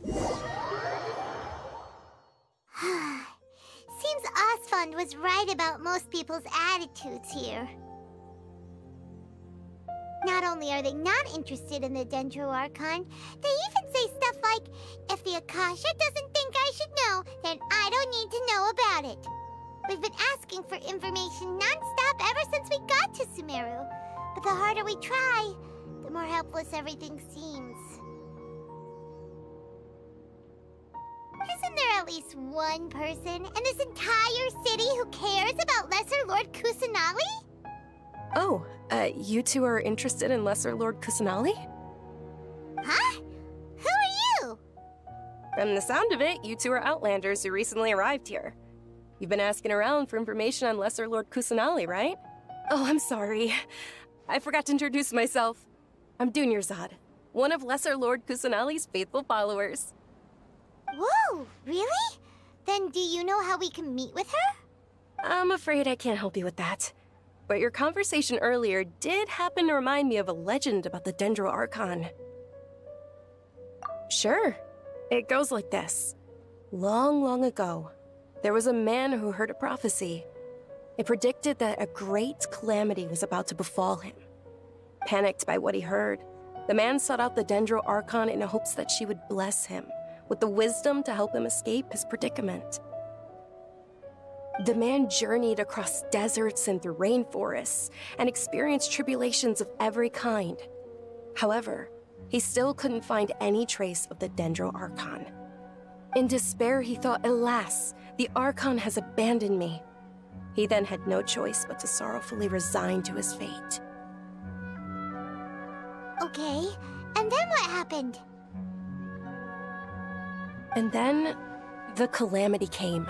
Seems Osfond was right about most people's attitudes here. Not only are they not interested in the Dendro Archon, they even say stuff like, if the Akasha doesn't think I should know, then I don't need to know about it. We've been asking for information non-stop ever since we got to Sumeru. But the harder we try, the more helpless everything seems. Isn't there at least one person in this entire city who cares about Lesser Lord Kusanali? Oh, you two are interested in Lesser Lord Kusanali? Huh? Who are you? From the sound of it, you two are Outlanders who recently arrived here. You've been asking around for information on Lesser Lord Kusanali, right? Oh, I'm sorry. I forgot to introduce myself. I'm Dunyarzad, one of Lesser Lord Kusanali's faithful followers. Whoa, really? Then do you know how we can meet with her? I'm afraid I can't help you with that. But your conversation earlier did happen to remind me of a legend about the Dendro Archon. Sure. It goes like this. Long, long ago, there was a man who heard a prophecy. It predicted that a great calamity was about to befall him. Panicked by what he heard, the man sought out the Dendro Archon in hopes that she would bless him with the wisdom to help him escape his predicament. The man journeyed across deserts and through rainforests and experienced tribulations of every kind. However, he still couldn't find any trace of the Dendro Archon. In despair, he thought, alas, the Archon has abandoned me. He then had no choice but to sorrowfully resign to his fate. Okay, and then what happened? And then, the calamity came.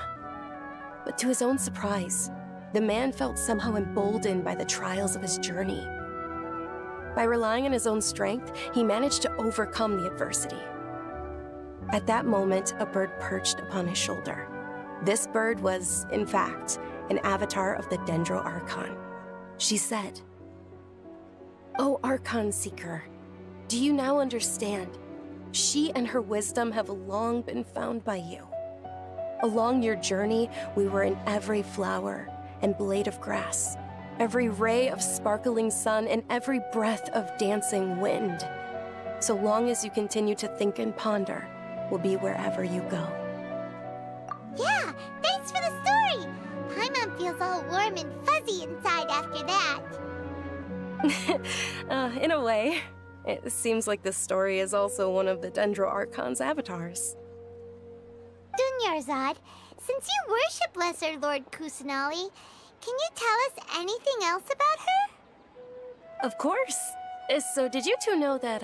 But to his own surprise, the man felt somehow emboldened by the trials of his journey. By relying on his own strength, he managed to overcome the adversity. At that moment, a bird perched upon his shoulder. This bird was, in fact, an avatar of the Dendro Archon. She said, "O Archon Seeker, do you now understand? She and her wisdom have long been found by you. Along your journey, we were in every flower and blade of grass, every ray of sparkling sun, and every breath of dancing wind. So long as you continue to think and ponder, we'll be wherever you go. Yeah, thanks for the story! Paimon feels all warm and fuzzy inside after that. In a way. It seems like this story is also one of the Dendro Archon's avatars. Dunyarzad, since you worship Lesser Lord Kusanali, can you tell us anything else about her? Of course. So did you two know that,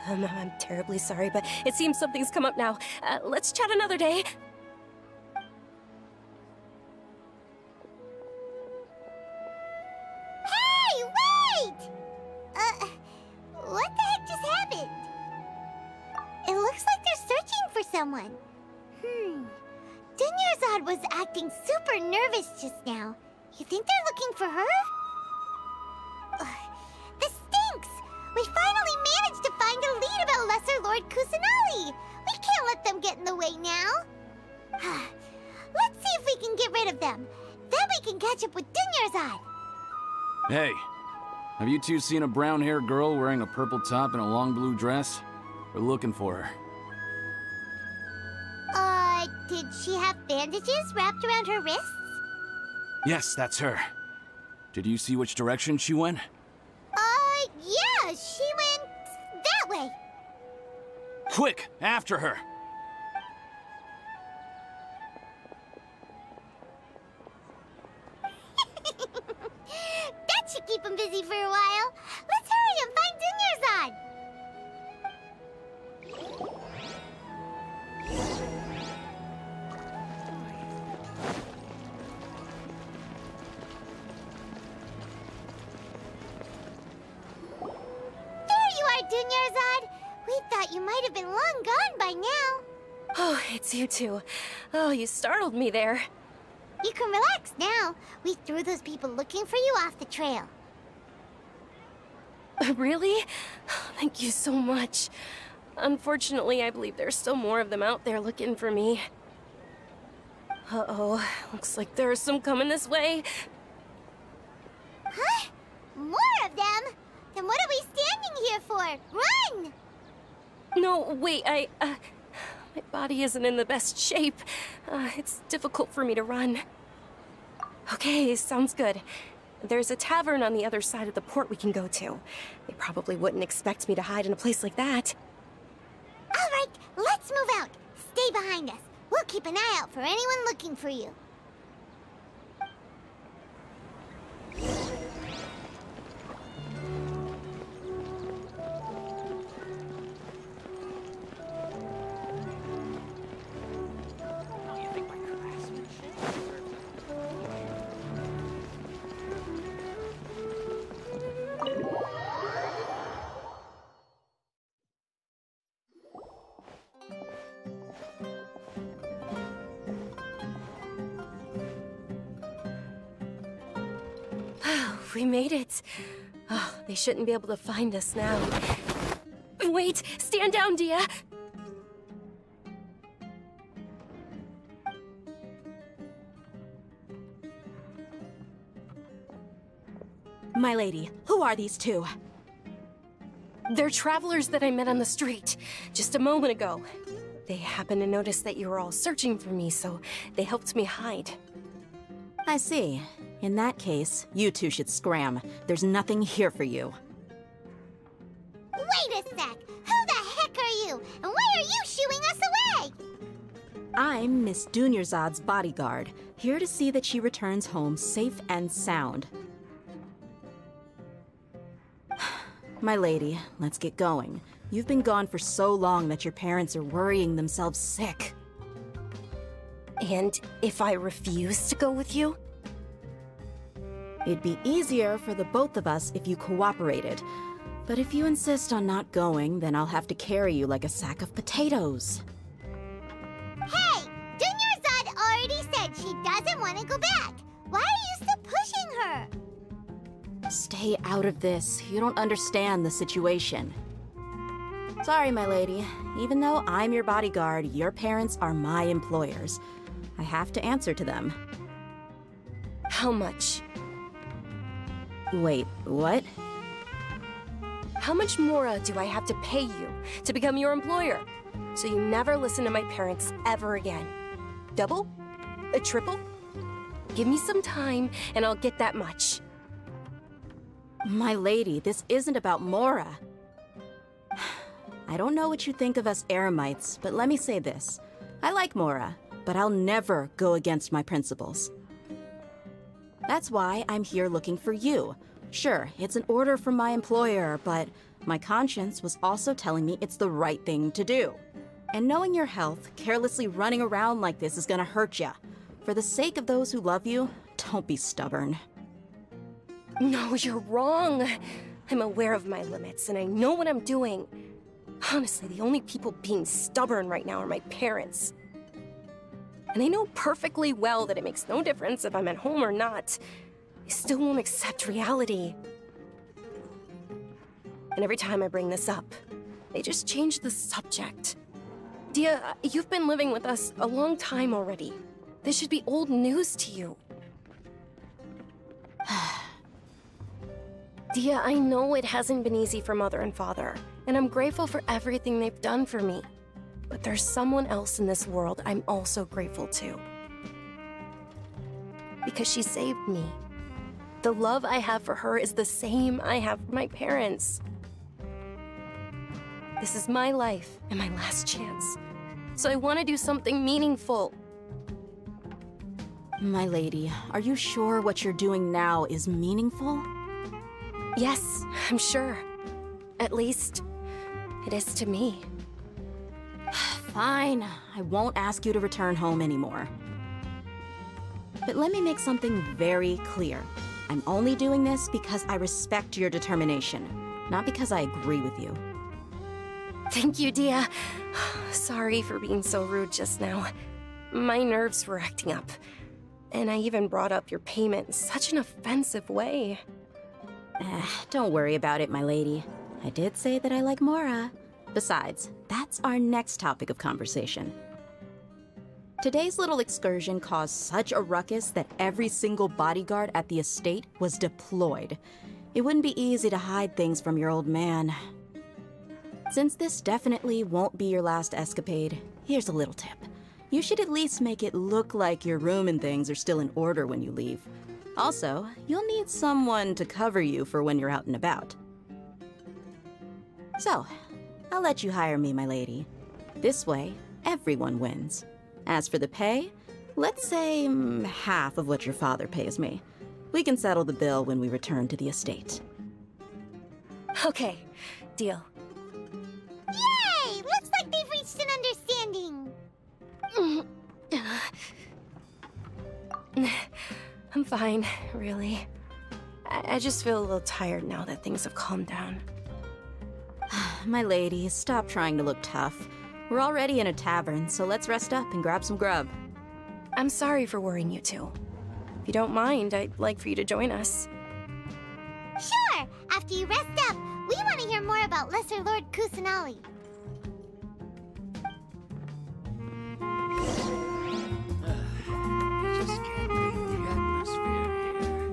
I'm terribly sorry, but it seems something's come up now. Let's chat another day. Hey, wait! What the heck just happened? It looks like they're searching for someone. Dunyarzad was acting super nervous just now. You think they're looking for her? This stinks! We finally managed to find a lead about Lesser Lord Kusanali! We can't let them get in the way now! Let's see if we can get rid of them. Then we can catch up with Dunyarzad! Hey, have you two seen a brown-haired girl wearing a purple top and a long blue dress? We're looking for her. Did she have bandages wrapped around her wrists? Yes, that's her. Did you see which direction she went? Yeah, she went that way. Quick, after her! That should keep him busy for a while. Let's hurry and find Dunyarzad. Dunyarzad, we thought you might have been long gone by now. Oh, it's you two. Oh, you startled me there. You can relax now. We threw those people looking for you off the trail. Really? Thank you so much. Unfortunately, I believe there's still more of them out there looking for me. Uh-oh, looks like there are some coming this way. Huh? More of them? Then what are we standing here for? Run! No, wait, my body isn't in the best shape. It's difficult for me to run. Okay, sounds good. There's a tavern on the other side of the port we can go to. They probably wouldn't expect me to hide in a place like that. All right, let's move out. Stay behind us. We'll keep an eye out for anyone looking for you. We made it. Oh, they shouldn't be able to find us now. Wait! Stand down, Dia! My lady, who are these two? They're travelers that I met on the street just a moment ago. They happened to notice that you were all searching for me, so they helped me hide. I see. In that case, you two should scram. There's nothing here for you. Wait a sec! Who the heck are you? And why are you shooing us away? I'm Miss Dunyarzad's bodyguard, here to see that she returns home safe and sound. My lady, let's get going. You've been gone for so long that your parents are worrying themselves sick. And if I refuse to go with you? It'd be easier for the both of us if you cooperated. But if you insist on not going, then I'll have to carry you like a sack of potatoes. Hey! Dunyarzad already said she doesn't want to go back. Why are you still pushing her? Stay out of this. You don't understand the situation. Sorry, my lady. Even though I'm your bodyguard, your parents are my employers. I have to answer to them. How much? Wait, what? How much more do I have to pay you to become your employer? So you never listen to my parents ever again. Double? A triple? Give me some time and I'll get that much. My lady, this isn't about Mora. I don't know what you think of us Eremites, but let me say this. I like Mora, but I'll never go against my principles. That's why I'm here looking for you. Sure, it's an order from my employer, but my conscience was also telling me it's the right thing to do. And knowing your health, carelessly running around like this is gonna hurt ya. For the sake of those who love you, don't be stubborn. No, you're wrong. I'm aware of my limits and I know what I'm doing. Honestly, the only people being stubborn right now are my parents. And I know perfectly well that it makes no difference if I'm at home or not. I still won't accept reality. And every time I bring this up, they just change the subject. Dia, you've been living with us a long time already. This should be old news to you. Dia, I know it hasn't been easy for Mother and Father, and I'm grateful for everything they've done for me. But there's someone else in this world I'm also grateful to. Because she saved me. The love I have for her is the same I have for my parents. This is my life and my last chance. So I want to do something meaningful. My lady, are you sure what you're doing now is meaningful? Yes, I'm sure. At least, it is to me. Fine, I won't ask you to return home anymore. But let me make something very clear. I'm only doing this because I respect your determination, not because I agree with you. Thank you, Dia. Sorry for being so rude just now. My nerves were acting up. And I even brought up your payment in such an offensive way. Don't worry about it, my lady. I did say that I like Mora. Besides, that's our next topic of conversation. Today's little excursion caused such a ruckus that every single bodyguard at the estate was deployed. It wouldn't be easy to hide things from your old man. Since this definitely won't be your last escapade, here's a little tip. You should at least make it look like your room and things are still in order when you leave. Also, you'll need someone to cover you for when you're out and about. So, I'll let you hire me, my lady. This way, everyone wins. As for the pay, let's say half of what your father pays me. We can settle the bill when we return to the estate. Okay, deal. Yay! Looks like they've reached an understanding. I'm fine, really. I just feel a little tired now that things have calmed down. My lady, stop trying to look tough. We're already in a tavern, so let's rest up and grab some grub. I'm sorry for worrying you two. If you don't mind, I'd like for you to join us. Sure! After you rest up, we want to hear more about Lesser Lord Kusanali. Just can't beat the atmosphere here.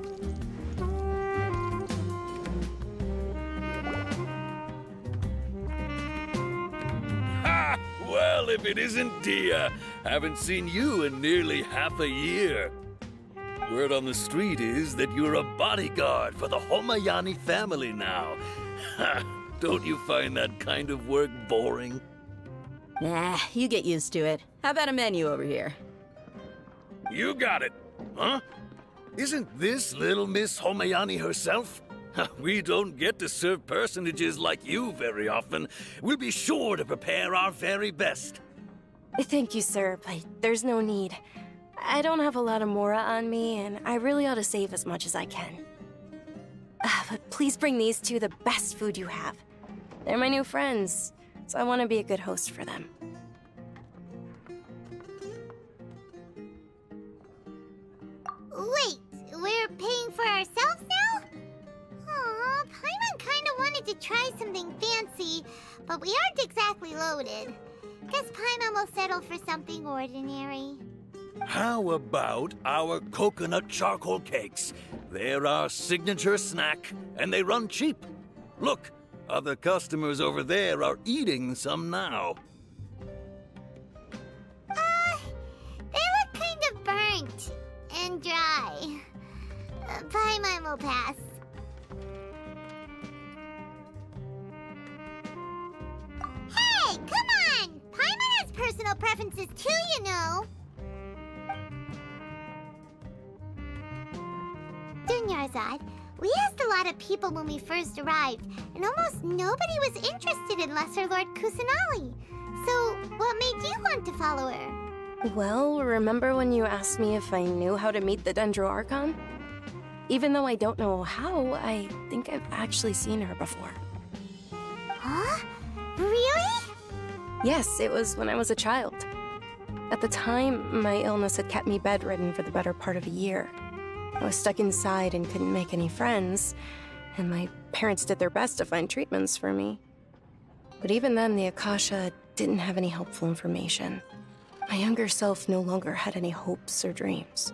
Ha! Well, if it isn't Dia, haven't seen you in nearly half a year. Word on the street is that you're a bodyguard for the Homayani family now. Ha! Don't you find that kind of work boring? Nah, you get used to it. How about a menu over here? You got it, huh? Isn't this little Miss Homayani herself? We don't get to serve personages like you very often. We'll be sure to prepare our very best. Thank you, sir, but there's no need. I don't have a lot of Mora on me, and I really ought to save as much as I can. But please bring these two the best food you have. They're my new friends, so I want to be a good host for them. Wait, we're paying for ourselves now? Aw, Paimon kinda wanted wanted to try something fancy, but we aren't exactly loaded. Guess Paimon will settle for something ordinary. How about our coconut charcoal cakes? They're our signature snack, and they run cheap. Look, other customers over there are eating some now. They look kind of burnt and dry. Paimon will pass. Hey, come on! Paimon has personal preferences too, you know. Dunyarzad, we asked a lot of people when we first arrived, and almost nobody was interested in Lesser Lord Kusanali. So, what made you want to follow her? Well, remember when you asked me if I knew how to meet the Dendro Archon? Even though I don't know how, I think I've actually seen her before. Huh? Really? Yes, it was when I was a child. At the time, my illness had kept me bedridden for the better part of a year. I was stuck inside and couldn't make any friends, and my parents did their best to find treatments for me. But even then, the Akasha didn't have any helpful information. My younger self no longer had any hopes or dreams.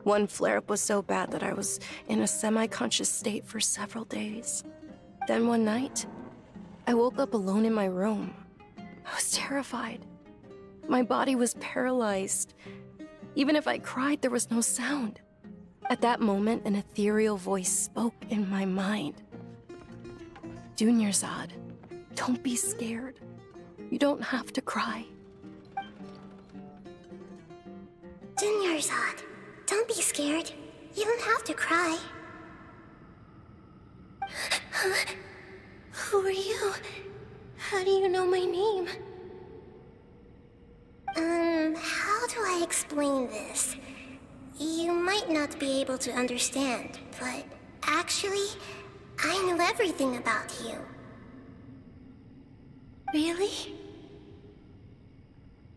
One flare-up was so bad that I was in a semi-conscious state for several days. Then one night, I woke up alone in my room. I was terrified. My body was paralyzed. Even if I cried, there was no sound. At that moment, an ethereal voice spoke in my mind. Dunyarzad, don't be scared. You don't have to cry. Dunyarzad, don't be scared. You don't have to cry. Who are you? How do you know my name? How do I explain this? You might not be able to understand, but actually, I know everything about you. Really?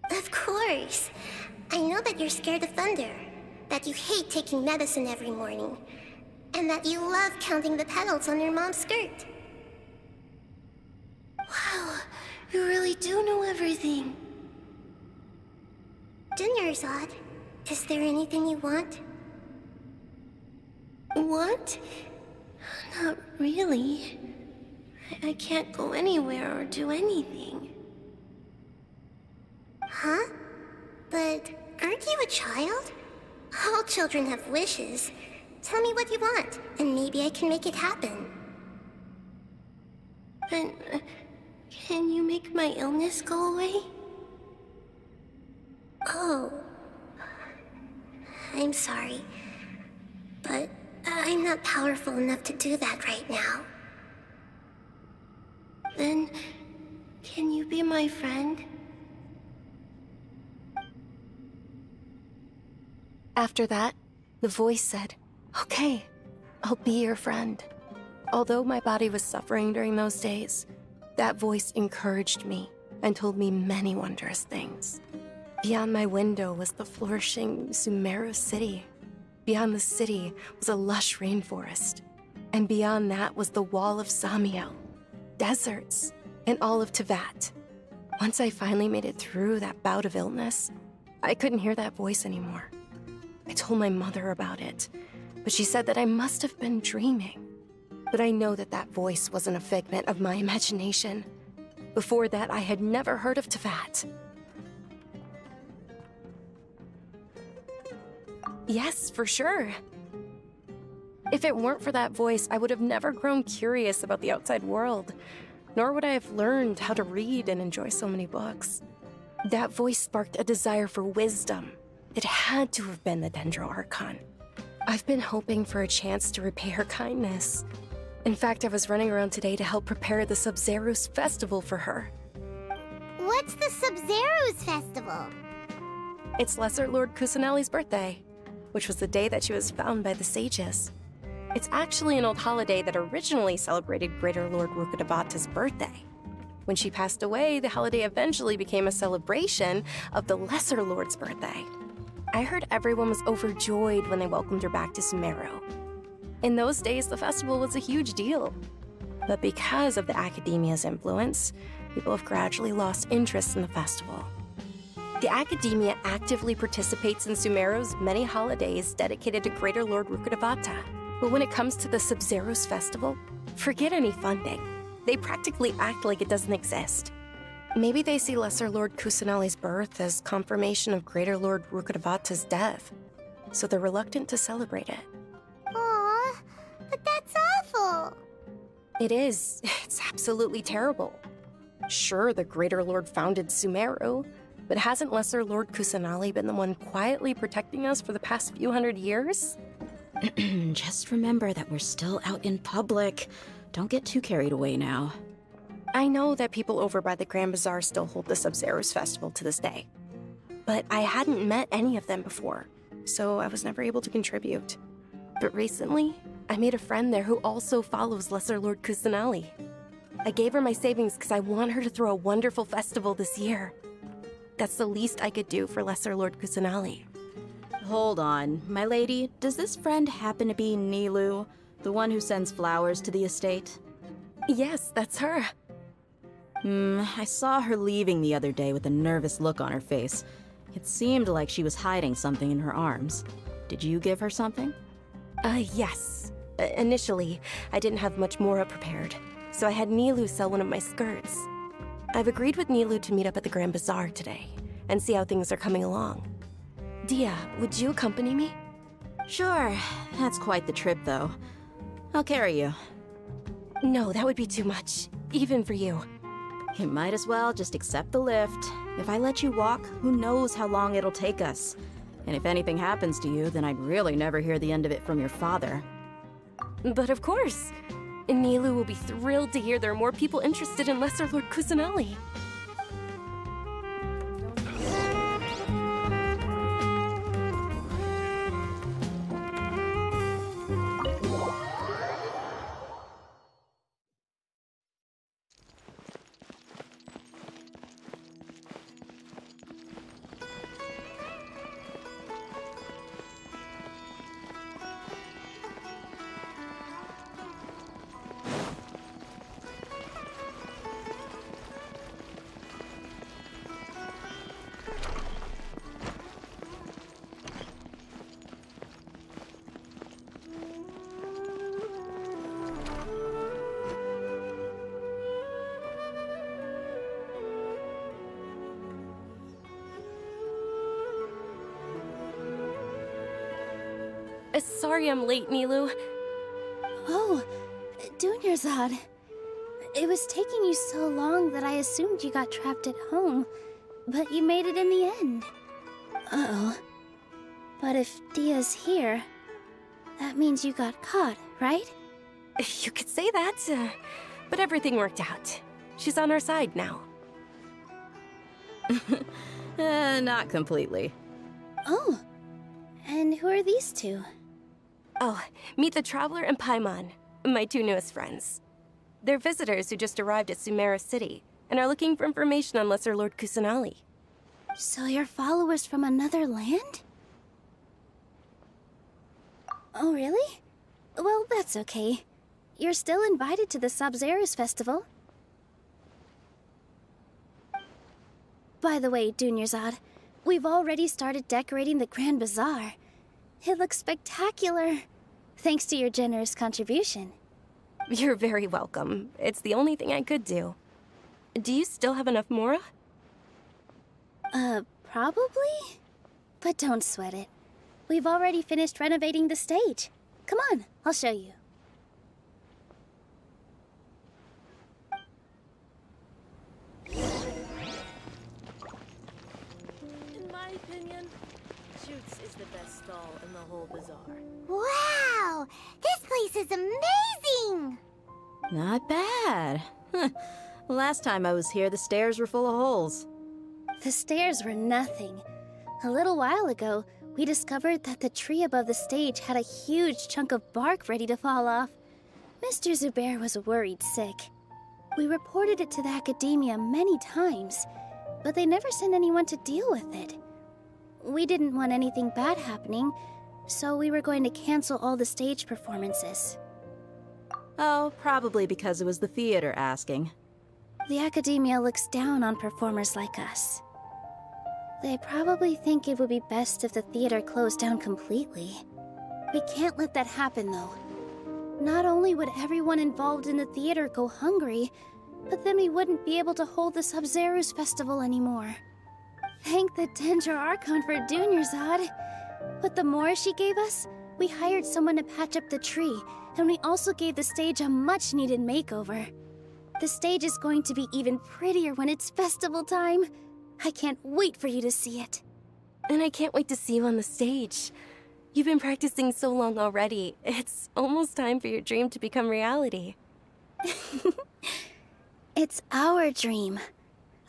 Of course. I know that you're scared of thunder, that you hate taking medicine every morning, and that you love counting the petals on your mom's skirt. Wow, you really do know everything. Dunyarzad, is there anything you want? Want? Not really. I can't go anywhere or do anything. Huh? But aren't you a child? All children have wishes. Tell me what you want, and maybe I can make it happen. And can you make my illness go away? Oh. I'm sorry, but I'm not powerful enough to do that right now. Then, can you be my friend? After that, the voice said, "Okay, I'll be your friend." Although my body was suffering during those days, that voice encouraged me and told me many wondrous things. Beyond my window was the flourishing Sumeru city. Beyond the city was a lush rainforest. And beyond that was the wall of Samiel, deserts, and all of Tevat. Once I finally made it through that bout of illness, I couldn't hear that voice anymore. I told my mother about it, but she said that I must have been dreaming. But I know that that voice wasn't a figment of my imagination. Before that, I had never heard of Tevat. Yes, for sure. If it weren't for that voice, I would have never grown curious about the outside world, nor would I have learned how to read and enjoy so many books. That voice sparked a desire for wisdom. It had to have been the Dendro Archon. I've been hoping for a chance to repay her kindness. In fact, I was running around today to help prepare the Sub-Zerus festival for her. What's the Sub-Zerus festival? It's Lesser Lord Kusanali's birthday, which was the day that she was found by the sages. It's actually an old holiday that originally celebrated Greater Lord Rukkhadevata's birthday. When she passed away, the holiday eventually became a celebration of the Lesser Lord's birthday. I heard everyone was overjoyed when they welcomed her back to Sumeru. In those days, the festival was a huge deal. But because of the Academia's influence, people have gradually lost interest in the festival. The Academia actively participates in Sumeru's many holidays dedicated to Greater Lord Rukkhadevata. But when it comes to the Sub-Zero's festival, forget any funding. They practically act like it doesn't exist. Maybe they see Lesser Lord Kusanali's birth as confirmation of Greater Lord Rukkhadevata's death, so they're reluctant to celebrate it. Aww, but that's awful. It is. It's absolutely terrible. Sure, the Greater Lord founded Sumeru, but hasn't Lesser Lord Kusanali been the one quietly protecting us for the past few hundred years? Just remember that we're still out in public. Don't get too carried away now. I know that people over by the Grand Bazaar still hold the Sub-Zero's festival to this day. But I hadn't met any of them before, so I was never able to contribute. But recently, I made a friend there who also follows Lesser Lord Kusanali. I gave her my savings because I want her to throw a wonderful festival this year. That's the least I could do for Lesser Lord Kusanali. Hold on, my lady. Does this friend happen to be Nilou, the one who sends flowers to the estate? Yes, that's her. I saw her leaving the other day with a nervous look on her face. It seemed like she was hiding something in her arms. Did you give her something? Yes. Initially, I didn't have much Mora prepared, so I had Nilou sell one of my skirts. I've agreed with Nilou to meet up at the Grand Bazaar today, and see how things are coming along. Dia, would you accompany me? Sure. That's quite the trip, though. I'll carry you. No, that would be too much, even for you. You might as well just accept the lift. If I let you walk, who knows how long it'll take us. And if anything happens to you, then I'd really never hear the end of it from your father. But of course. Nilou will be thrilled to hear there are more people interested in Lesser Lord Kusanali. Sorry I'm late, Nilou. Oh, Dunyarzad. It was taking you so long that I assumed you got trapped at home, but you made it in the end. Uh-oh. But if Dia's here, that means you got caught, right? You could say that, but everything worked out. She's on our side now. Not completely. Oh, and who are these two? Oh, meet the Traveler and Paimon, my two newest friends. They're visitors who just arrived at Sumeru City and are looking for information on Lesser Lord Kusanali. So you're followers from another land? Oh, really? Well, that's okay. You're still invited to the Sub-Zero's festival. By the way, Dunyarzad, we've already started decorating the Grand Bazaar. It looks spectacular, thanks to your generous contribution. You're very welcome. It's the only thing I could do. Do you still have enough Mora? Probably? But don't sweat it. We've already finished renovating the stage. Come on, I'll show you. In my opinion, Shoots is the best stall in the whole bazaar. Wow! This place is amazing! Not bad. Last time I was here, the stairs were full of holes. The stairs were nothing. A little while ago, we discovered that the tree above the stage had a huge chunk of bark ready to fall off. Mr. Zubair was worried sick. We reported it to the Academia many times, but they never sent anyone to deal with it. We didn't want anything bad happening, so we were going to cancel all the stage performances. Oh, probably because it was the theater asking. The Academia looks down on performers like us. They probably think it would be best if the theater closed down completely. We can't let that happen, though. Not only would everyone involved in the theater go hungry, but then we wouldn't be able to hold the Sub-Zero's festival anymore. Thank the Dendra Archon for Dunyarzad. With the Mora she gave us, we hired someone to patch up the tree, and we also gave the stage a much-needed makeover. The stage is going to be even prettier when it's festival time. I can't wait for you to see it. And I can't wait to see you on the stage. You've been practicing so long already. It's almost time for your dream to become reality. It's our dream.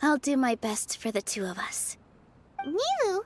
I'll do my best for the two of us. Nilou,